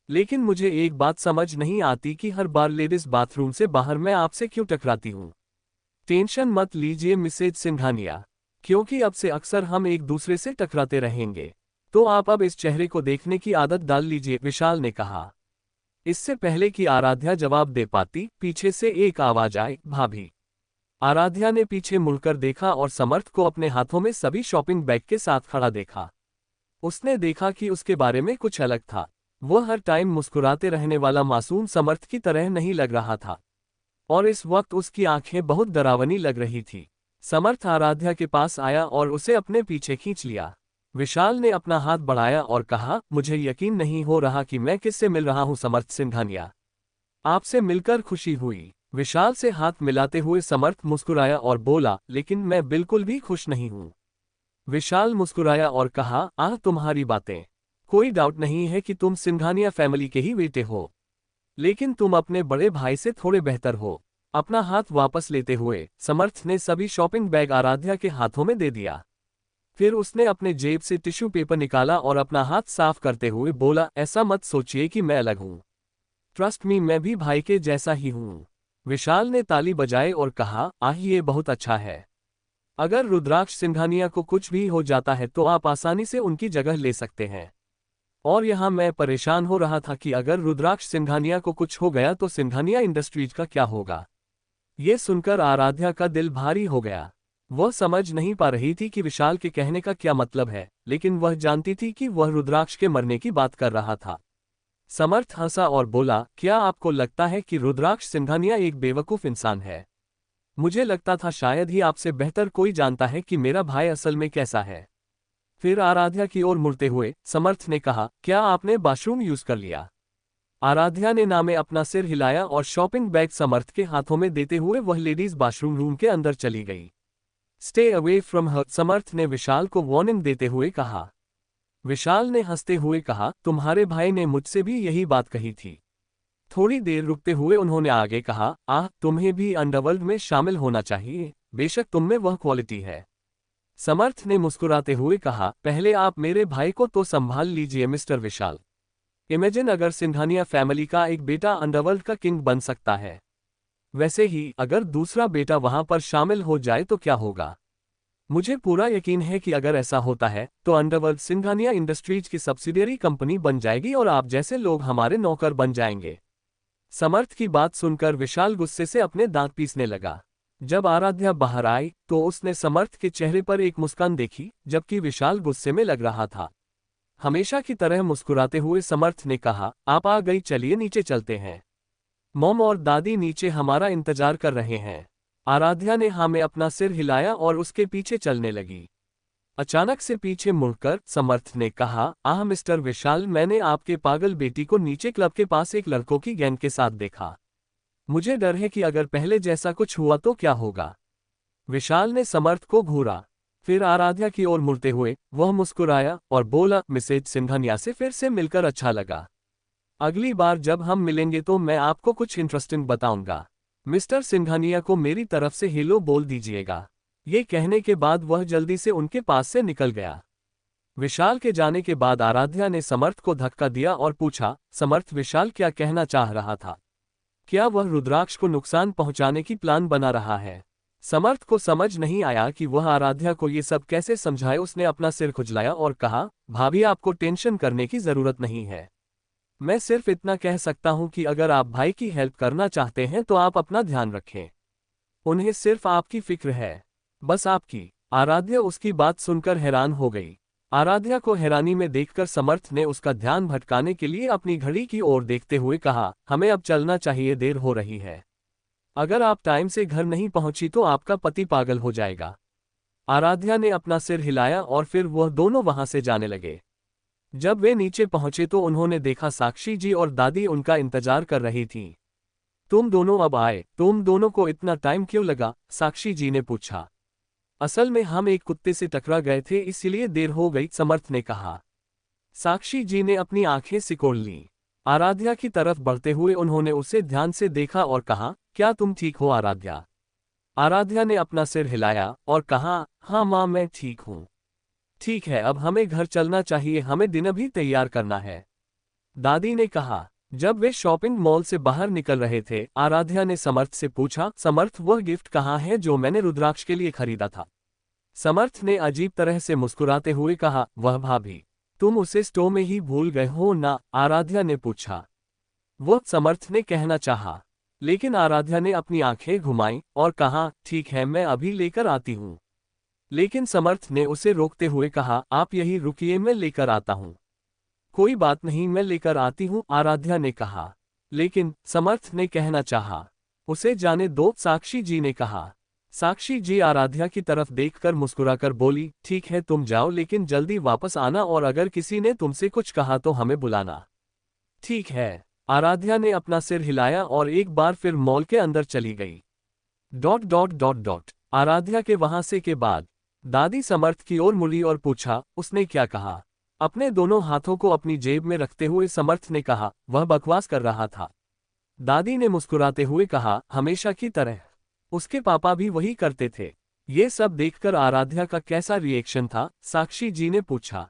लेकिन मुझे एक बात समझ नहीं आती कि हर बार लेडीज बाथरूम से बाहर मैं आपसे क्यों टकराती हूँ। टेंशन मत लीजिए मिसेज सिंघानिया, क्योंकि अब से अक्सर हम एक दूसरे से टकराते रहेंगे। तो आप अब इस चेहरे को देखने की आदत डाल लीजिए, विशाल ने कहा। इससे पहले कि आराध्या जवाब दे पाती, पीछे से एक आवाज आई, भाभी। आराध्या ने पीछे मुड़कर देखा और समर्थ को अपने हाथों में सभी शॉपिंग बैग के साथ खड़ा देखा। उसने देखा कि उसके बारे में कुछ अलग था। वह हर टाइम मुस्कुराते रहने वाला मासूम समर्थ की तरह नहीं लग रहा था, और इस वक्त उसकी आंखें बहुत डरावनी लग रही थी। समर्थ आराध्या के पास आया और उसे अपने पीछे खींच लिया। विशाल ने अपना हाथ बढ़ाया और कहा, मुझे यकीन नहीं हो रहा कि मैं किससे मिल रहा हूं समर्थ सिंघानिया। आपसे मिलकर खुशी हुई। विशाल से हाथ मिलाते हुए समर्थ मुस्कुराया और बोला, लेकिन मैं बिल्कुल भी खुश नहीं हूं। विशाल मुस्कुराया और कहा, आह तुम्हारी बातें। कोई डाउट नहीं है कि तुम सिंघानिया फैमिली के ही बेटे हो, लेकिन तुम अपने बड़े भाई से थोड़े बेहतर हो। अपना हाथ वापस लेते हुए समर्थ ने सभी शॉपिंग बैग आराध्या के हाथों में दे दिया। फिर उसने अपने जेब से टिश्यू पेपर निकाला और अपना हाथ साफ करते हुए बोला, ऐसा मत सोचिए कि मैं अलग हूं। ट्रस्ट मी, मैं भी भाई के जैसा ही हूं। विशाल ने ताली बजाई और कहा, आह ये बहुत अच्छा है। अगर रुद्राक्ष सिंघानिया को कुछ भी हो जाता है तो आप आसानी से उनकी जगह ले सकते हैं। और यहाँ मैं परेशान हो रहा था कि अगर रुद्राक्ष सिंघानिया को कुछ हो गया तो सिंघानिया इंडस्ट्रीज का क्या होगा। ये सुनकर आराध्या का दिल भारी हो गया। वह समझ नहीं पा रही थी कि विशाल के कहने का क्या मतलब है, लेकिन वह जानती थी कि वह रुद्राक्ष के मरने की बात कर रहा था। समर्थ हंसा और बोला, क्या आपको लगता है कि रुद्राक्ष सिंघानिया एक बेवकूफ इंसान है? मुझे लगता था शायद ही आपसे बेहतर कोई जानता है कि मेरा भाई असल में कैसा है। फिर आराध्या की ओर मुड़ते हुए समर्थ ने कहा, क्या आपने वॉशरूम यूज कर लिया? आराध्या ने नामे अपना सिर हिलाया और शॉपिंग बैग समर्थ के हाथों में देते हुए वह लेडीज वॉशरूम रूम के अंदर चली गई। स्टे अवे फ्रॉम हर, समर्थ ने विशाल को वार्निंग देते हुए कहा। विशाल ने हंसते हुए कहा, तुम्हारे भाई ने मुझसे भी यही बात कही थी। थोड़ी देर रुकते हुए उन्होंने आगे कहा, आह तुम्हें भी अंडरवर्ल्ड में शामिल होना चाहिए, बेशक तुम में वह क्वालिटी है। समर्थ ने मुस्कुराते हुए कहा, पहले आप मेरे भाई को तो संभाल लीजिए मिस्टर विशाल। इमेजिन अगर सिंघानिया फैमिली का एक बेटा अंडरवर्ल्ड का किंग बन सकता है, वैसे ही अगर दूसरा बेटा वहां पर शामिल हो जाए तो क्या होगा। मुझे पूरा यकीन है कि अगर ऐसा होता है तो अंडरवर्ल्ड सिंघानिया इंडस्ट्रीज की सब्सिडियरी कंपनी बन जाएगी और आप जैसे लोग हमारे नौकर बन जाएंगे। समर्थ की बात सुनकर विशाल गुस्से से अपने दांत पीसने लगा। जब आराध्या बाहर आई तो उसने समर्थ के चेहरे पर एक मुस्कान देखी, जबकि विशाल गुस्से में लग रहा था। हमेशा की तरह मुस्कुराते हुए समर्थ ने कहा, आप आ गई, चलिए नीचे चलते हैं। मॉम और दादी नीचे हमारा इंतजार कर रहे हैं। आराध्या ने हाँ में अपना सिर हिलाया और उसके पीछे चलने लगी। अचानक से पीछे मुड़कर समर्थ ने कहा, आह मिस्टर विशाल, मैंने आपके पागल बेटी को नीचे क्लब के पास एक लड़कों की गैंग के साथ देखा। मुझे डर है कि अगर पहले जैसा कुछ हुआ तो क्या होगा। विशाल ने समर्थ को घूरा, फिर आराध्या की ओर मुड़ते हुए वह मुस्कुराया और बोला, मिसेज सिंघानिया से फिर से मिलकर अच्छा लगा। अगली बार जब हम मिलेंगे तो मैं आपको कुछ इंटरेस्टिंग बताऊंगा। मिस्टर सिंघानिया को मेरी तरफ से हेलो बोल दीजिएगा। ये कहने के बाद वह जल्दी से उनके पास से निकल गया। विशाल के जाने के बाद आराध्या ने समर्थ को धक्का दिया और पूछा, समर्थ, विशाल क्या कहना चाह रहा था? क्या वह रुद्राक्ष को नुकसान पहुंचाने की प्लान बना रहा है? समर्थ को समझ नहीं आया कि वह आराध्या को ये सब कैसे समझाए। उसने अपना सिर खुजलाया और कहा, भाभी, आपको टेंशन करने की जरूरत नहीं है। मैं सिर्फ इतना कह सकता हूं कि अगर आप भाई की हेल्प करना चाहते हैं तो आप अपना ध्यान रखें। उन्हें सिर्फ आपकी फिक्र है, बस आपकी। आराध्या उसकी बात सुनकर हैरान हो गई। आराध्या को हैरानी में देखकर समर्थ ने उसका ध्यान भटकाने के लिए अपनी घड़ी की ओर देखते हुए कहा, हमें अब चलना चाहिए, देर हो रही है। अगर आप टाइम से घर नहीं पहुंची तो आपका पति पागल हो जाएगा। आराध्या ने अपना सिर हिलाया और फिर वह दोनों वहां से जाने लगे। जब वे नीचे पहुंचे तो उन्होंने देखा साक्षी जी और दादी उनका इंतजार कर रही थीं। तुम दोनों अब आए, तुम दोनों को इतना टाइम क्यों लगा? साक्षी जी ने पूछा। असल में हम एक कुत्ते से टकरा गए थे, इसलिए देर हो गई, समर्थ ने कहा। साक्षी जी ने अपनी आंखें सिकोड़ लीं। आराध्या की तरफ बढ़ते हुए उन्होंने उसे ध्यान से देखा और कहा, क्या तुम ठीक हो आराध्या? आराध्या ने अपना सिर हिलाया और कहा, हाँ माँ, मैं ठीक हूँ। ठीक है, अब हमें घर चलना चाहिए, हमें डिनर भी तैयार करना है, दादी ने कहा। जब वे शॉपिंग मॉल से बाहर निकल रहे थे, आराध्या ने समर्थ से पूछा, समर्थ, वह गिफ्ट कहाँ है जो मैंने रुद्राक्ष के लिए खरीदा था? समर्थ ने अजीब तरह से मुस्कुराते हुए कहा, वह भाभी, तुम उसे स्टोर में ही भूल गए हो ना? आराध्या ने पूछा। वह समर्थ ने कहना चाहा, लेकिन आराध्या ने अपनी आंखें घुमाई और कहा, ठीक है, मैं अभी लेकर आती हूँ। लेकिन समर्थ ने उसे रोकते हुए कहा, आप यही रुकिए, मैं लेकर आता हूँ। कोई बात नहीं, मैं लेकर आती हूँ, आराध्या ने कहा। लेकिन समर्थ ने कहना चाहा, उसे जाने दो, साक्षी जी ने कहा। साक्षी जी आराध्या की तरफ देखकर मुस्कुराकर बोली, ठीक है, तुम जाओ, लेकिन जल्दी वापस आना और अगर किसी ने तुमसे कुछ कहा तो हमें बुलाना। ठीक है। आराध्या ने अपना सिर हिलाया और एक बार फिर मॉल के अंदर चली गई। ... आराध्या के वहां से के बाद दादी समर्थ की ओर मुड़ी और पूछा, उसने क्या कहा? अपने दोनों हाथों को अपनी जेब में रखते हुए समर्थ ने कहा, वह बकवास कर रहा था। दादी ने मुस्कुराते हुए कहा, हमेशा की तरह उसके पापा भी वही करते थे। ये सब देखकर आराध्या का कैसा रिएक्शन था? साक्षी जी ने पूछा।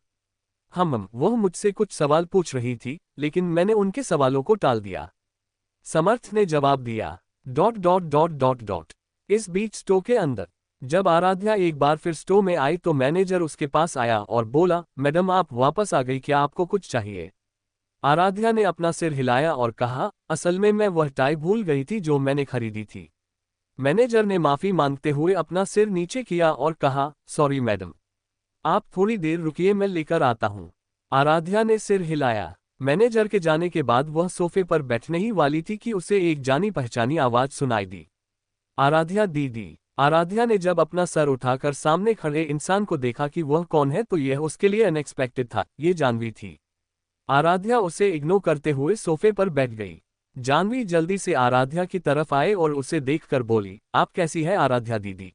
वह मुझसे कुछ सवाल पूछ रही थी, लेकिन मैंने उनके सवालों को टाल दिया, समर्थ ने जवाब दिया। ... इस बीच स्टोर के अंदर जब आराध्या एक बार फिर स्टोर में आई तो मैनेजर उसके पास आया और बोला, मैडम, आप वापस आ गई, क्या आपको कुछ चाहिए? आराध्या ने अपना सिर हिलाया और कहा, असल में मैं वह टाई भूल गई थी जो मैंने खरीदी थी। मैनेजर ने माफी मांगते हुए अपना सिर नीचे किया और कहा, सॉरी मैडम, आप थोड़ी देर रुकिए, मैं लेकर आता हूँ। आराध्या ने सिर हिलाया। मैनेजर के जाने के बाद वह सोफे पर बैठने ही वाली थी कि उसे एक जानी पहचानी आवाज सुनाई दी, आराध्या दीदी। आराध्या ने जब अपना सर उठाकर सामने खड़े इंसान को देखा कि वह कौन है तो यह उसके लिए अनएक्सपेक्टेड था, ये जानवी थी। आराध्या उसे इग्नोर करते हुए सोफे पर बैठ गई। जानवी जल्दी से आराध्या की तरफ आए और उसे देखकर बोली, आप कैसी है आराध्या दीदी?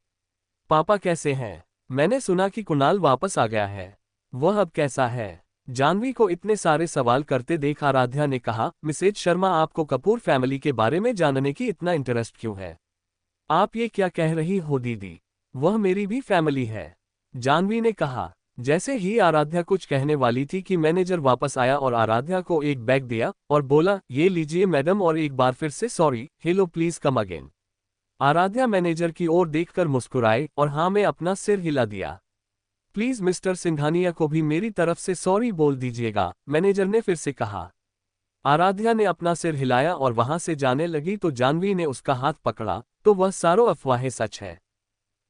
पापा कैसे हैं? मैंने सुना कि कुणाल वापस आ गया है, वह अब कैसा है? जानवी को इतने सारे सवाल करते देख आराध्या ने कहा, मिसेज शर्मा, आपको कपूर फैमिली के बारे में जानने की इतना इंटरेस्ट क्यों है? आप ये क्या कह रही हो दीदी? वह मेरी भी फैमिली है, जानवी ने कहा। जैसे ही आराध्या कुछ कहने वाली थी कि मैनेजर वापस आया और आराध्या को एक बैग दिया और बोला, ये लीजिए मैडम, और एक बार फिर से sorry, hello, please come again. Aaradhya manager की ओर देखकर मुस्कुराई और हाँ में अपना सिर हिला दिया। प्लीज मिस्टर सिंघानिया को भी मेरी तरफ से सॉरी बोल दीजिएगा, मैनेजर ने फिर से कहा। आराध्या ने अपना सिर हिलाया और वहां से जाने लगी तो जानवी ने उसका हाथ पकड़ा, तो वह सारों अफवाहें सच है।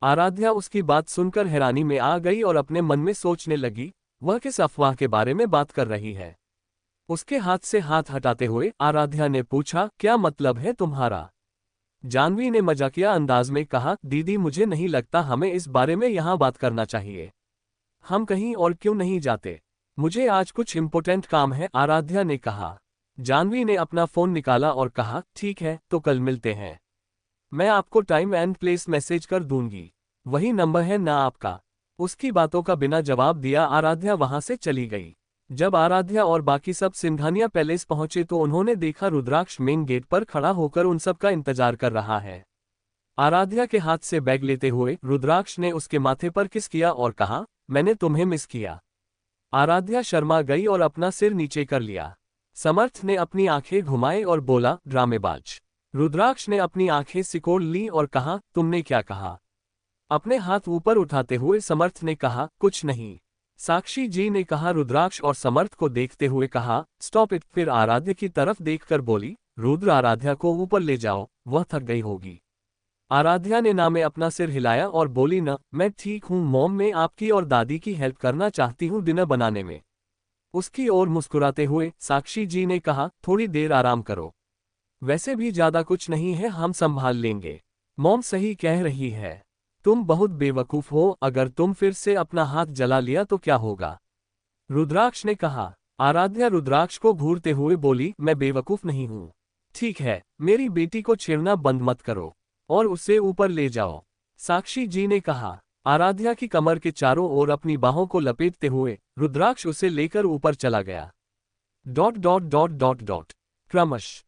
आराध्या उसकी बात सुनकर हैरानी में आ गई और अपने मन में सोचने लगी, वह किस अफवाह के बारे में बात कर रही है। उसके हाथ से हाथ हटाते हुए आराध्या ने पूछा, क्या मतलब है तुम्हारा? जानवी ने मजाकिया अंदाज में कहा, दीदी, मुझे नहीं लगता हमें इस बारे में यहाँ बात करना चाहिए। हम कहीं और क्यों नहीं जाते? मुझे आज कुछ इम्पोर्टेंट काम है, आराध्या ने कहा। जानवी ने अपना फोन निकाला और कहा, ठीक है, तो कल मिलते हैं। मैं आपको टाइम एंड प्लेस मैसेज कर दूंगी, वही नंबर है ना आपका? उसकी बातों का बिना जवाब दिया आराध्या वहां से चली गई। जब आराध्या और बाकी सब सिंघानिया पैलेस पहुंचे तो उन्होंने देखा रुद्राक्ष मेन गेट पर खड़ा होकर उन सब का इंतजार कर रहा है। आराध्या के हाथ से बैग लेते हुए रुद्राक्ष ने उसके माथे पर किस किया और कहा, मैंने तुम्हें मिस किया। आराध्या शर्मा गई और अपना सिर नीचे कर लिया। समर्थ ने अपनी आंखें घुमाई और बोला, ड्रामेबाज। रुद्राक्ष ने अपनी आंखें सिकोड़ ली और कहा, तुमने क्या कहा? अपने हाथ ऊपर उठाते हुए समर्थ ने कहा, कुछ नहीं। साक्षी जी ने कहा। रुद्राक्ष और समर्थ को देखते हुए कहा, स्टॉप इट। फिर आराध्या की तरफ देखकर बोली, रुद्र आराध्या को ऊपर ले जाओ, वह थक गई होगी। आराध्या ने ना में अपना सिर हिलाया और बोली, न, मैं ठीक हूँ मॉम, मैं आपकी और दादी की हेल्प करना चाहती हूँ डिनर बनाने में। उसकी ओर मुस्कुराते हुए साक्षी जी ने कहा, थोड़ी देर आराम करो, वैसे भी ज्यादा कुछ नहीं है, हम संभाल लेंगे। मॉम सही कह रही है, तुम बहुत बेवकूफ हो, अगर तुम फिर से अपना हाथ जला लिया तो क्या होगा? रुद्राक्ष ने कहा। आराध्या रुद्राक्ष को घूरते हुए बोली, मैं बेवकूफ नहीं हूँ। ठीक है, मेरी बेटी को छेड़ना बंद मत करो और उसे ऊपर ले जाओ, साक्षी जी ने कहा। आराध्या की कमर के चारों ओर अपनी बाहों को लपेटते हुए रुद्राक्ष उसे लेकर ऊपर चला गया। क्रमश